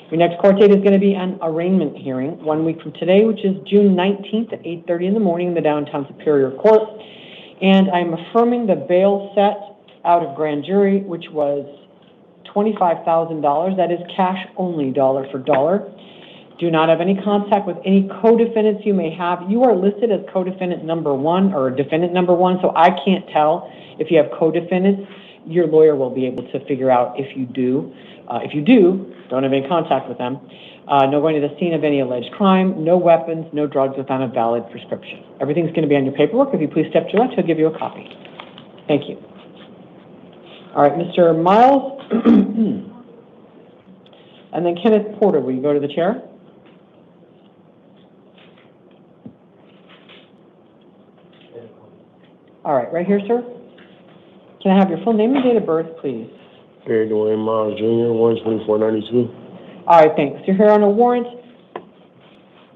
Your next court date is going to be an arraignment hearing 1 week from today, which is June 19th at 8:30 in the morning in the downtown Superior Court. And I'm affirming the bail set out of grand jury, which was $25,000. That is cash only, dollar for dollar. Do not have any contact with any co-defendants you may have. You are listed as co-defendant number 1 or defendant number 1, so I can't tell if you have co-defendants. your lawyer will be able to figure out if you do. If you do, don't have any contact with them. No going to the scene of any alleged crime, no weapons, no drugs without a valid prescription. Everything's going to be on your paperwork. If you please step to your left, he'll give you a copy. Thank you. All right, Mr. Miles, and then Kenneth Porter, will you go to the chair? All right, right here, sir. Can I have your full name and date of birth, please? Gary Dwayne Miles Jr., 12492. All right, thanks. You're here on a warrant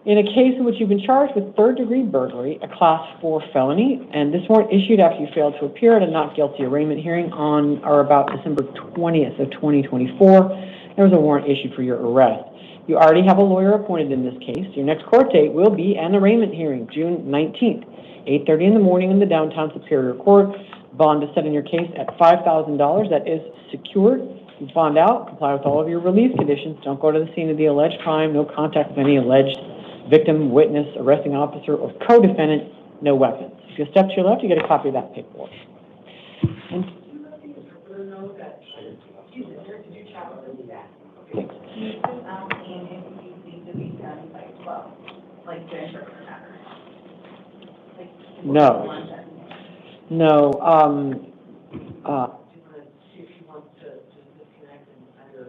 in a case in which you've been charged with third-degree burglary, a Class 4 felony, and this warrant issued after you failed to appear at a not guilty arraignment hearing on or about December 20th of 2024. There was a warrant issued for your arrest. You already have a lawyer appointed in this case. Your next court date will be an arraignment hearing, June 19th, 8:30 in the morning in the downtown Superior Court. Bond is set in your case at $5,000. That is secured. You bond out, comply with all of your release conditions. Don't go to the scene of the alleged crime. No contact with any alleged victim, witness, arresting officer, or co-defendant. No weapons. If you step to your left, you get a copy of that paperwork. And no. No. If he wants to just disconnect and either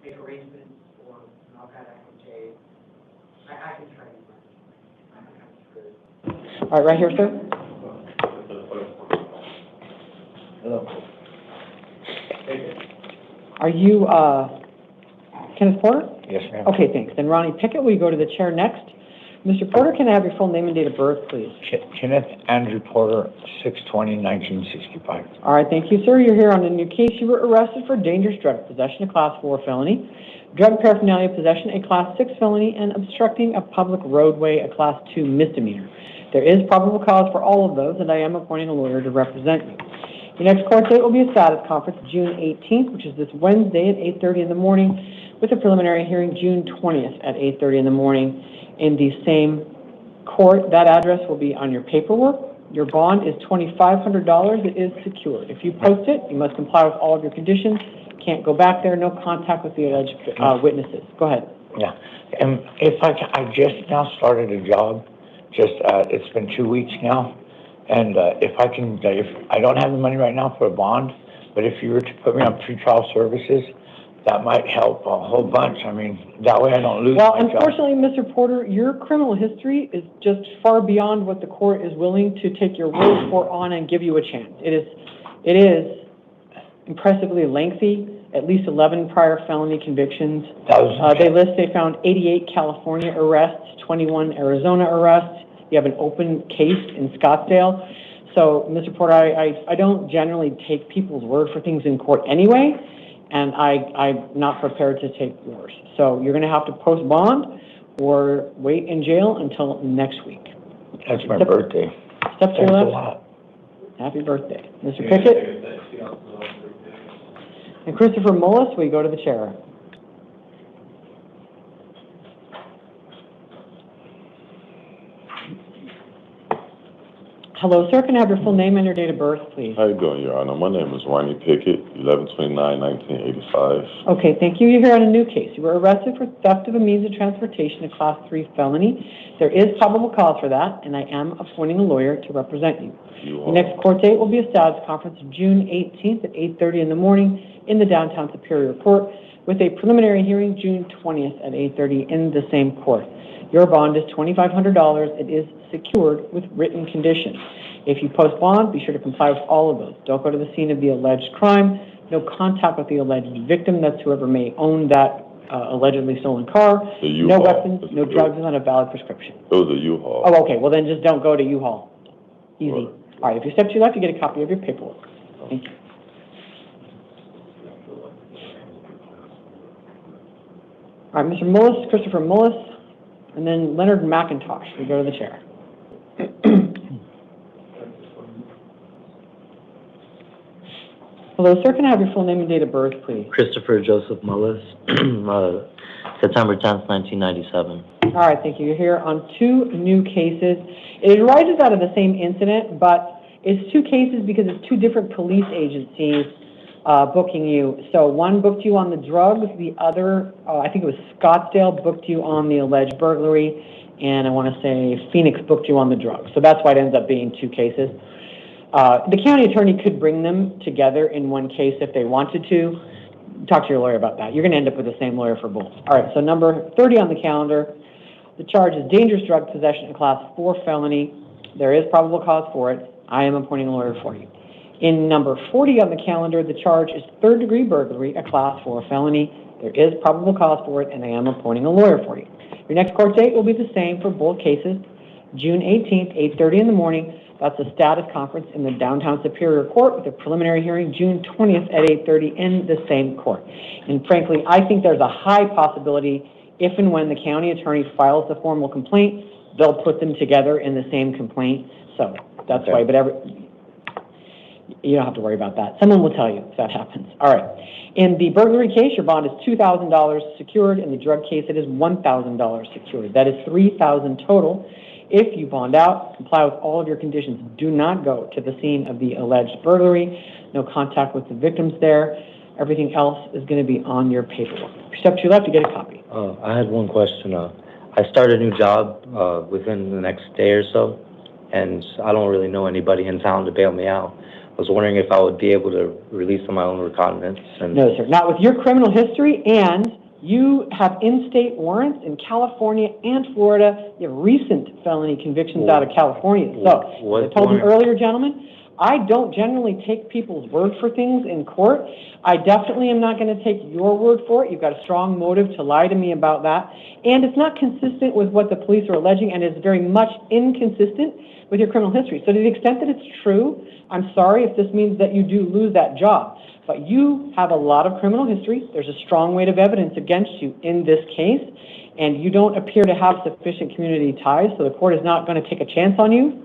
make arrangements or I'll have that from Jay. I can try to. All right, right here, sir. Hello. Are you Kenneth Porter? Yes, ma'am. Okay, thanks. Then Ronnie Pickett, will you go to the chair next? Mr. Porter, can I have your full name and date of birth, please? Kenneth Andrew Porter, 6/20/1965. All right, thank you, sir. You're here on a new case. You were arrested for dangerous drug possession, a Class 4 felony, drug paraphernalia possession, a Class 6 felony, and obstructing a public roadway, a Class 2 misdemeanor. There is probable cause for all of those, and I am appointing a lawyer to represent you. Your next court date will be a status conference June 18th, which is this Wednesday at 8:30 in the morning, with a preliminary hearing June 20th at 8:30 in the morning in the same court. That address will be on your paperwork. Your bond is $2,500. It is secured. If you post it, you must comply with all of your conditions. Can't go back there. No contact with the alleged witnesses. Go ahead. Yeah. If I just now started a job, it's been 2 weeks now, and if I don't have the money right now for a bond, but if you were to put me on pretrial services, that might help a whole bunch. I mean, that way I don't lose my job. Well, unfortunately, Mr. Porter, your criminal history is just far beyond what the court is willing to take your word for on and give you a chance. It is impressively lengthy, at least 11 prior felony convictions. They found 88 California arrests, 21 Arizona arrests. You have an open case in Scottsdale. So, Mr. Porter, I don't generally take people's word for things in court anyway, and I'm not prepared to take yours. So you're going to have to post bond or wait in jail until next week. That's my birthday. Step to your left. Happy birthday. Mr. Pickett? And Christopher Mullis, will you go to the chair? Hello, sir. Can I have your full name and your date of birth, please? How you doing, Your Honor? My name is Ronnie Pickett, 11/29/1985. Okay, thank you. You're here on a new case. You were arrested for theft of a means of transportation, a Class 3 felony. There is probable cause for that, and I am appointing a lawyer to represent you. The next court date will be a status conference June 18th at 8:30 in the morning in the downtown Superior Court, with a preliminary hearing June 20th at 8:30 in the same court. Your bond is $2,500. It is secured with written conditions. If you post bond, be sure to comply with all of those. Don't go to the scene of the alleged crime. No contact with the alleged victim. That's whoever may own that allegedly stolen car. No weapons, no drugs, and a valid prescription. It was a U-Haul. Oh, okay. Well, then just don't go to U-Haul. Easy. Right. All right. If you step to your left, you get a copy of your paperwork. Thank you. All right, Mr. Mullis, Christopher Mullis, and then Leonard McIntosh. We go to the chair. Hello, sir. Can I have your full name and date of birth, please? Christopher Joseph Mullis, September 10th, 1997. All right, thank you. You're here on two new cases. It arises out of the same incident, but It's 2 cases because it's 2 different police agencies booking you. So one booked you on the drugs, the other, I think it was Scottsdale, booked you on the alleged burglary, and I want to say Phoenix booked you on the drugs. So that's why it ends up being 2 cases. The county attorney could bring them together in one case if they wanted to. Talk to your lawyer about that. You're going to end up with the same lawyer for both. All right, so number 30 on the calendar, the charge is dangerous drug possession, a class 4 felony. There is probable cause for it. I am appointing a lawyer for you. In number 40 on the calendar, the charge is 3rd-degree burglary, a class 4 felony. There is probable cause for it, and I am appointing a lawyer for you. Your next court date will be the same for both cases, June 18th, 8:30 in the morning. That's a status conference in the downtown Superior Court with a preliminary hearing June 20th at 8:30 in the same court. And frankly, I think there's a high possibility if and when the county attorney files the formal complaint, they'll put them together in the same complaint. So that's why, but you don't have to worry about that. Someone will tell you if that happens. All right. In the burglary case, your bond is $2,000 secured. In the drug case, it is $1,000 secured. That is $3,000 total. If you bond out, comply with all of your conditions. Do not go to the scene of the alleged burglary. No contact with the victims there. Everything else is going to be on your paperwork. Step to your left to get a copy. I had one question. I started a new job within the next day or so, and I don't really know anybody in town to bail me out. I was wondering if I would be able to release on my own recognizance. No, sir. Not with your criminal history, and you have in-state warrants in California and Florida. You have recent felony convictions out of California. So, as I told you earlier, gentlemen, I don't generally take people's word for things in court. I definitely am not going to take your word for it. You've got a strong motive to lie to me about that. And it's not consistent with what the police are alleging, and it's very much inconsistent with your criminal history. So to the extent that it's true, I'm sorry if this means that you do lose that job. But you have a lot of criminal history. There's a strong weight of evidence against you in this case, and you don't appear to have sufficient community ties, so the court is not going to take a chance on you.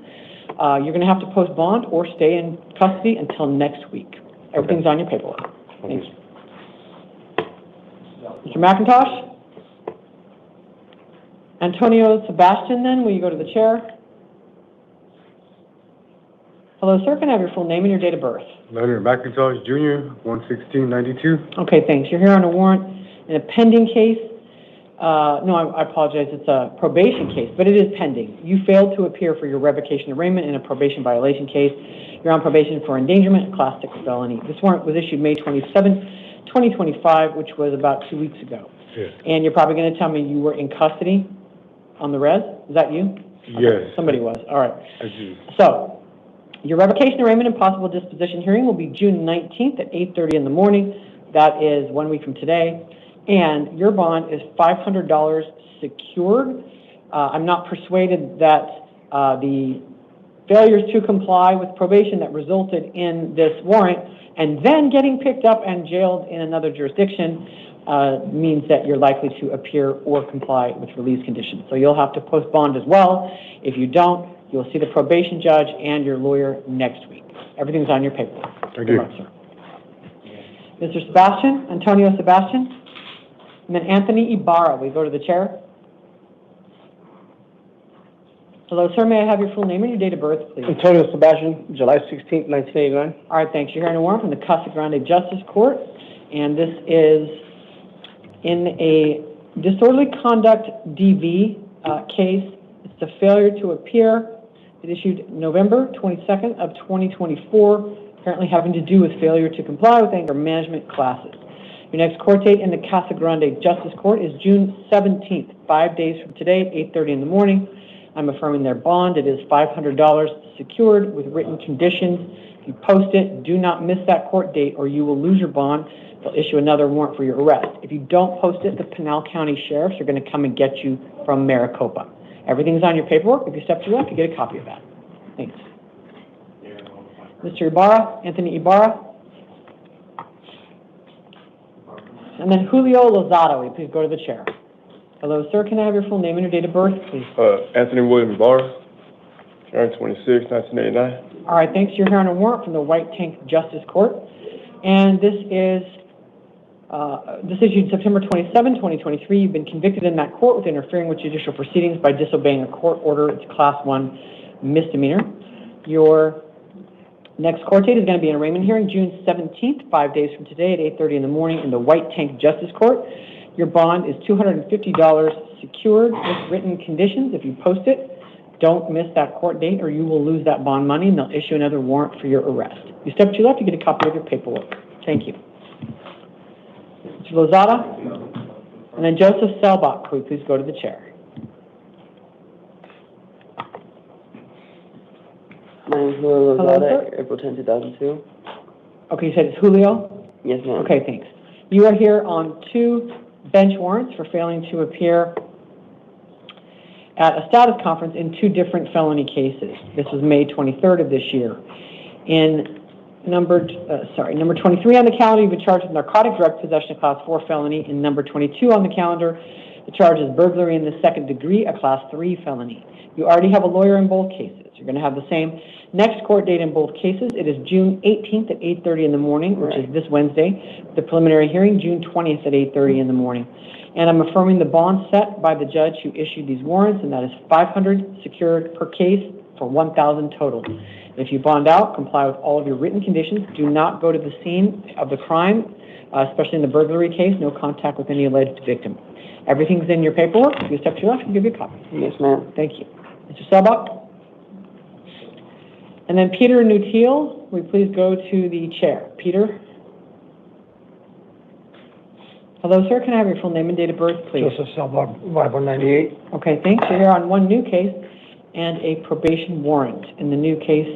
You're going to have to post bond or stay in custody until next week. Everything's on your paperwork. Thanks. Mr. McIntosh? Antonio Sebastian, then, will you go to the chair? Hello, sir. Can I have your full name and your date of birth? Leonard McIntosh Jr., 11692. Okay, thanks. You're here on a warrant in a pending case. No, I apologize. It's a probation case, but it is pending. You failed to appear for your revocation arraignment in a probation violation case. You're on probation for endangerment, a class 6 felony. This warrant was issued May 27, 2025, which was about 2 weeks ago. Yes. And you're probably going to tell me you were in custody on the res? Is that you? Okay. Yes. Somebody was. All right. I do. So, your revocation arraignment and possible disposition hearing will be June 19th at 8:30 in the morning. That is 1 week from today. And your bond is $500 secured. I'm not persuaded that the failures to comply with probation that resulted in this warrant and then getting picked up and jailed in another jurisdiction means that you're likely to appear or comply with release conditions. So you'll have to post bond as well. If you don't, you'll see the probation judge and your lawyer next week. Everything's on your paperwork. Thank you. Good luck, sir. Mr. Sebastian, Antonio Sebastian, and then Anthony Ibarra. We go to the chair. Hello, sir. May I have your full name and your date of birth, please? Antonio Sebastian, July 16th, 1989. All right, thanks. You're hearing a warrant from the Casa Grande Justice Court, and this is in a disorderly conduct DV case. It's a failure to appear. It issued November 22nd of 2024, apparently having to do with failure to comply with anger management classes. Your next court date in the Casa Grande Justice Court is June 17th, 5 days from today, 8:30 in the morning. I'm affirming their bond. It is $500 secured with written conditions. If you post it, do not miss that court date or you will lose your bond. They'll issue another warrant for your arrest. If you don't post it, the Pinal County Sheriffs are going to come and get you from Maricopa. Everything's on your paperwork. If you step to your left, you get a copy of that. Thanks. Mr. Ibarra, Anthony Ibarra. And then Julio Lozado, will you please go to the chair? Hello, sir. Can I have your full name and your date of birth, please? Anthony William Ibarra, January 26, 1989. All right, thanks. You're here on a warrant from the White Tank Justice Court. And this is issued September 27, 2023. You've been convicted in that court with interfering with judicial proceedings by disobeying a court order. It's Class 1 misdemeanor. Your Next court date is going to be an arraignment hearing, June 17th, 5 days from today at 8:30 in the morning in the White Tank Justice Court. Your bond is $250 secured with written conditions. If you post it, don't miss that court date or you will lose that bond money and they'll issue another warrant for your arrest. You step to your left, you get a copy of your paperwork. Thank you. Mr. Lozada, and then Joseph Selbach, could we please go to the chair? My name is Julio Hello, Lozada, sir. April 10, 2002. Okay, you said it's Julio? Yes, ma'am. Okay, thanks. You are here on 2 bench warrants for failing to appear at a status conference in 2 different felony cases. This was May 23rd of this year. In number 23 on the calendar, you've been charged with narcotic drug possession, a class 4 felony. In number 22 on the calendar, the charge is burglary in the 2nd degree, a class 3 felony. You already have a lawyer in both cases. You're going to have the same next court date in both cases. It is June 18th at 8:30 in the morning, which is this Wednesday. The preliminary hearing, June 20th at 8:30 in the morning. And I'm affirming the bond set by the judge who issued these warrants, and that is $500 secured per case for $1,000 total. If you bond out, comply with all of your written conditions. Do not go to the scene of the crime, especially in the burglary case. No contact with any alleged victim. Everything's in your paperwork. If you step to your left, I'll give you a copy. Yes, ma'am. Thank you. Mr. Selbach? And then Peter Nutil, will you please go to the chair? Peter? Hello, sir. Can I have your full name and date of birth, please? Joseph Selbach, 5198. Okay, thanks. You're here on one new case and a probation warrant. In the new case,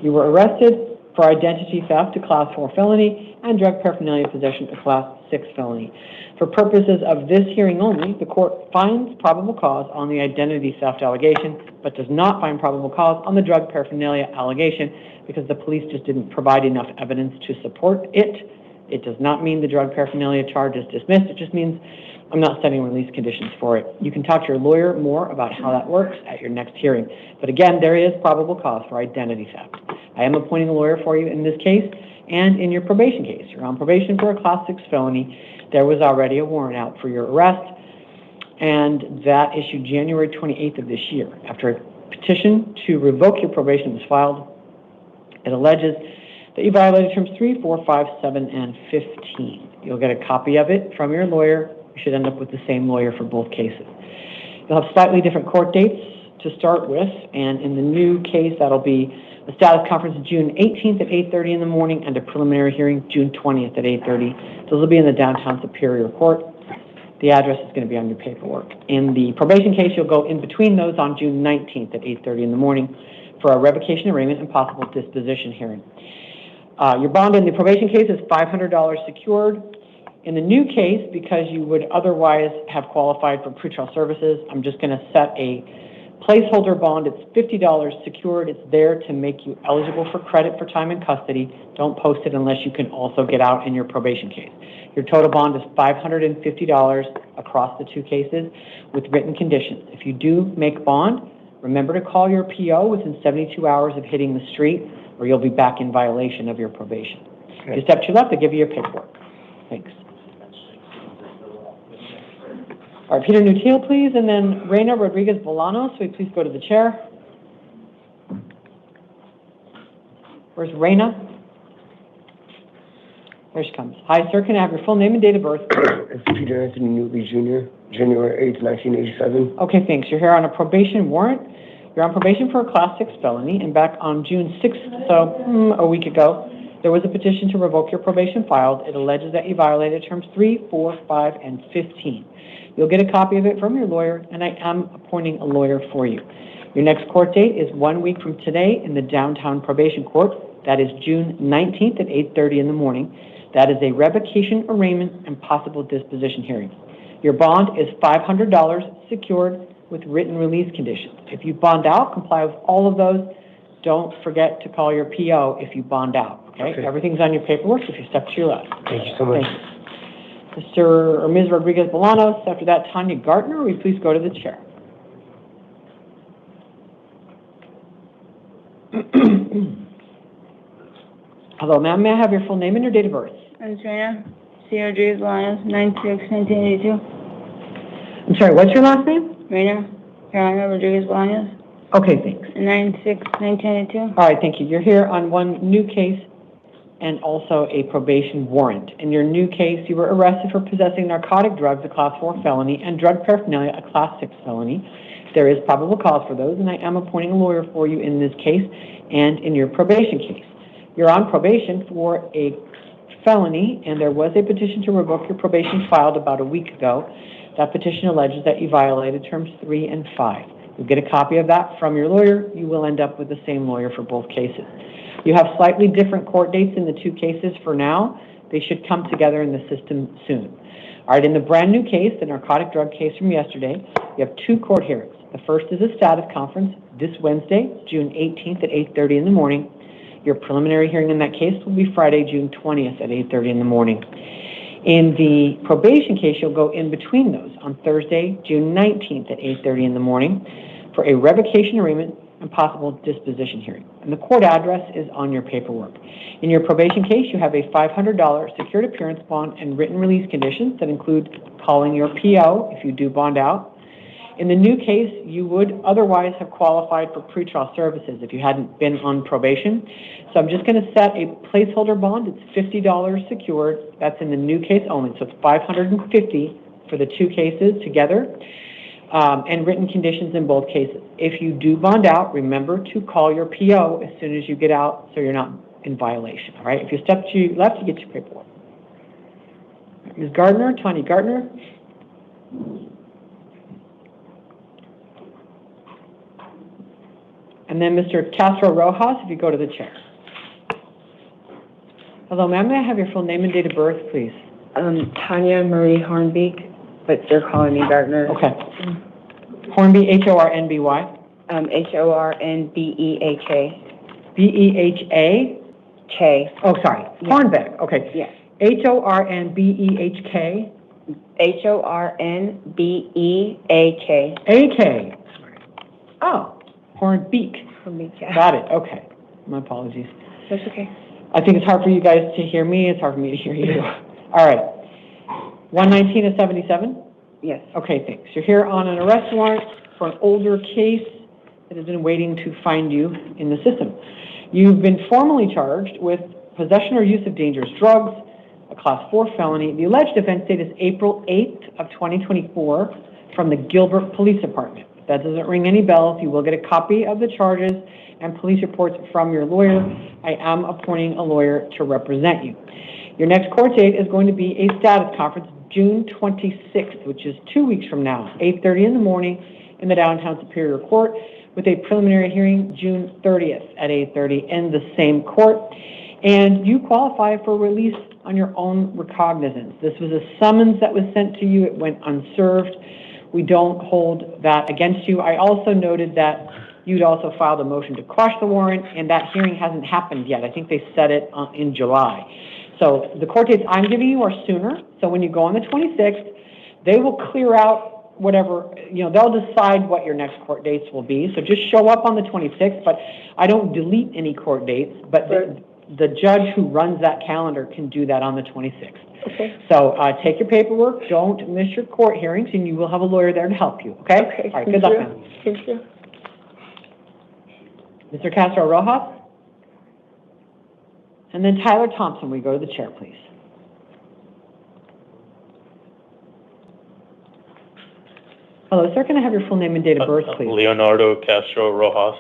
you were arrested for identity theft, a class 4 felony, and drug paraphernalia possession, a class 6 felony. For purposes of this hearing only, the court finds probable cause on the identity theft allegation, but does not find probable cause on the drug paraphernalia allegation because the police just didn't provide enough evidence to support it. It does not mean the drug paraphernalia charge is dismissed. It just means I'm not setting release conditions for it. You can talk to your lawyer more about how that works at your next hearing. But again, there is probable cause for identity theft. I am appointing a lawyer for you in this case and in your probation case. You're on probation for a class 6 felony. There was already a warrant out for your arrest, and that issued January 28th of this year. After a petition to revoke your probation was filed, it alleges that you violated terms 3, 4, 5, 7, and 15. You'll get a copy of it from your lawyer. You should end up with the same lawyer for both cases. You'll have slightly different court dates to start with, and in the new case, that'll be a status conference June 18th at 8:30 in the morning and a preliminary hearing June 20th at 8:30. Those will be in the downtown Superior Court. The address is going to be on your paperwork. In the probation case, you'll go in between those on June 19th at 8:30 in the morning for a revocation arraignment and possible disposition hearing. Your bond in the probation case is $500 secured. In the new case, because you would otherwise have qualified for pretrial services, I'm just going to set a placeholder bond. It's $50 secured. It's there to make you eligible for credit for time in custody. Don't post it unless you can also get out in your probation case. Your total bond is $550 across the 2 cases with written conditions. If you do make bond, remember to call your PO within 72 hours of hitting the street, or you'll be back in violation of your probation. Okay. You step to your left, I'll give you your paperwork. Thanks. All right, Peter Nutil, please, and then Reina Rodriguez Bolanos, will you please go to the chair? Where's Reina? There she comes. Hi, sir, can I have your full name and date of birth? It's Peter Anthony Newby Jr., January 8th, 1987. Okay, thanks. You're here on a probation warrant. You're on probation for a class 6 felony, and back on June 6th, so a week ago, there was a petition to revoke your probation filed. It alleges that you violated terms 3, 4, 5, and 15. You'll get a copy of it from your lawyer, and I am appointing a lawyer for you. Your next court date is 1 week from today in the downtown probation court. That is June 19th at 8:30 in the morning. That is a revocation arraignment and possible disposition hearing. Your bond is $500 secured with written release conditions. If you bond out, comply with all of those. Don't forget to call your PO if you bond out, okay? Everything's on your paperwork if you step to your left. Thank you so much. Thank you. Mr. or Ms. Rodriguez Bolanos, after that, Tanya Gartner, will you please go to the chair? Hello, ma'am. May I have your full name and your date of birth? Antonia C. Rodriguez Bolanos, 9/6/1982. I'm sorry, what's your last name? Reina Carolina Rodriguez Bolanos. Okay, thanks. 9/6/1992. All right, thank you. You're here on one new case and also a probation warrant. In your new case, you were arrested for possessing narcotic drugs, a Class 4 felony, and drug paraphernalia, a Class 6 felony. There is probable cause for those, and I am appointing a lawyer for you in this case and in your probation case. You're on probation for a felony, and there was a petition to revoke your probation filed about a week ago. That petition alleges that you violated terms 3 and 5. You'll get a copy of that from your lawyer. You will end up with the same lawyer for both cases. You have slightly different court dates in the two cases for now. They should come together in the system soon. All right, in the brand new case, the narcotic drug case from yesterday, you have two court hearings. The first is a status conference this Wednesday, June 18th at 8:30 in the morning. Your preliminary hearing in that case will be Friday, June 20th at 8:30 in the morning. In the probation case, you'll go in between those on Thursday, June 19th at 8:30 in the morning for a revocation arraignment and possible disposition hearing. And the court address is on your paperwork. In your probation case, you have a $500 secured appearance bond and written release conditions that include calling your PO if you do bond out. In the new case, you would otherwise have qualified for pretrial services if you hadn't been on probation. So I'm just going to set a placeholder bond. It's $50 secured. That's in the new case only. So it's $550 for the two cases together, and written conditions in both cases. If you do bond out, remember to call your PO as soon as you get out so you're not in violation. All right? If you step to your left, you get your paperwork. Ms. Gardner, Tanya Gardner. And then Mr. Castro Rojas, if you go to the chair. Hello, ma'am. May I have your full name and date of birth, please? Tanya Marie Hornbeek, but they're calling me Gardner. Okay. Hornby, H-O-R-N-B-Y? H-O-R-N-B-E-A-K. B-E-H-A? K. Oh, sorry. Yeah. Hornbeck. Okay. Yes. H-O-R-N-B-E-H-K? H-O-R-N-B-E-A-K. A-K. Oh, Hornbeek. Hornbeek, yeah. Got it. Okay. My apologies. That's okay. I think it's hard for you guys to hear me. It's hard for me to hear you. All right. 119 of 77? Yes. Okay, thanks. You're here on an arrest warrant for an older case that has been waiting to find you in the system. You've been formally charged with possession or use of dangerous drugs, a Class 4 felony. The alleged offense date is April 8th of 2024 from the Gilbert Police Department. If that doesn't ring any bells, you will get a copy of the charges and police reports from your lawyer. I am appointing a lawyer to represent you. Your next court date is going to be a status conference June 26th, which is 2 weeks from now, 8:30 in the morning in the downtown Superior Court, with a preliminary hearing June 30th at 8:30 in the same court. And you qualify for release on your own recognizance. This was a summons that was sent to you. It went unserved. We don't hold that against you. I also noted that you'd also filed a motion to quash the warrant, and that hearing hasn't happened yet. I think they set it in July. So the court dates I'm giving you are sooner. So when you go on the 26th, they will clear out whatever, they'll decide what your next court dates will be. So just show up on the 26th, but I don't delete any court dates, but the judge who runs that calendar can do that on the 26th. Okay. So take your paperwork, don't miss your court hearings, and you will have a lawyer there to help you, okay? Okay. All right, good luck, ma'am. Thank you. Mr. Castro Rojas? And then Tyler Thompson, we go to the chair, please. Hello, sir. Can I have your full name and date of birth, please? Leonardo Castro Rojas,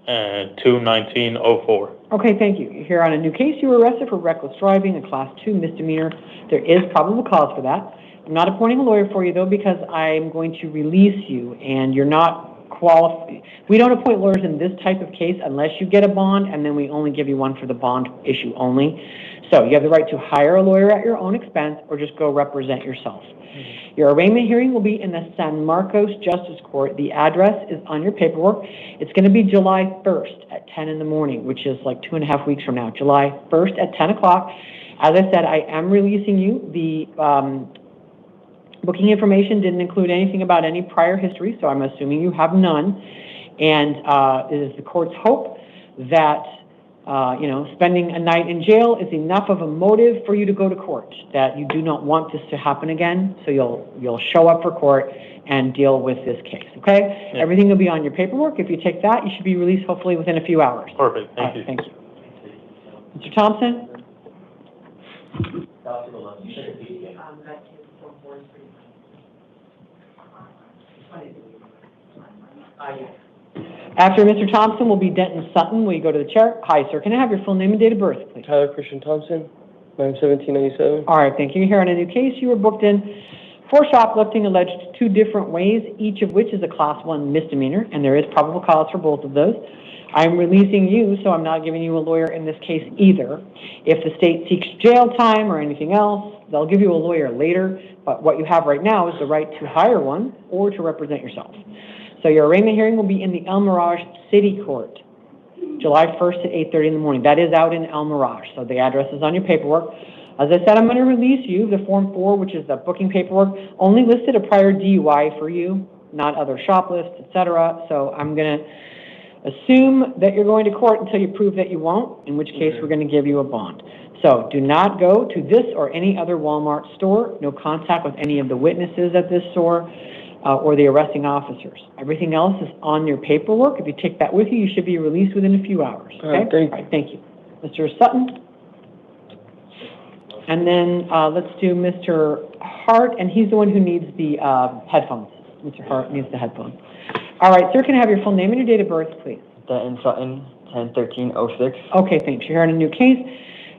and 2/19/04. Okay, thank you. You're here on a new case. You were arrested for reckless driving, a Class 2 misdemeanor. There is probable cause for that. I'm not appointing a lawyer for you, though, because I'm going to release you, and you're not qualified. We don't appoint lawyers in this type of case unless you get a bond, and then we only give you one for the bond issue only. So you have the right to hire a lawyer at your own expense or just go represent yourself. Your arraignment hearing will be in the San Marcos Justice Court. The address is on your paperwork. It's going to be July 1st at 10 in the morning, which is like 2.5 weeks from now. July 1st at 10 o'clock. As I said, I am releasing you. The booking information didn't include anything about any prior history, so I'm assuming you have none. And it is the court's hope that Spending a night in jail is enough of a motive for you to go to court, that you do not want this to happen again, so you'll show up for court and deal with this case, okay? Yeah. Everything will be on your paperwork. If you take that, you should be released hopefully within a few hours. Perfect, thank you. Thank you. Mr. Thompson? That is from Forest Street. Yes. After Mr. Thompson will be Denton Sutton. Will you go to the chair? Hi, sir. Can I have your full name and date of birth, please? Tyler Christian Thompson, 9/17/97. All right, thank you. Here on a new case, you were booked in for shoplifting alleged 2 different ways, each of which is a Class 1 misdemeanor, and there is probable cause for both of those. I'm releasing you, so I'm not giving you a lawyer in this case either. If the state seeks jail time or anything else, they'll give you a lawyer later, but what you have right now is the right to hire one or to represent yourself. So your arraignment hearing will be in the El Mirage City Court, July 1st at 8:30 in the morning. That is out in El Mirage, so the address is on your paperwork. As I said, I'm going to release you. The Form 4, which is the booking paperwork, only listed a prior DUI for you, not other shoplifts, etc. So I'm going to assume that you're going to court until you prove that you won't, in which case we're going to give you a bond. So do not go to this or any other Walmart store. No contact with any of the witnesses at this store or the arresting officers. Everything else is on your paperwork. If you take that with you, you should be released within a few hours. Okay? All right, thank you. Mr. Sutton? And then let's do Mr. Hart, and he's the one who needs the headphones. Mr. Hart needs the headphones. All right, sir, can I have your full name and your date of birth, please? Denton Sutton, 10/13/06. Okay, thanks. You're on a new case.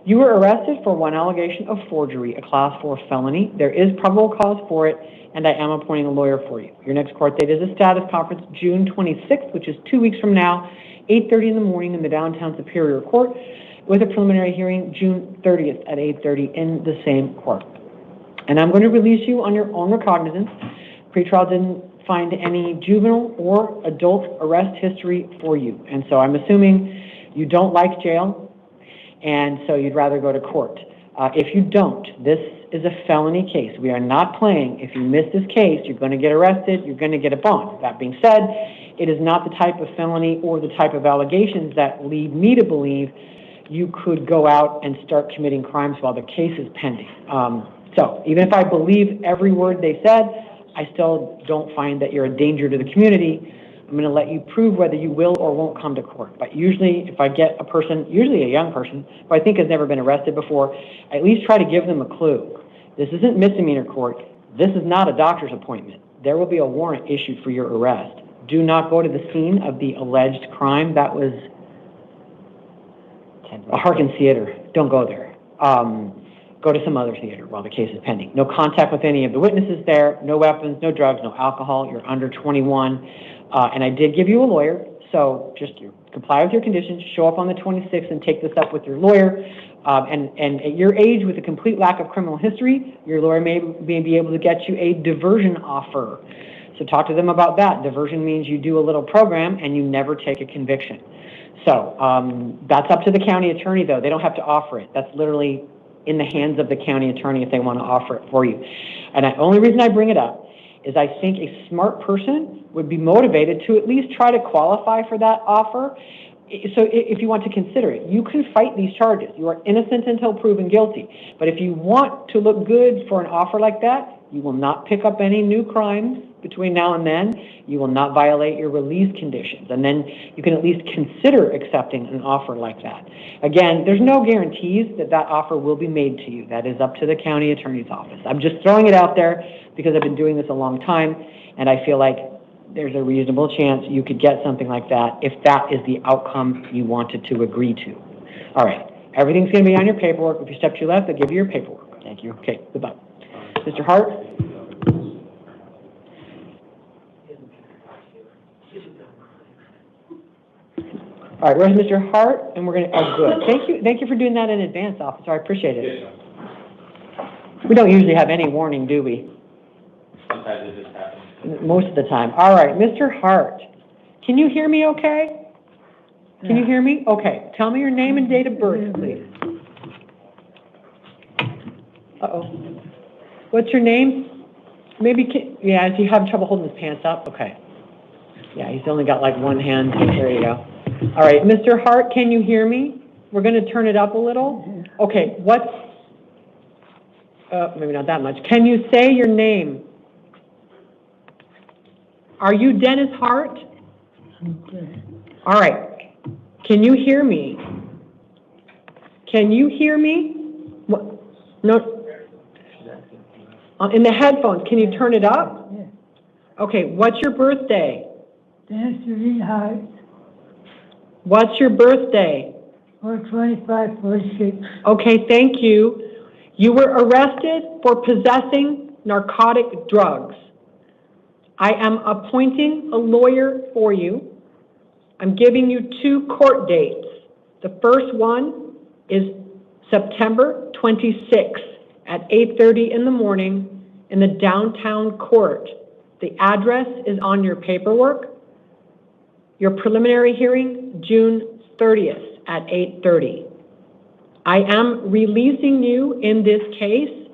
You were arrested for 1 allegation of forgery, a Class 4 felony. There is probable cause for it, and I am appointing a lawyer for you. Your next court date is a status conference, June 26th, which is 2 weeks from now, 8:30 in the morning in the downtown Superior Court, with a preliminary hearing June 30th at 8:30 in the same court. And I'm going to release you on your own recognizance. Pretrial didn't find any juvenile or adult arrest history for you. And so I'm assuming you don't like jail, and so you'd rather go to court. If you don't, this is a felony case. We are not playing. If you miss this case, you're going to get arrested, you're going to get a bond. That being said, it is not the type of felony or the type of allegations that lead me to believe you could go out and start committing crimes while the case is pending. So even if I believe every word they said, I still don't find that you're a danger to the community. I'm going to let you prove whether you will or won't come to court. But usually if I get a person, usually a young person, who I think has never been arrested before, I at least try to give them a clue. This isn't misdemeanor court. This is not a doctor's appointment. There will be a warrant issued for your arrest. Do not go to the scene of the alleged crime. That was a Harkins Theater. Don't go there. Go to some other theater while the case is pending. No contact with any of the witnesses there, no weapons, no drugs, no alcohol. You're under 21. And I did give you a lawyer, so just comply with your conditions, show up on the 26th and take this up with your lawyer. And at your age, with a complete lack of criminal history, your lawyer may be able to get you a diversion offer. So talk to them about that. Diversion means you do a little program and you never take a conviction. So that's up to the county attorney, though. They don't have to offer it. That's literally in the hands of the county attorney if they want to offer it for you. And the only reason I bring it up is I think a smart person would be motivated to at least try to qualify for that offer. So if you want to consider it, you can fight these charges. You are innocent until proven guilty. But if you want to look good for an offer like that, you will not pick up any new crimes between now and then. You will not violate your release conditions. And then you can at least consider accepting an offer like that. Again, there's no guarantees that that offer will be made to you. That is up to the county attorney's office. I'm just throwing it out there because I've been doing this a long time, and I feel like there's a reasonable chance you could get something like that if that is the outcome you wanted to agree to. All right. Everything's going to be on your paperwork. If you step to your left, I'll give you your paperwork. Thank you. Okay, goodbye. Mr. Hart? All right, where's Mr. Hart? And we're going to, oh, good. Thank you for doing that in advance, officer. I appreciate it. We don't usually have any warning, do we? Sometimes it just happens. Most of the time. All right, Mr. Hart, can you hear me okay? Can you hear me? Okay, tell me your name and date of birth, please. Uh-oh. What's your name? Maybe, yeah, is he having trouble holding his pants up? Okay. Yeah, he's only got like one hand. There you go. All right, Mr. Hart, can you hear me? We're going to turn it up a little? Okay, what's, maybe not that much. Can you say your name? Are you Dennis Hart? All right. Can you hear me? Can you hear me? What? No. In the headphones, can you turn it up? Okay, what's your birthday? Dennis Lee Hart, What's your birthday? 4/25/46. Okay, thank you. You were arrested for possessing narcotic drugs. I am appointing a lawyer for you. I'm giving you 2 court dates. The first one is September 26th at 8:30 in the morning in the downtown court. The address is on your paperwork. Your preliminary hearing, June 30th at 8:30. I am releasing you in this case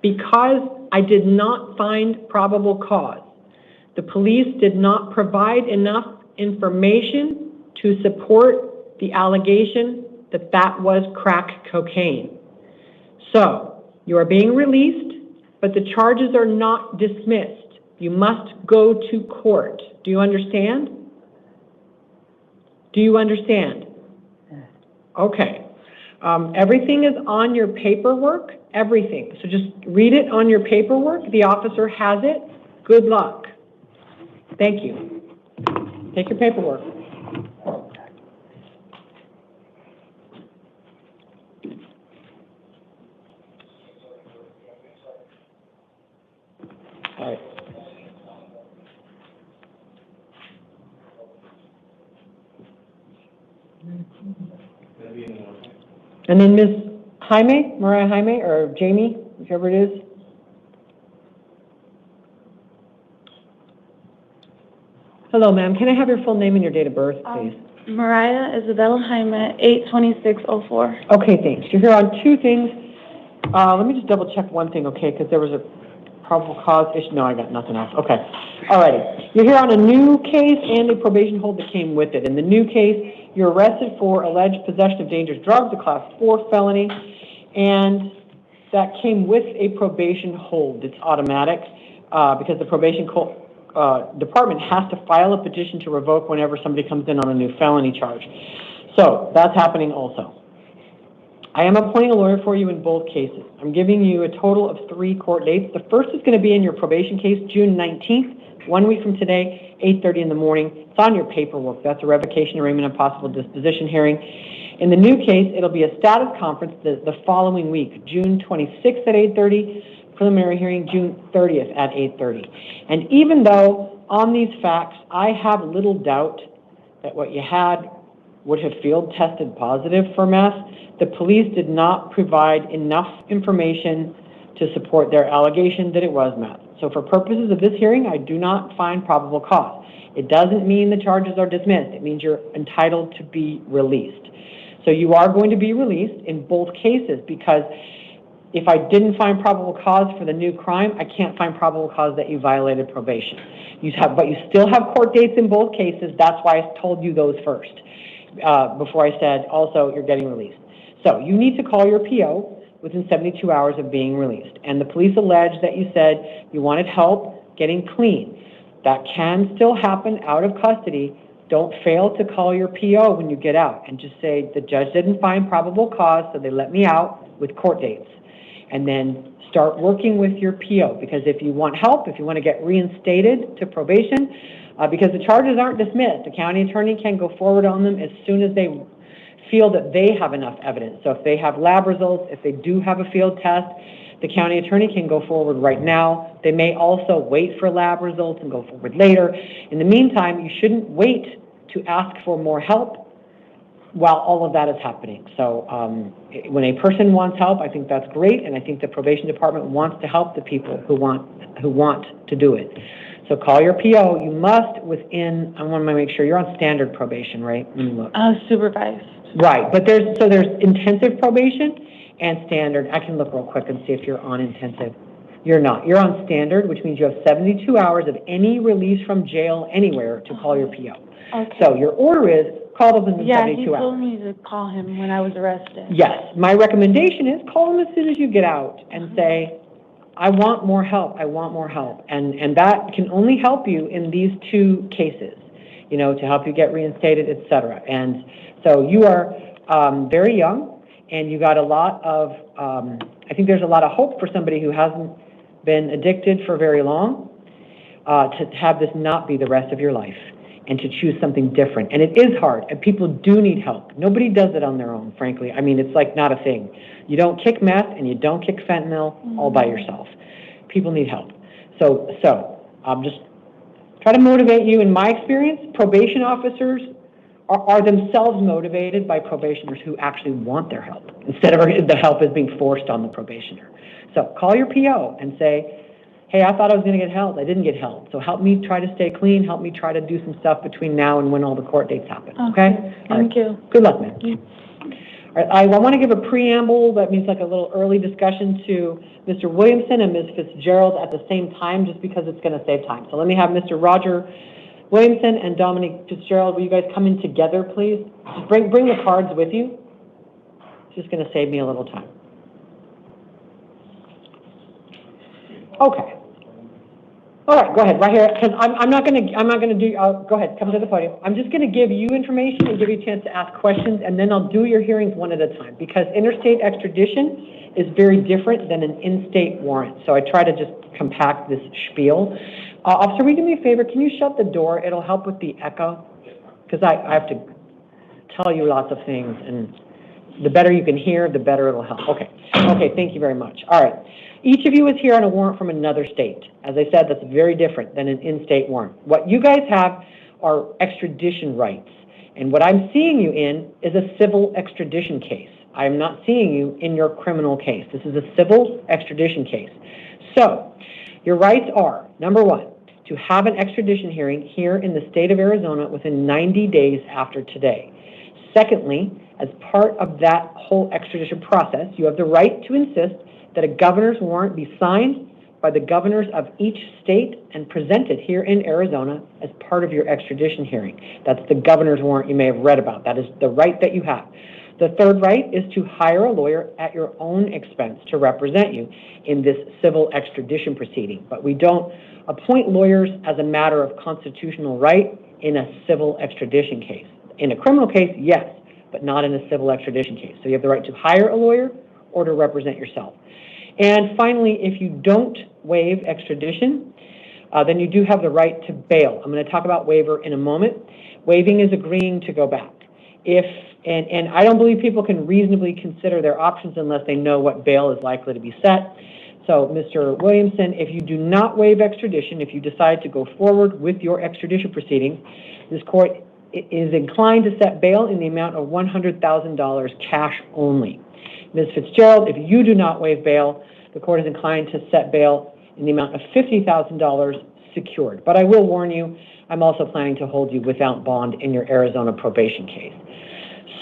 because I did not find probable cause. The police did not provide enough information to support the allegation that that was crack cocaine. So, you are being released, but the charges are not dismissed. You must go to court. Do you understand? Do you understand? Okay. Everything is on your paperwork, everything. So just read it on your paperwork. The officer has it. Good luck. Thank you. Take your paperwork. All right. And then Ms. Mariah Jaime, or Jamie, whichever it is. Hello, ma'am. Can I have your full name and your date of birth, please? Mariah Isabella Jaime, 8/26/04. Okay, thanks. You're here on 2 things. Let me just double check one thing, okay, because there was a probable cause issue. No, I got nothing else. Okay. All righty. You're here on a new case and a probation hold that came with it. In the new case, you're arrested for alleged possession of dangerous drugs, a class 4 felony, and that came with a probation hold. It's automatic because the probation department has to file a petition to revoke whenever somebody comes in on a new felony charge. So that's happening also. I am appointing a lawyer for you in both cases. I'm giving you a total of 3 court dates. The first is going to be in your probation case, June 19th, 1 week from today, 8:30 in the morning. It's on your paperwork. That's a revocation, arraignment, and possible disposition hearing. In the new case, it'll be a status conference the following week, June 26th at 8:30, preliminary hearing June 30th at 8:30. And even though on these facts, I have little doubt that what you had would have field tested positive for meth, the police did not provide enough information to support their allegation that it was meth. So for purposes of this hearing, I do not find probable cause. It doesn't mean the charges are dismissed. It means you're entitled to be released. So you are going to be released in both cases because if I didn't find probable cause for the new crime, I can't find probable cause that you violated probation. But you still have court dates in both cases. That's why I told you those first, before I said also you're getting released. So you need to call your PO within 72 hours of being released. And the police allege that you said you wanted help getting clean. That can still happen out of custody. Don't fail to call your PO when you get out and just say the judge didn't find probable cause, so they let me out with court dates. And then start working with your PO, because if you want help, if you want to get reinstated to probation, because the charges aren't dismissed, the county attorney can go forward on them as soon as they feel that they have enough evidence. So if they have lab results, if they do have a field test, the county attorney can go forward right now. They may also wait for lab results and go forward later. In the meantime, you shouldn't wait to ask for more help while all of that is happening. So when a person wants help, I think that's great, and I think the probation department wants to help the people who want to do it. So call your PO. You must within, I want to make sure you're on standard probation, right? Let me look. Supervised. Right, but there's intensive probation and standard. I can look real quick and see if you're on intensive. You're not. You're on standard, which means you have 72 hours of any release from jail anywhere to call your PO. Okay. So your order is called within Yeah, 72 he hours. told me to call him when I was arrested. Yes, my recommendation is call him as soon as you get out and say, I want more help, I want more help. And that can only help you in these two cases, you know, to help you get reinstated, et cetera. And so you are very young, and you got a lot of, I think there's a lot of hope for somebody who hasn't been addicted for very long, to have this not be the rest of your life and to choose something different. And it is hard, and people do need help. Nobody does it on their own, frankly. I mean, it's like not a thing. You don't kick meth and you don't kick fentanyl all by yourself. People need help. So just try to motivate you. In my experience, probation officers are themselves motivated by probationers who actually want their help, instead of the help is being forced on the probationer. So call your PO and say, hey, I thought I was going to get help. I didn't get help. So help me try to stay clean. Help me try to do some stuff between now and when all the court dates happen. Okay? Thank you. Good luck, man. All right, I want to give a preamble. That means like a little early discussion to Mr. Williamson and Ms. Fitzgerald at the same time, just because it's going to save time. So let me have Mr. Roger Williamson and Dominic Fitzgerald. Will you guys come in together, please? Just bring the cards with you. It's just going to save me a little time. Okay. All right, go ahead, right here. Because I'm not gonna do. Go ahead, come to the podium. I'm just gonna give you information and give you a chance to ask questions, and then I'll do your hearings one at a time. Because interstate extradition is very different than an in-state warrant. So I try to just compact this spiel. Officer, will you do me a favor? Can you shut the door? It'll help with the echo. Because I have to tell you lots of things, and the better you can hear, the better it'll help. Okay. Okay. Thank you very much. All right. Each of you is here on a warrant from another state. As I said, that's very different than an in-state warrant. What you guys have are extradition rights. And what I'm seeing you in is a civil extradition case. I'm not seeing you in your criminal case. This is a civil extradition case. So, your rights are, number one, to have an extradition hearing here in the state of Arizona within 90 days after today. Secondly, as part of that whole extradition process, you have the right to insist that a governor's warrant be signed by the governors of each state and presented here in Arizona as part of your extradition hearing. That's the governor's warrant you may have read about. That is the right that you have. The third right is to hire a lawyer at your own expense to represent you in this civil extradition proceeding. But we don't appoint lawyers as a matter of constitutional right in a civil extradition case. In a criminal case, yes, but not in a civil extradition case. So you have the right to hire a lawyer or to represent yourself. And finally, if you don't waive extradition, then you do have the right to bail. I'm going to talk about waiver in a moment. Waiving is agreeing to go back. And I don't believe people can reasonably consider their options unless they know what bail is likely to be set. So, Mr. Williamson, if you do not waive extradition, if you decide to go forward with your extradition proceeding, this court is inclined to set bail in the amount of $100,000 cash only. Ms. Fitzgerald, if you do not waive bail, the court is inclined to set bail in the amount of $50,000 secured. But I will warn you, I'm also planning to hold you without bond in your Arizona probation case.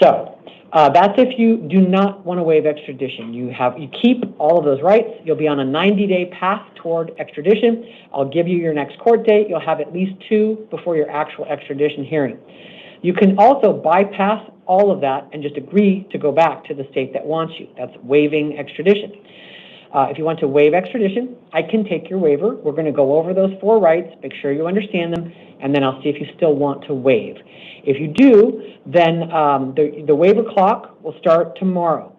So that's if you do not want to waive extradition. You keep all of those rights. You'll be on a 90-day path toward extradition. I'll give you your next court date. You'll have at least 2 before your actual extradition hearing. You can also bypass all of that and just agree to go back to the state that wants you. That's waiving extradition. If you want to waive extradition, I can take your waiver. We're going to go over those 4 rights, make sure you understand them, and then I'll see if you still want to waive. If you do, then the waiver clock will start tomorrow.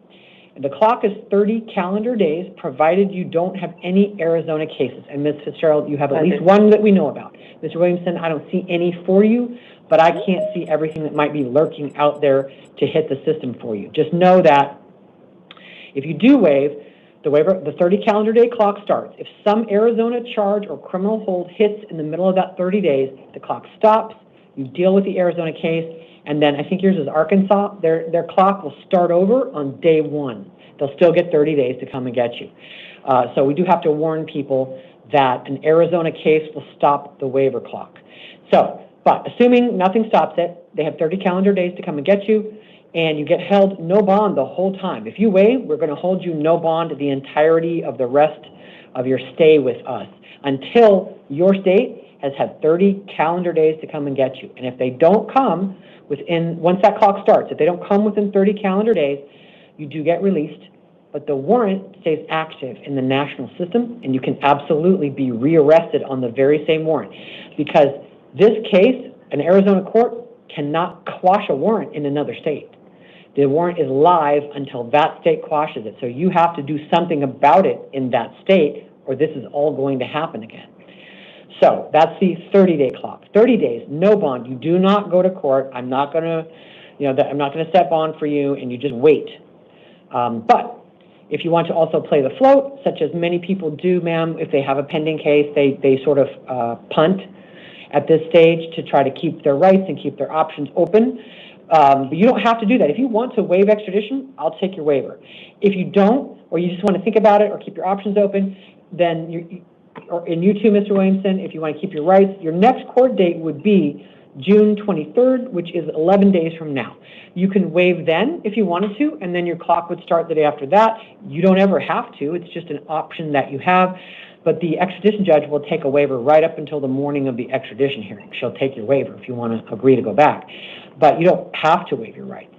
The clock is 30 calendar days, provided you don't have any Arizona cases. And Ms. Fitzgerald, you have at least one that we know about. Mr. Williamson, I don't see any for you, but I can't see everything that might be lurking out there to hit the system for you. Just know that if you do waive, the waiver, the 30 calendar day clock starts. If some Arizona charge or criminal hold hits in the middle of that 30 days, the clock stops, you deal with the Arizona case, and then I think yours is Arkansas, their clock will start over on day 1. They'll still get 30 days to come and get you. So we do have to warn people that an Arizona case will stop the waiver clock. So, but assuming nothing stops it, they have 30 calendar days to come and get you, and you get held no bond the whole time. If you waive, we're going to hold you no bond the entirety of the rest of your stay with us until your state has had 30 calendar days to come and get you. And if they don't come once that clock starts, if they don't come within 30 calendar days, you do get released, but the warrant stays active in the national system, and you can absolutely be rearrested on the very same warrant. Because this case, an Arizona court cannot quash a warrant in another state. The warrant is live until that state quashes it. So you have to do something about it in that state, or this is all going to happen again. So that's the 30-day clock. 30 days, no bond. You do not go to court. I'm not going to, I'm not going to set bond for you, and you just wait. But if you want to also play the float, such as many people do, ma'am, if they have a pending case, they sort of punt at this stage to try to keep their rights and keep their options open. But you don't have to do that. If you want to waive extradition, I'll take your waiver. If you don't, or you just want to think about it or keep your options open, then and you too, Mr. Williamson, if you want to keep your rights, your next court date would be June 23rd, which is 11 days from now. You can waive then if you wanted to, and then your clock would start the day after that. You don't ever have to. It's just an option that you have. But the extradition judge will take a waiver right up until the morning of the extradition hearing. She'll take your waiver if you want to agree to go back. But you don't have to waive your rights.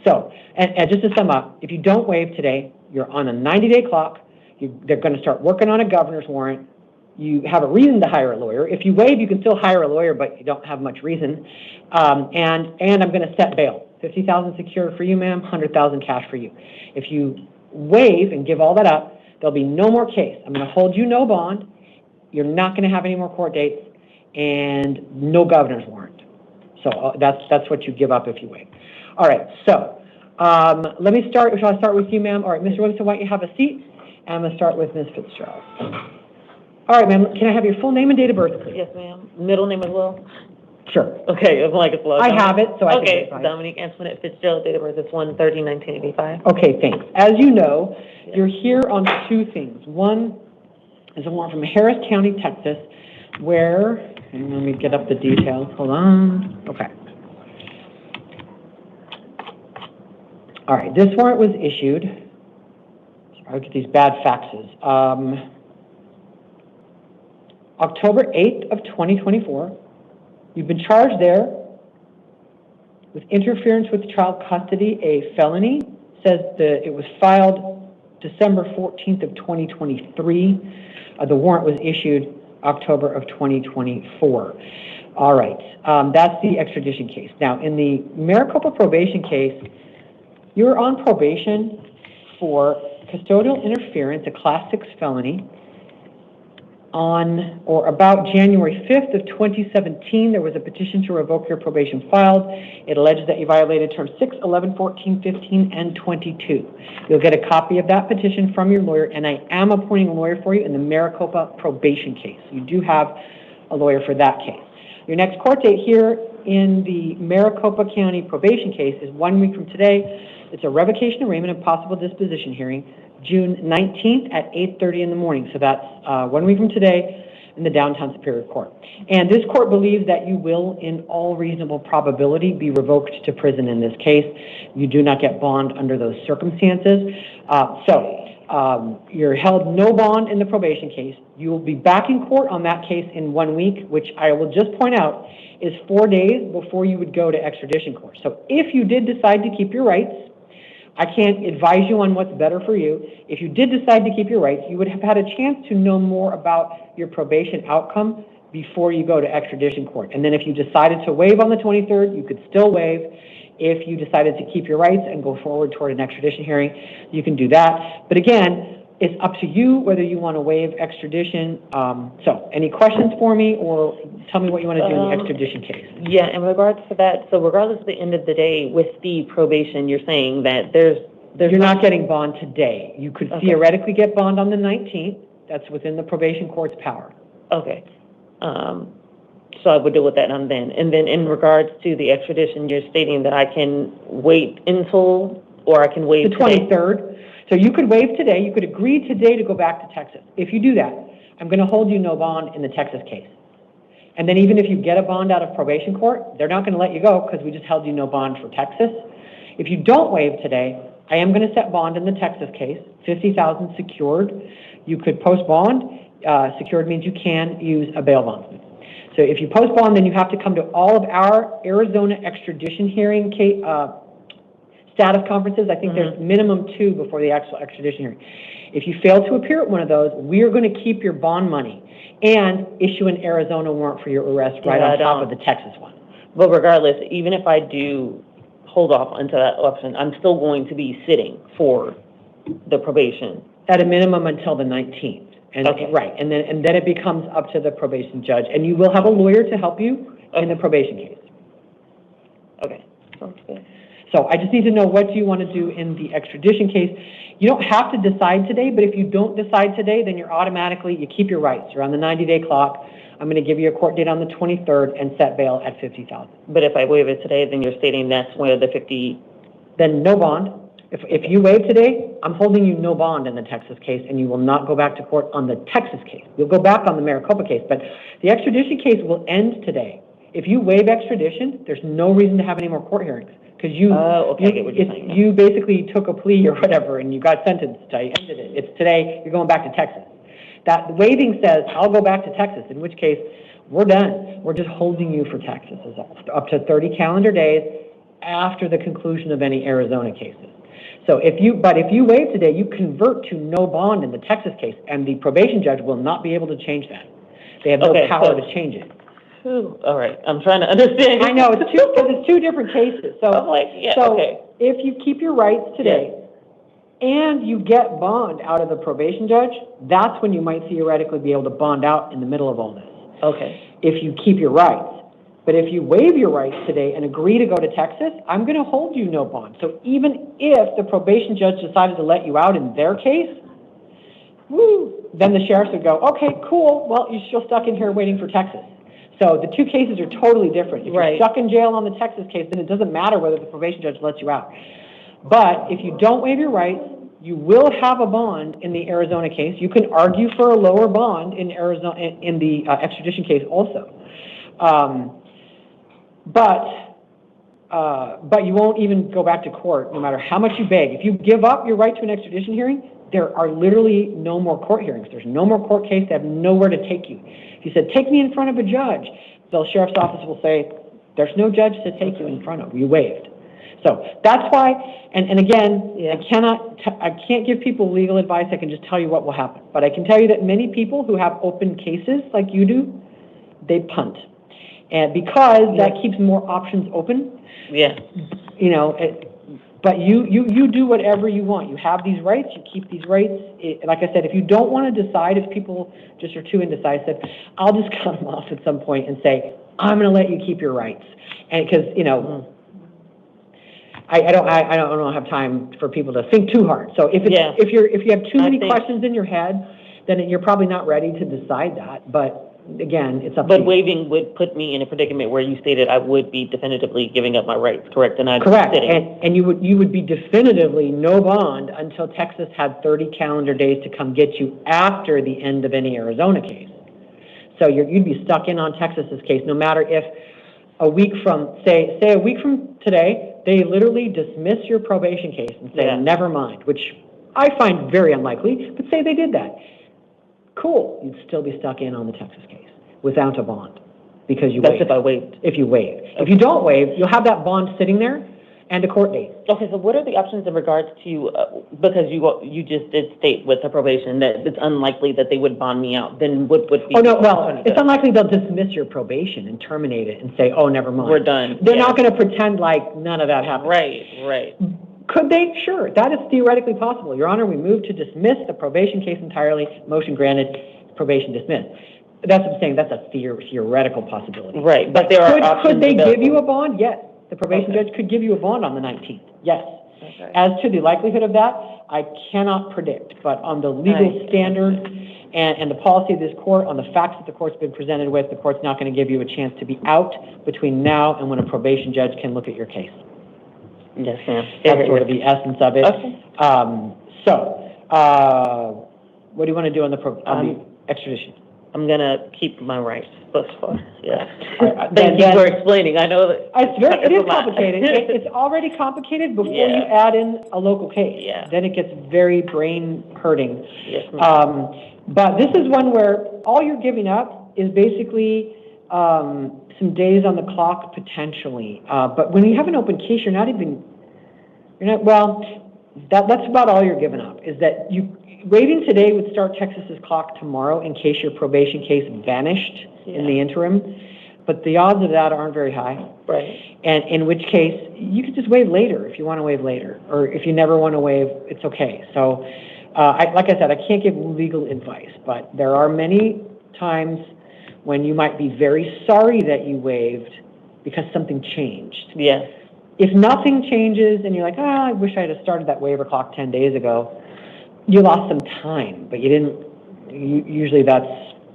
So, and just to sum up, if you don't waive today, you're on a 90-day clock. They're going to start working on a governor's warrant. You have a reason to hire a lawyer. If you waive, you can still hire a lawyer, but you don't have much reason. And I'm going to set bail. $50,000 secure for you, ma'am, $100,000 cash for you. If you waive and give all that up, there'll be no more case. I'm going to hold you no bond. You're not going to have any more court dates, and no governor's warrant. So that's what you give up if you waive. All right. So let me start. Shall I start with you, ma'am? All right, Mr. Williamson, why don't you have a seat? And I'm going to start with Ms. Fitzgerald. All right, ma'am. Can I have your full name and date of birth, please? Yes, ma'am. Middle name as well? Sure. Okay, it's like it's low. I have it, so I okay, can Dominique Antoinette Fitzgerald, date of birth is 1/30/1985. Okay, thanks. As you know, you're here on two things. One is a warrant from Harris County, Texas, where, and let me get up the details. Hold on. Okay. All right, this warrant was issued. I'll get these bad faxes. October 8th of 2024. You've been charged there with interference with child custody, a felony. Says that it was filed December 14th of 2023. The warrant was issued October of 2024. All right, that's the extradition case. Now, in the Maricopa probation case, you're on probation for custodial interference, a Class 6 felony. On or about January 5th of 2017, there was a petition to revoke your probation filed. It alleges that you violated terms 6, 11, 14, 15, and 22. You'll get a copy of that petition from your lawyer, and I am appointing a lawyer for you in the Maricopa probation case. You do have a lawyer for that case. Your next court date here in the Maricopa County probation case is 1 week from today. It's a revocation arraignment and possible disposition hearing, June 19th at 8:30 in the morning. So that's 1 week from today in the downtown Superior Court. And this court believes that you will, in all reasonable probability, be revoked to prison in this case. You do not get bond under those circumstances. You're held no bond in the probation case. You will be back in court on that case in 1 week, which I will just point out is 4 days before you would go to extradition court. So if you did decide to keep your rights, I can't advise you on what's better for you. If you did decide to keep your rights, you would have had a chance to know more about your probation outcome before you go to extradition court. And then if you decided to waive on the 23rd, you could still waive. If you decided to keep your rights and go forward toward an extradition hearing, you can do that. But again, it's up to you whether you want to waive extradition. So any questions for me, or tell me what you want to do in the extradition case? Yeah, in regards to that, so regardless of the end of the day with the probation, you're saying that there's You're not getting bond today. You could theoretically get bond on the 19th. That's within the probation court's power. Okay. So I would deal with that on then. And then in regards to the extradition, you're stating that I can wait until, or I can waive the 23rd. So you could waive today. You could agree today to go back to Texas. If you do that, I'm going to hold you no bond in the Texas case. And then even if you get a bond out of probation court, they're not going to let you go because we just held you no bond for Texas. If you don't waive today, I am going to set bond in the Texas case, $50,000 secured. You could post bond. Secured means you can use a bail bondsman. So if you post bond, then you have to come to all of our Arizona extradition hearing status conferences. I think there's minimum 2 before the actual extradition hearing. If you fail to appear at one of those, we are going to keep your bond money and issue an Arizona warrant for your arrest right on top of the Texas one. But regardless, even if I do hold off until that option, I'm still going to be sitting for the probation. At a minimum until the 19th. And, right, and then it becomes up to the probation judge, and you will have a lawyer to help you in the probation case. Okay, sounds good. So I just need to know, what do you want to do in the extradition case? You don't have to decide today, but if you don't decide today, then you're automatically, you keep your rights. You're on the 90-day clock. I'm going to give you a court date on the 23rd and set bail at $50,000. But if I waive it today, then you're stating that's where the 50... Then no bond. If you waive today, I'm holding you no bond in the Texas case, and you will not go back to court on the Texas case. You'll go back on the Maricopa case, but the extradition case will end today. If you waive extradition, there's no reason to have any more court hearings, because you basically took a plea or whatever, and you got sentenced. I ended it. It's today. You're going back to Texas. That waiving says, I'll go back to Texas, in which case, we're done. We're just holding you for Texas, up to 30 calendar days after the conclusion of any Arizona cases. So if you waive today, you convert to no bond in the Texas case, and the probation judge will not be able to change that. They have no power to change it. All right, I'm trying to understand. I know, it's two different cases. So, if you keep your rights today, and you get bond out of the probation judge, that's when you might theoretically be able to bond out in the middle of all this. Okay. If you keep your rights. But if you waive your rights today and agree to go to Texas, I'm going to hold you no bond. So even if the probation judge decided to let you out in their case, then the sheriffs would go, okay, cool, well, you're still stuck in here waiting for Texas. So the two cases are totally different. If you're stuck in jail on the Texas case, then it doesn't matter whether the probation judge lets you out. But if you don't waive your rights, you will have a bond in the Arizona case. You can argue for a lower bond in Arizona in the extradition case also. But you won't even go back to court no matter how much you beg. If you give up your right to an extradition hearing, there are literally no more court hearings. There's no more court case. They have nowhere to take you. If you said, take me in front of a judge, the sheriff's office will say, there's no judge to take you in front of. You waived. So that's why, and again, I can't give people legal advice. I can just tell you what will happen. But I can tell you that many people who have open cases like you do, they punt. And because that keeps more options open, you know, but you do whatever you want. You have these rights, you keep these rights. Like I said, if you don't want to decide, if people just are too indecisive, I'll just cut them off at some point and say, I'm going to let you keep your rights. And because, you know, I don't have time for people to think too hard. So if you have too many questions in your head, then you're probably not ready to decide that. But again, it's up to you. But waiving would put me in a predicament where you stated I would be definitively giving up my rights, correct? And correct. And you would be definitively no bond until Texas had 30 calendar days to come get you after the end of any Arizona case. So you'd be stuck in on Texas's case, no matter if a week from, say a week from today, they literally dismiss your probation case and say, never mind, which I find very unlikely, but say they did that. Cool, you'd still be stuck in on the Texas case without a bond because you waived. That's if I waived. If you waive. Okay. If you don't waive, you'll have that bond sitting there and a court date. Okay, so what are the options in regards to, because you just did state with the probation that it's unlikely that they would bond me out, then what would be it's unlikely they'll dismiss your probation and terminate it and say, oh, never mind. We're done. They're not going to pretend like none of that happened. Right. Could they? Sure. That is theoretically possible. Your Honor, we move to dismiss the probation case entirely. Motion granted. Probation dismissed. That's what I'm saying. That's a theoretical possibility. Right. But there are options. Could they give you a bond? Yes. The probation judge could give you a bond on the 19th. Yes. Okay. As to the likelihood of that, I cannot predict. But on the legal standard and the policy of this court, on the facts that the court's been presented with, the court's not going to give you a chance to be out between now and when a probation judge can look at your case. Yes, ma'am. That's sort of the essence of it. Okay. What do you want to do on the extradition? I'm going to keep my rights thus far. Yeah. Thank you for explaining. I know that it is complicated. It's already complicated before you add in a local case. Yeah. Then it gets very brain hurting. Yes, but this is one where all you're giving up is basically some days on the clock potentially. But when you have an open case, that's about all you're giving up, is that waiving today would start Texas's clock tomorrow in case your probation case vanished in the interim. But the odds of that aren't very high. Right. And in which case, you could just waive later if you want to waive later. Or if you never want to waive, it's okay. So, like I said, I can't give legal advice, but there are many times when you might be very sorry that you waived because something changed. Yes. If nothing changes and you're like, I wish I had started that waiver clock 10 days ago, you lost some time, but you didn't, usually that's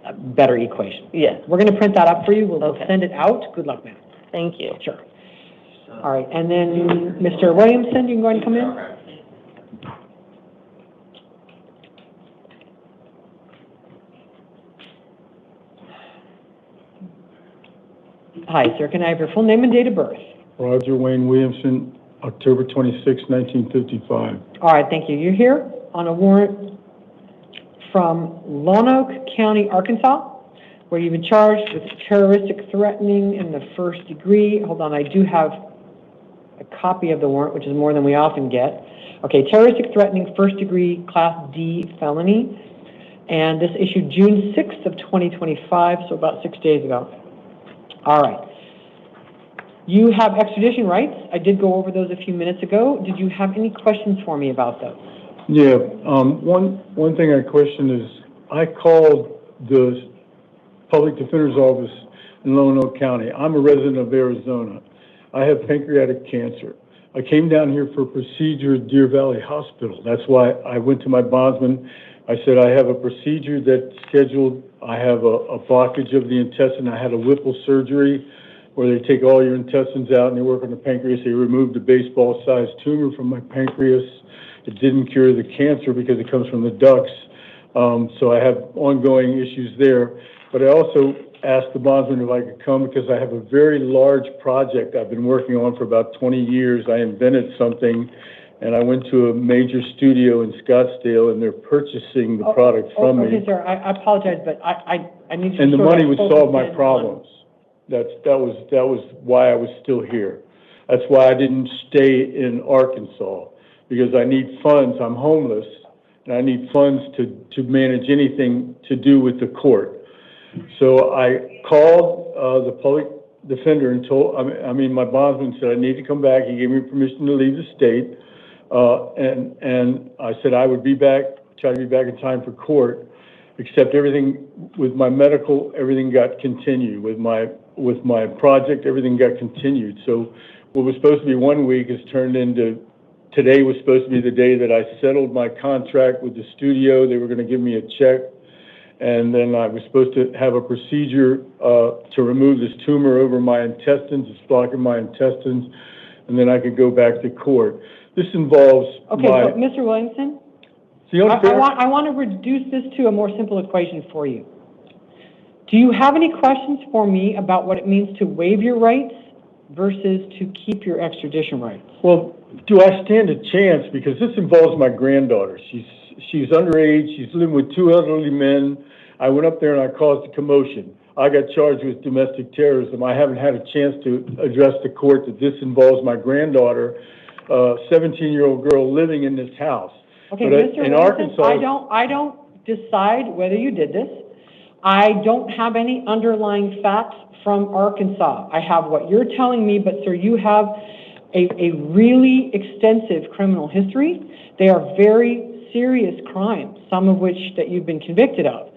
a better equation. Yes. We're going to print that up for you. We'll send it out. Good luck, ma'am. Thank you. Sure. All right, and then Mr. Williamson, you can go ahead and come in. Hi, sir. Can I have your full name and date of birth? Roger Wayne Williamson, October 26, 1955. All right, thank you. You're here on a warrant from Lonoke County, Arkansas, where you've been charged with terroristic threatening in the first degree. Hold on, I do have a copy of the warrant, which is more than we often get. Okay, terroristic threatening, first degree, Class D felony. And this issued June 6th of 2025, so about 6 days ago. All right. You have extradition rights. I did go over those a few minutes ago. Did you have any questions for me about those? Yeah, one thing I question is, I called the Public Defender's Office in Lonoke County. I'm a resident of Arizona. I have pancreatic cancer. I came down here for a procedure at Deer Valley Hospital. That's why I went to my bondsman. I said, I have a procedure that's scheduled. I have a blockage of the intestine. I had a Whipple surgery where they take all your intestines out and they work on the pancreas. They removed a baseball-sized tumor from my pancreas. It didn't cure the cancer because it comes from the ducts. So I have ongoing issues there. But I also asked the bondsman if I could come because I have a very large project I've been working on for about 20 years. I invented something, and I went to a major studio in Scottsdale, and they're purchasing the product from me. Okay, sir, I apologize, but I need to... And the money would solve my problems. That was why I was still here. That's why I didn't stay in Arkansas, because I need funds. I'm homeless, and I need funds to manage anything to do with the court. So I called the public defender and my bondsman said I need to come back. He gave me permission to leave the state, and I said I would be back, try to be back in time for court. Except everything with my medical, everything got continued. With my project, everything got continued. So what was supposed to be 1 week has turned into, today was supposed to be the day that I settled my contract with the studio. They were going to give me a check. And then I was supposed to have a procedure to remove this tumor over my intestines. It's blocking my intestines. And then I could go back to court. This involves Okay, so Mr. Williamson, I want to reduce this to a more simple equation for you. Do you have any questions for me about what it means to waive your rights versus to keep your extradition rights? Well, do I stand a chance? Because this involves my granddaughter. She's underage. She's living with two elderly men. I went up there and I caused a commotion. I got charged with domestic terrorism. I haven't had a chance to address the court that this involves my granddaughter, a 17-year-old girl living in this house. Okay, but Mr. in Wilson, Arkansas, I don't decide whether you did this. I don't have any underlying facts from Arkansas. I have what you're telling me, but sir, you have a really extensive criminal history. They are very serious crimes, some of which that you've been convicted of.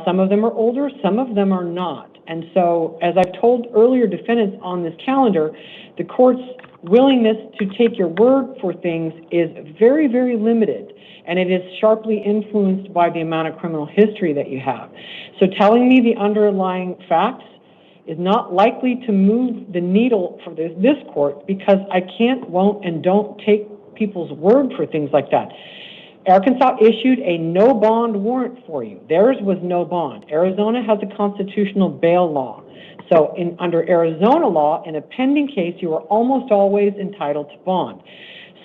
Some of them are older, some of them are not. And so, as I've told earlier defendants on this calendar, the court's willingness to take your word for things is very, very limited, and it is sharply influenced by the amount of criminal history that you have. So telling me the underlying facts is not likely to move the needle for this court, because I can't, won't, and don't take people's word for things like that. Arkansas issued a no bond warrant for you. Theirs was no bond. Arizona has a constitutional bail law. So under Arizona law, in a pending case, you are almost always entitled to bond.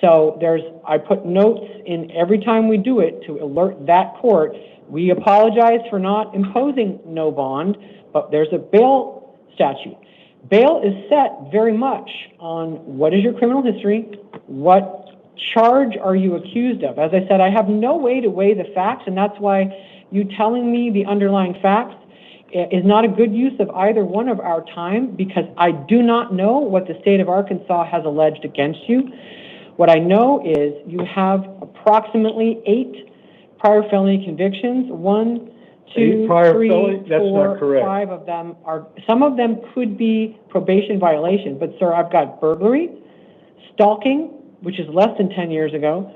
So I put notes in every time we do it to alert that court. We apologize for not imposing no bond, but there's a bail statute. Bail is set very much on what is your criminal history, what charge are you accused of. As I said, I have no way to weigh the facts, and that's why you telling me the underlying facts is not a good use of either one of our time, because I do not know what the state of Arkansas has alleged against you. What I know is you have approximately 8 prior felony convictions. 1, 2, 3, 4, 5 of them are, some of them could be probation violation, but sir, I've got burglary, stalking, which is less than 10 years ago,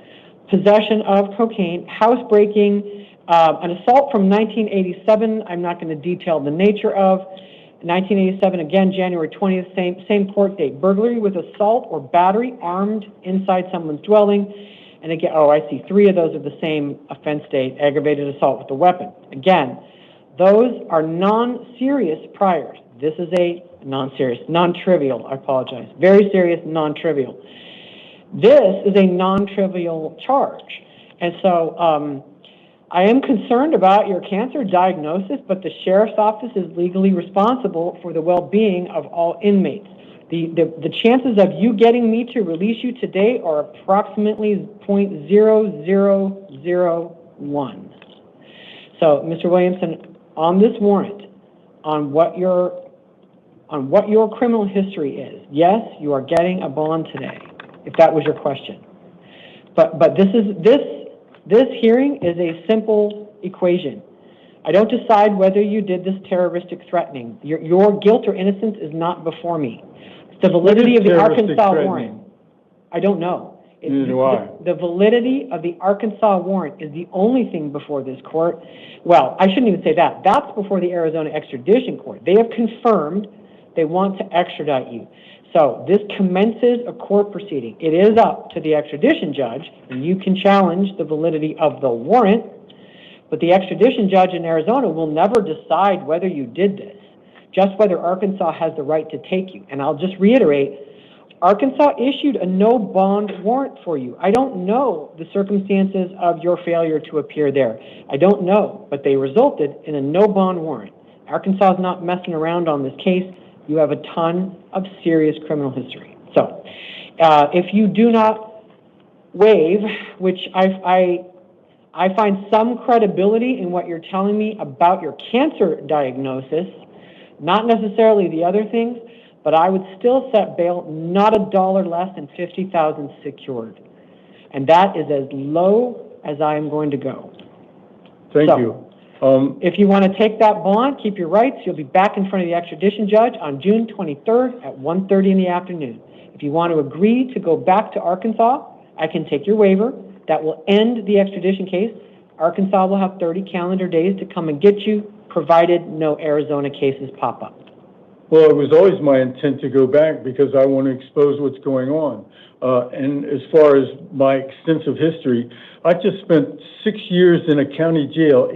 possession of cocaine, housebreaking, an assault from 1987, I'm not going to detail the nature of. 1987, again, January 20th, same court date. Burglary with assault or battery armed inside someone's dwelling. And again, I see 3 of those are the same offense date, aggravated assault with a weapon. Again, those are non-serious priors. This is a non-serious, non-trivial, I apologize. Very serious, non-trivial. This is a non-trivial charge. And so I am concerned about your cancer diagnosis, but the sheriff's office is legally responsible for the well-being of all inmates. The chances of you getting me to release you today are approximately 0.0001. So, Mr. Williamson, on this warrant, on what your criminal history is, yes, you are getting a bond today, if that was your question. But this hearing is a simple equation. I don't decide whether you did this terroristic threatening. Your guilt or innocence is not before me. The validity of the Arkansas warrant, I don't know. Neither do I. The validity of the Arkansas warrant is the only thing before this court. Well, I shouldn't even say that. That's before the Arizona extradition court. They have confirmed they want to extradite you. So this commences a court proceeding. It is up to the extradition judge, and you can challenge the validity of the warrant, but the extradition judge in Arizona will never decide whether you did this, just whether Arkansas has the right to take you. And I'll just reiterate, Arkansas issued a no bond warrant for you. I don't know the circumstances of your failure to appear there. I don't know, but they resulted in a no bond warrant. Arkansas is not messing around on this case. You have a ton of serious criminal history. So if you do not waive, which I find some credibility in what you're telling me about your cancer diagnosis, not necessarily the other things, but I would still set bail not $1 less than $50,000 secured. And that is as low as I am going to go. Thank you. If you want to take that bond, keep your rights. You'll be back in front of the extradition judge on June 23rd at 1:30 in the afternoon. If you want to agree to go back to Arkansas, I can take your waiver. That will end the extradition case. Arkansas will have 30 calendar days to come and get you, provided no Arizona cases pop up. Well, it was always my intent to go back because I want to expose what's going on. And as far as my extensive history, I just spent 6 years in a county jail,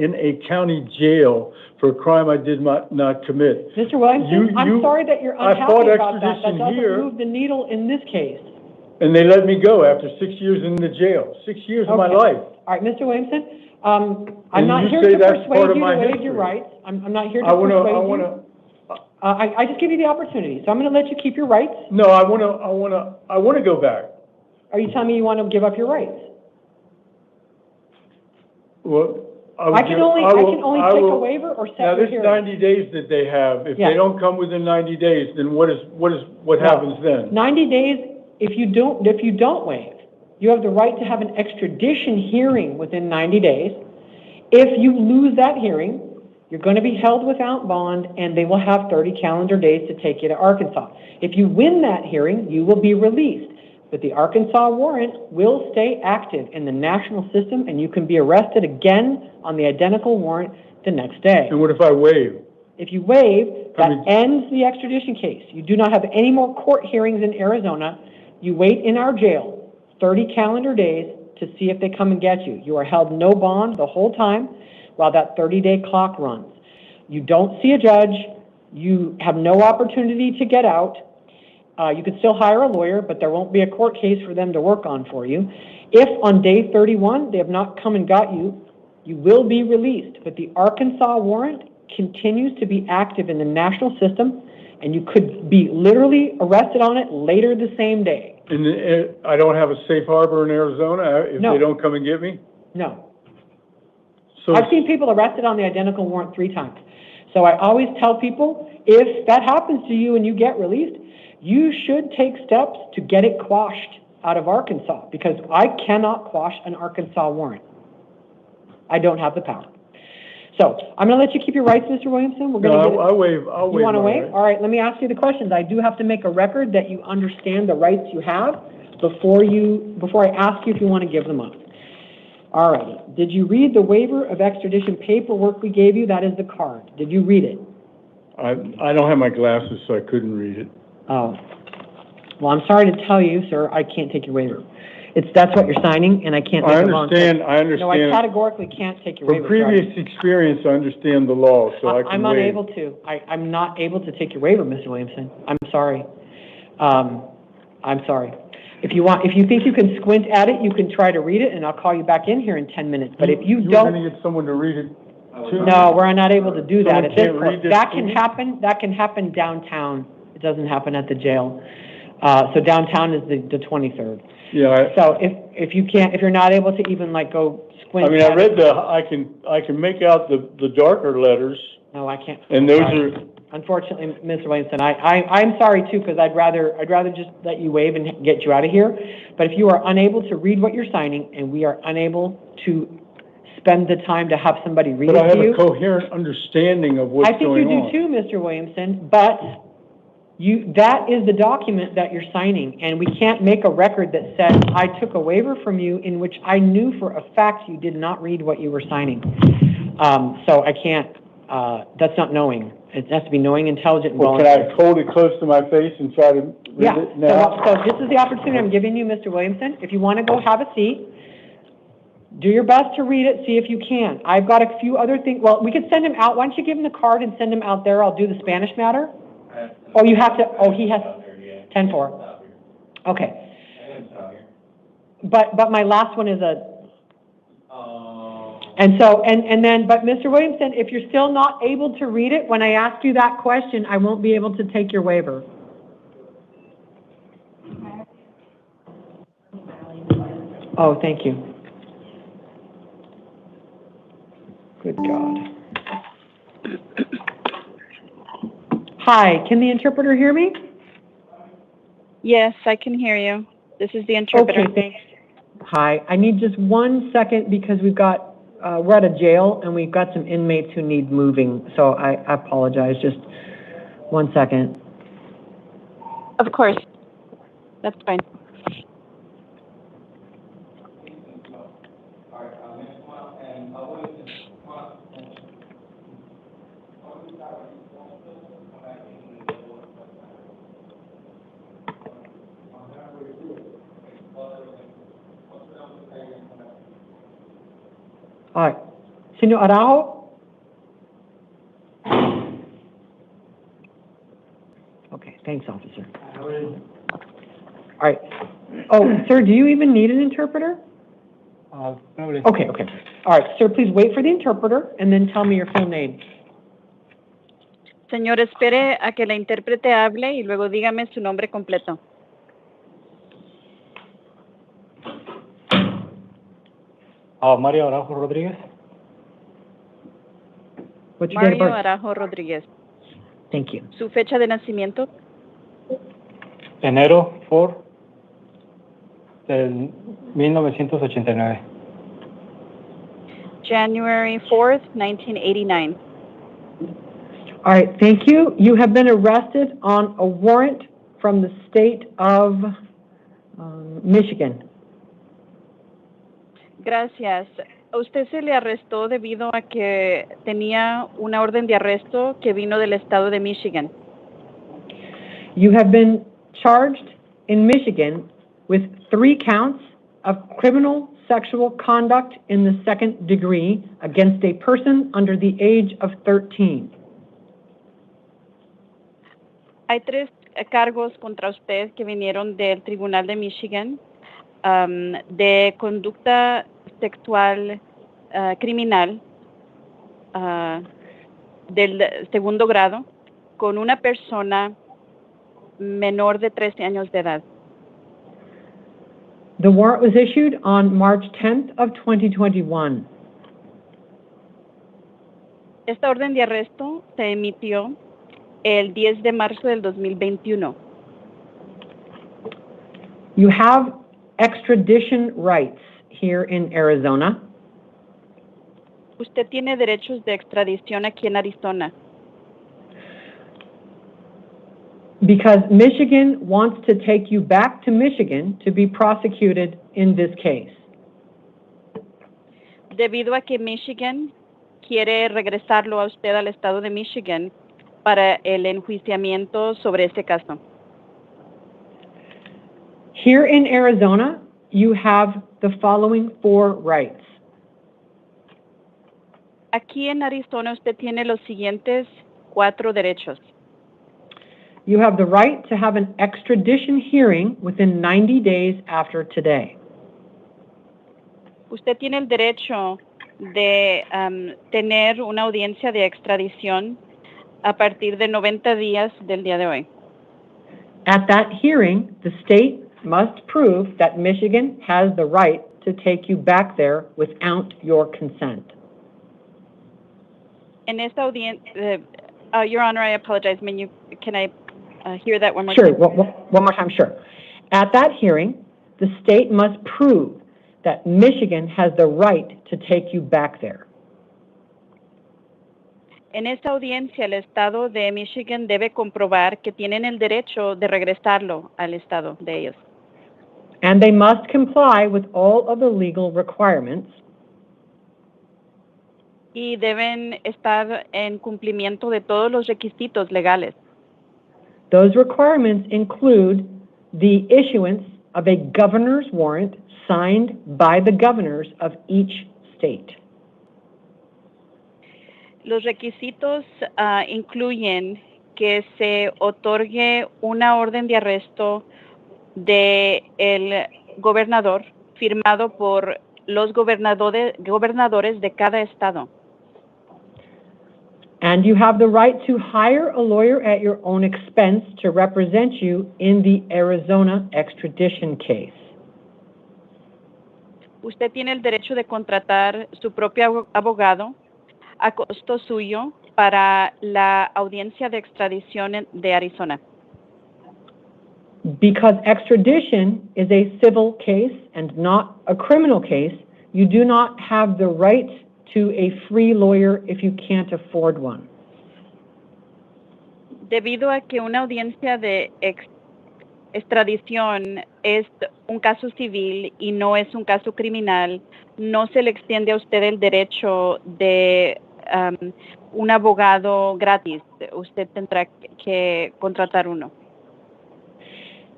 for a crime I did not commit. Mr. Williamson, I'm sorry that you're unhappy about that. That doesn't move the needle in this case. And they let me go after 6 years in the jail. 6 years of my life. All right, Mr. Williamson, I'm not here to persuade you to waive your rights. I'm not here to persuade you. I just give you the opportunity, so I'm going to let you keep your rights. No, I want to go back. Are you telling me you want to give up your rights? Well, I can only take a waiver or set now your this hearing. 90 days that they have. If they don't come within 90 days, then what happens then? 90 days. If you don't waive, you have the right to have an extradition hearing within 90 days. If you lose that hearing, you're going to be held without bond, and they will have 30 calendar days to take you to Arkansas. If you win that hearing, you will be released. But the Arkansas warrant will stay active in the national system, and you can be arrested again on the identical warrant the next day. And what if I waive? If you waive, that ends the extradition case. You do not have any more court hearings in Arizona. You wait in our jail 30 calendar days to see if they come and get you. You are held no bond the whole time while that 30-day clock runs. You don't see a judge. You have no opportunity to get out. You could still hire a lawyer, but there won't be a court case for them to work on for you. If on day 31 they have not come and got you, you will be released. But the Arkansas warrant continues to be active in the national system. And you could be literally arrested on it later the same day. And I don't have a safe harbor in Arizona if No. they don't come and get me? No. So I've seen people arrested on the identical warrant 3 times. So I always tell people, if that happens to you and you get released, you should take steps to get it quashed out of Arkansas, because I cannot quash an Arkansas warrant. I don't have the power. So I'm going to let you keep your rights, Mr. Williamson. We're going to I'll waive You want to my waive? rights. All right, let me ask you the questions. I do have to make a record that you understand the rights you have before I ask you if you want to give them up. All righty. Did you read the waiver of extradition paperwork we gave you? That is the card. Did you read it? I don't have my glasses, so I couldn't read it. Oh. Well, I'm sorry to tell you, sir, I can't take your waiver. That's what you're signing, and I can't make I a voluntary. understand. No, I categorically can't take your waiver. From previous experience, I understand the law, so I can I'm waive. unable to. I'm not able to take your waiver, Mr. Williamson. I'm sorry. I'm sorry. If you think you can squint at it, you can try to read it, and I'll call you back in here in 10 minutes. But if you You're don't, going to get someone to read it too? no, we're not able to do that Someone at this can't read point. this That to can me? happen. That can happen downtown. It doesn't happen at the jail. So downtown is the 23rd. Yeah. So if you're not able to even like go squint. I mean, I read I can make out the darker letters. No, I can't. And those are. Unfortunately, Mr. Williamson, I'm sorry too, because I'd rather just let you waive and get you out of here. But if you are unable to read what you're signing, and we are unable to spend the time to have somebody read it to you. But I have a coherent understanding of what's going on. I think you do too, Mr. Williamson, but that is the document that you're signing, and we can't make a record that says, I took a waiver from you in which I knew for a fact you did not read what you were signing. So I can't, that's not knowing. It has to be knowing, intelligent, and Well, voluntary. can I hold it close to my face and try to read it now? So this is the opportunity I'm giving you, Mr. Williamson. If you want to go have a seat, do your best to read it, see if you can. I've got a few other things. Well, we could send him out. Why don't you give him the card and send him out there? I'll do the Spanish matter. Oh, you have to, he has 10-4. Okay. But my last one is and then, but Mr. Williamson, if you're still not able to read it, when I ask you that question, I won't be able to take your waiver. Oh, thank you. Good God. Hi, can the interpreter hear me? Yes, I can hear you. This is the interpreter. Okay, thanks. Hi, I need just 1 second because we've got, we're at a jail and we've got some inmates who need moving. So I apologize, just 1 second. Of course. That's fine. All right. Senor Araujo? Okay, thanks, officer. All right. Oh, sir, do you even need an interpreter? Probably. Okay. All right, sir, please wait for the interpreter and then tell me your full name. Señor, espere a que la intérprete hable y luego dígame su nombre completo. Mario Araujo Rodríguez. What's your date of Mario birth? Araujo Rodríguez. Thank you. Su fecha de nacimiento. Enero 4 del 1989. January 4th, 1989. All right, thank you. You have been arrested on a warrant from the state of Michigan. Gracias. A usted se le arrestó debido a que tenía una orden de arresto que vino del estado de Michigan. You have been charged in Michigan with 3 counts of criminal sexual conduct in the second degree against a person under the age of 13. Hay 3 cargos contra usted que vinieron del Tribunal de Michigan de conducta sexual criminal del segundo grado con una persona menor de 13 años de edad. The warrant was issued on March 10th of 2021. Esta orden de arresto se emitió el 10 de marzo del 2021. You have extradition rights here in Arizona Usted tiene derechos de extradición aquí en Arizona because Michigan wants to take you back to Michigan to be prosecuted in this case. debido a que Michigan quiere regresarlo a usted al estado de Michigan para el enjuiciamiento sobre ese caso. Here in Arizona, you have the following 4 rights. Aquí en Arizona usted tiene los siguientes 4 derechos. You have the right to have an extradition hearing within 90 days after today. Usted tiene el derecho de tener una audiencia de extradición a partir de 90 días del día de hoy. At that hearing, the state must prove that Michigan has the right to take you back there without your consent. En esta audiencia, Your Honor, I apologize. Can I hear that one more Sure, time? one more time, sure. At that hearing, the state must prove that Michigan has the right to take you back there. En esta audiencia, el estado de Michigan debe comprobar que tienen el derecho de regresarlo al estado de ellos. And they must comply with all of the legal requirements Y deben estar en cumplimiento de todos los requisitos legales. Those requirements include the issuance of a governor's warrant signed by the governors of each state. Los requisitos incluyen que se otorgue una orden de arresto del gobernador firmado por los gobernadores de cada estado. And you have the right to hire a lawyer at your own expense to represent you in the Arizona extradition case. Usted tiene el derecho de contratar su propio abogado a costo suyo para la audiencia de extradición de Arizona. Because extradition is a civil case and not a criminal case, you do not have the right to a free lawyer if you can't afford one. Debido a que una audiencia de extradición es un caso civil y no es un caso criminal, no se le extiende a usted el derecho de un abogado gratis. Usted tendrá que contratar uno.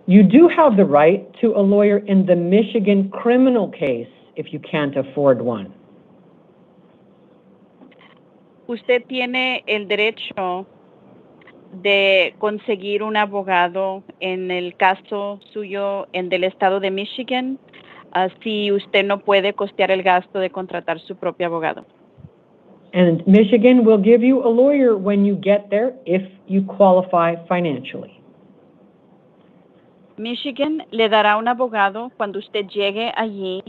You do have the right to a lawyer in the Michigan criminal case if you can't afford one. Usted tiene el derecho de conseguir un abogado en el caso suyo en del estado de Michigan, si usted no puede costear el gasto de contratar su propio abogado. And Michigan will give you a lawyer when you get there if you qualify financially. Michigan le dará un abogado cuando usted llegue allí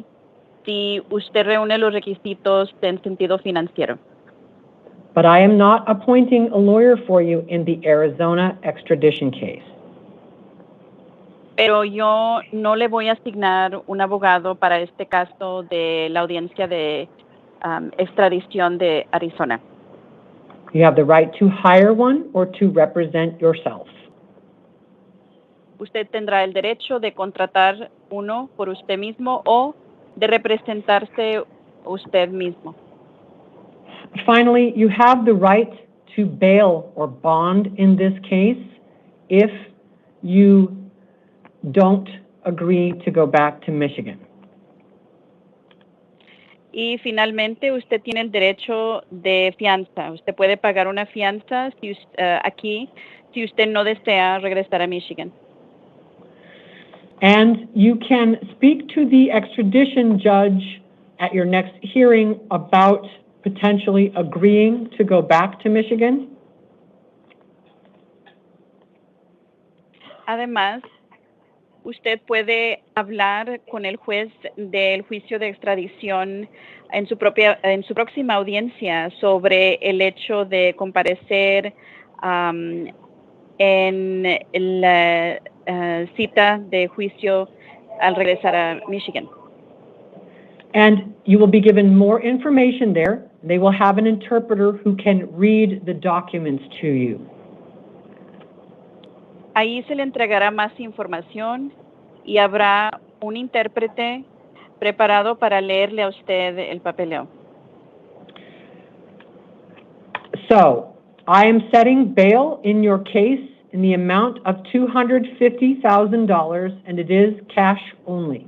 si usted reúne los requisitos en sentido financiero. But I am not appointing a lawyer for you in the Arizona extradition case. Pero yo no le voy a asignar un abogado para este caso de la audiencia de extradición de Arizona. You have the right to hire one or to represent yourself. Usted tendrá el derecho de contratar uno por usted mismo o de representarse usted mismo. Finally, you have the right to bail or bond in this case if you don't agree to go back to Michigan. Y finalmente, usted tiene el derecho de fianza. Usted puede pagar una fianza aquí si usted no desea regresar a Michigan. And you can speak to the extradition judge at your next hearing about potentially agreeing to go back to Michigan. Además, usted puede hablar con el juez del juicio de extradición en su próxima audiencia sobre el hecho de comparecer en la cita de juicio al regresar a Michigan. And you will be given more information there. They will have an interpreter who can read the documents to you. Ahí se le entregará más información y habrá un intérprete preparado para leerle a usted el papeleo. So, I am setting bail in your case in the amount of $250,000, and it is cash only.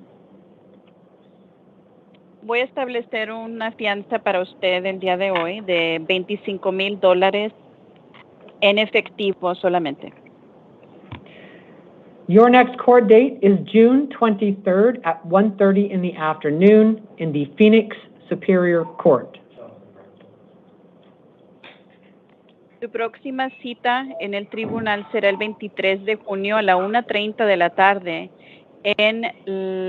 Voy a establecer una fianza para usted el día de hoy de $25,000 en efectivo solamente. Your next court date is June 23rd at 1:30 in the afternoon in the Phoenix Superior Court. Su próxima cita en el tribunal será el 23 de junio a la 1:30 de la tarde en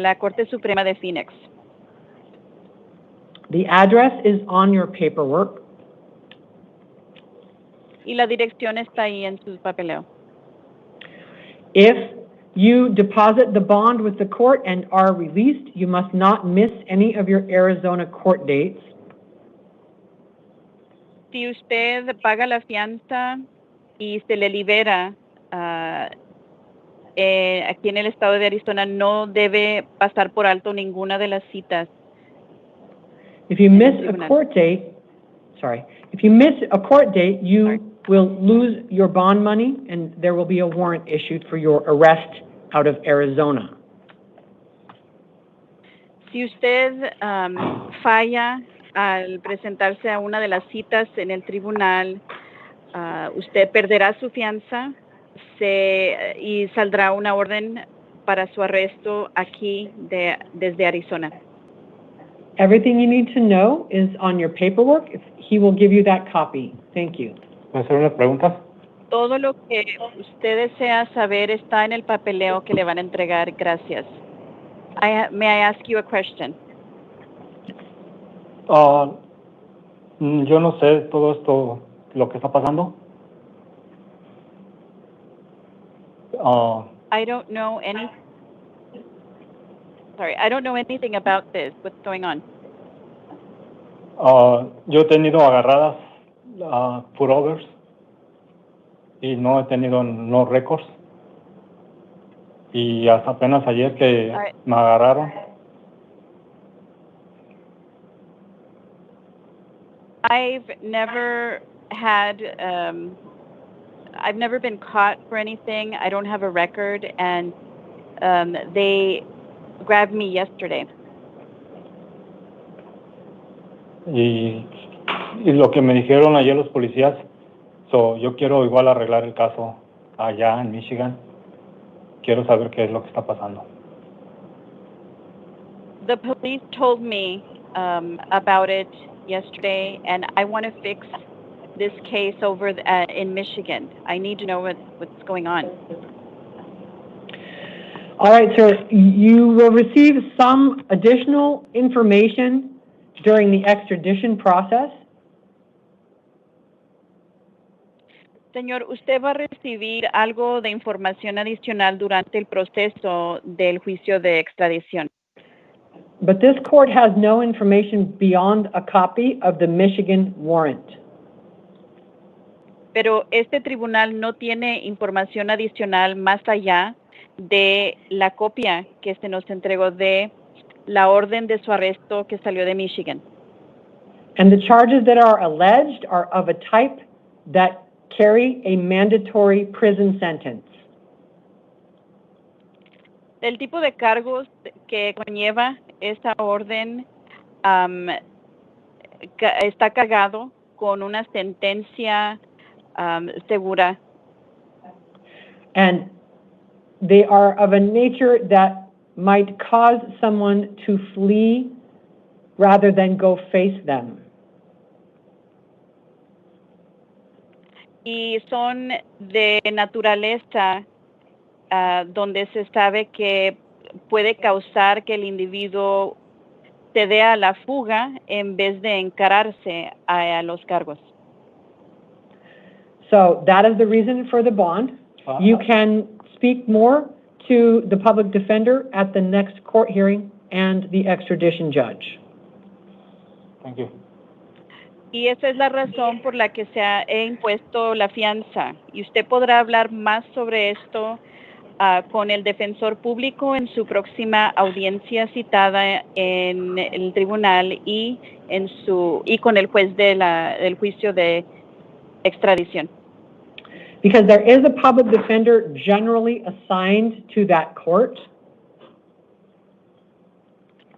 la Corte Suprema de Phoenix. The address is on your paperwork. Y la dirección está ahí en su papeleo. If you deposit the bond with the court and are released, you must not miss any of your Arizona court dates. Si usted paga la fianza y se le libera aquí en el estado de Arizona, no debe pasar por alto ninguna de las citas. If you miss a court date, you will lose your bond money and there will be a warrant issued for your arrest out of Arizona. Si usted falla al presentarse a una de las citas en el tribunal, usted perderá su fianza y saldrá una orden para su arresto aquí desde Arizona. Everything you need to know is on your paperwork. He will give you that copy. Thank you. ¿Puedo hacer unas preguntas? Todo lo que usted desea saber está en el papeleo que le van a entregar. Gracias. May I ask you a question? Yo no sé todo esto, lo que está pasando. I don't know anything about this. What's going on? Yo he tenido agarradas pullovers y no he tenido no récords. Y hasta apenas ayer que me agarraron. I've never been caught for anything. I don't have a record, and they grabbed me yesterday. Y lo que me dijeron ayer los policías, yo quiero igual arreglar el caso allá en Michigan. Quiero saber qué es lo que está pasando. The police told me about it yesterday, and I want to fix this case over in Michigan. I need to know what's going on. All right, sir. You will receive some additional information during the extradition process. Señor, usted va a recibir algo de información adicional durante el proceso del juicio de extradición. But this court has no information beyond a copy of the Michigan warrant. Pero este tribunal no tiene información adicional más allá de la copia que se nos entregó de la orden de su arresto que salió de Michigan. And the charges that are alleged are of a type that carry a mandatory prison sentence. El tipo de cargos que conlleva esta orden está cargado con una sentencia segura. And they are of a nature that might cause someone to flee rather than go face them. Y son de naturaleza donde se sabe que puede causar que el individuo se dé a la fuga en vez de encararse a los cargos. So that is the reason for the bond. You can speak more to the public defender at the next court hearing and the extradition judge. Thank you. Y esa es la razón por la que se ha impuesto la fianza. Y usted podrá hablar más sobre esto con el defensor público en su próxima audiencia citada en el tribunal y con el juez del juicio de extradición. Because there is a public defender generally assigned to that court.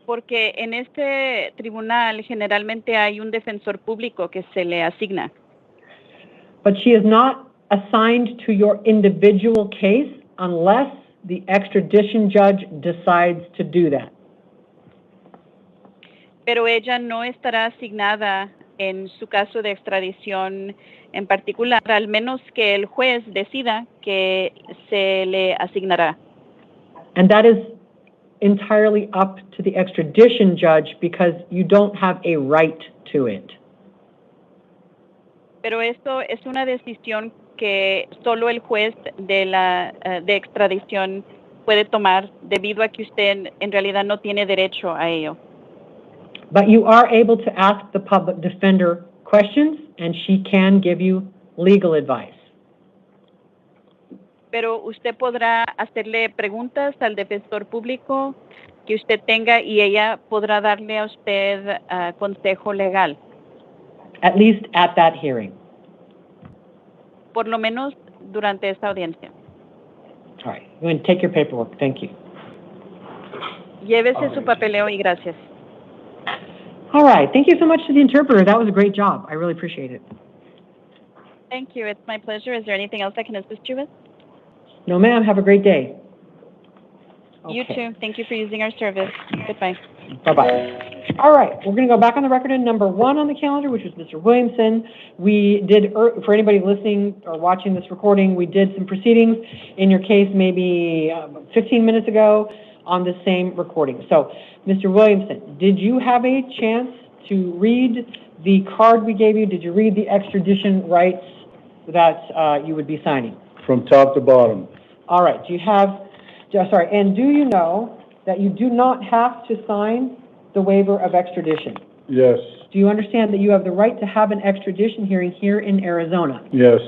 Porque en este tribunal generalmente hay un defensor público que se le asigna. But she is not assigned to your individual case unless the extradition judge decides to do that. Pero ella no estará asignada en su caso de extradición en particular, al menos que el juez decida que se le asignará. And that is entirely up to the extradition judge because you don't have a right to it. Pero esto es una decisión que solo el juez de extradición puede tomar debido a que usted en realidad no tiene derecho a ello. But you are able to ask the public defender questions and she can give you legal advice. Pero usted podrá hacerle preguntas al defensor público que usted tenga y ella podrá darle a usted consejo legal. At least at that hearing. Por lo menos durante esta audiencia. All right, you can take your paperwork. Thank you. Llévese su papeleo y gracias. All right, thank you so much to the interpreter. That was a great job. I really appreciate it. Thank you. It's my pleasure. Is there anything else I can assist you with? No, ma'am. Have a great day. You too. Thank you for using our service. Goodbye. Bye-bye. All right, we're going to go back on the record in number 1 on the calendar, which was Mr. Williamson. We did, for anybody listening or watching this recording, we did some proceedings in your case maybe 15 minutes ago on the same recording. So, Mr. Williamson, did you have a chance to read the card we gave you? Did you read the extradition rights that you would be signing? From top to bottom. All right, do you have, sorry, and do you know that you do not have to sign the waiver of extradition? Yes. Do you understand that you have the right to have an extradition hearing here in Arizona? Yes.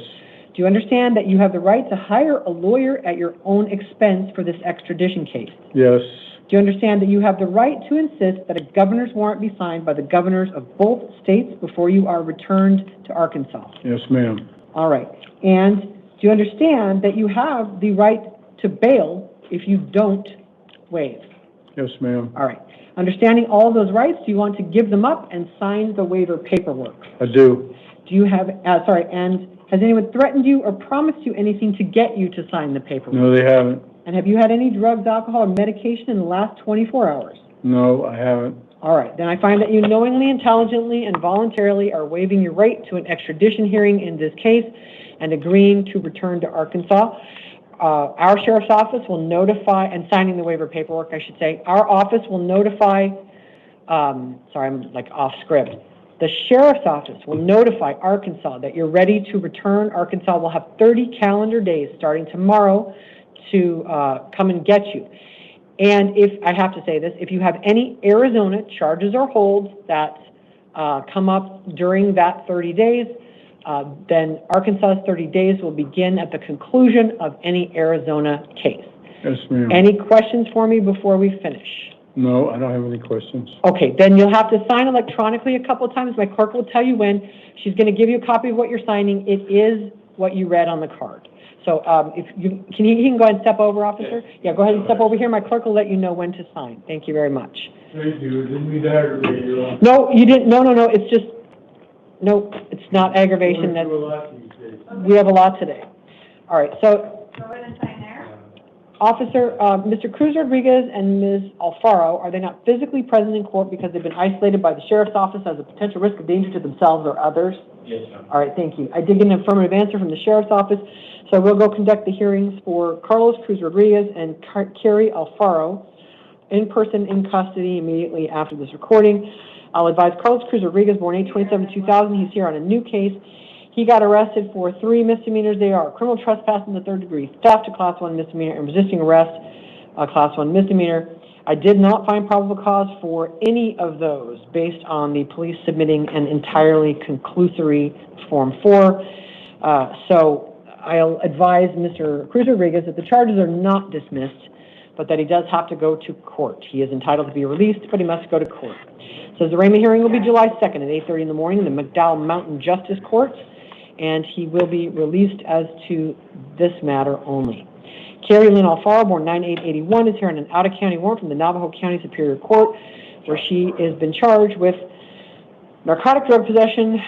Do you understand that you have the right to hire a lawyer at your own expense for this extradition case? Yes. Do you understand that you have the right to insist that a governor's warrant be signed by the governors of both states before you are returned to Arkansas? Yes, ma'am. All right. And do you understand that you have the right to bail if you don't waive? Yes, ma'am. All right. Understanding all of those rights, do you want to give them up and sign the waiver paperwork? I do. Do you have, and has anyone threatened you or promised you anything to get you to sign the paperwork? No, they haven't. And have you had any drugs, alcohol, or medication in the last 24 hours? No, I haven't. All right. Then I find that you knowingly, intelligently, and voluntarily are waiving your right to an extradition hearing in this case and agreeing to return to Arkansas. Our sheriff's office will notify, and signing the waiver paperwork, I should say, our office will notify, sorry, I'm like off script. The sheriff's office will notify Arkansas that you're ready to return. Arkansas will have 30 calendar days starting tomorrow to come and get you. And if, I have to say this, if you have any Arizona charges or holds that come up during that 30 days, then Arkansas's 30 days will begin at the conclusion of any Arizona case. Yes, ma'am. Any questions for me before we finish? No, I don't have any questions. Okay, then you'll have to sign electronically a couple of times. My clerk will tell you when. She's going to give you a copy of what you're signing. It is what you read on the card. So if you can, he can go ahead and step over, officer. Yeah, go ahead and step over here. My clerk will let you know when to sign. Thank you very much. Thank you. Didn't mean to aggravate you. No, you didn't. No. It's just, no, it's not aggravation. We have a lot today. All right, so. Go ahead and sign there. Officer, Mr. Cruz Rodriguez and Ms. Alfaro, are they not physically present in court because they've been isolated by the sheriff's office as a potential risk of danger to themselves or others? Yes, ma'am. All right, thank you. I did get an affirmative answer from the sheriff's office, so we'll go conduct the hearings for Carlos Cruz Rodriguez and Carrie Alfaro in person in custody immediately after this recording. I'll advise Carlos Cruz Rodriguez, born 8/27/2000. He's here on a new case. He got arrested for 3 misdemeanors. They are criminal trespass in the 3rd degree, theft, a class 1 misdemeanor, and resisting arrest, a class 1 misdemeanor. I did not find probable cause for any of those based on the police submitting an entirely conclusory Form 4. So I'll advise Mr. Cruz Rodriguez that the charges are not dismissed, but that he does have to go to court. He is entitled to be released, but he must go to court. So the arraignment hearing will be July 2nd at 8:30 in the morning in the McDowell Mountain Justice Court, and he will be released as to this matter only. Carrie Lynn Alfaro, born 9/8/81, is here on an out-of-county warrant from the Navajo County Superior Court, where she has been charged with narcotic drug possession,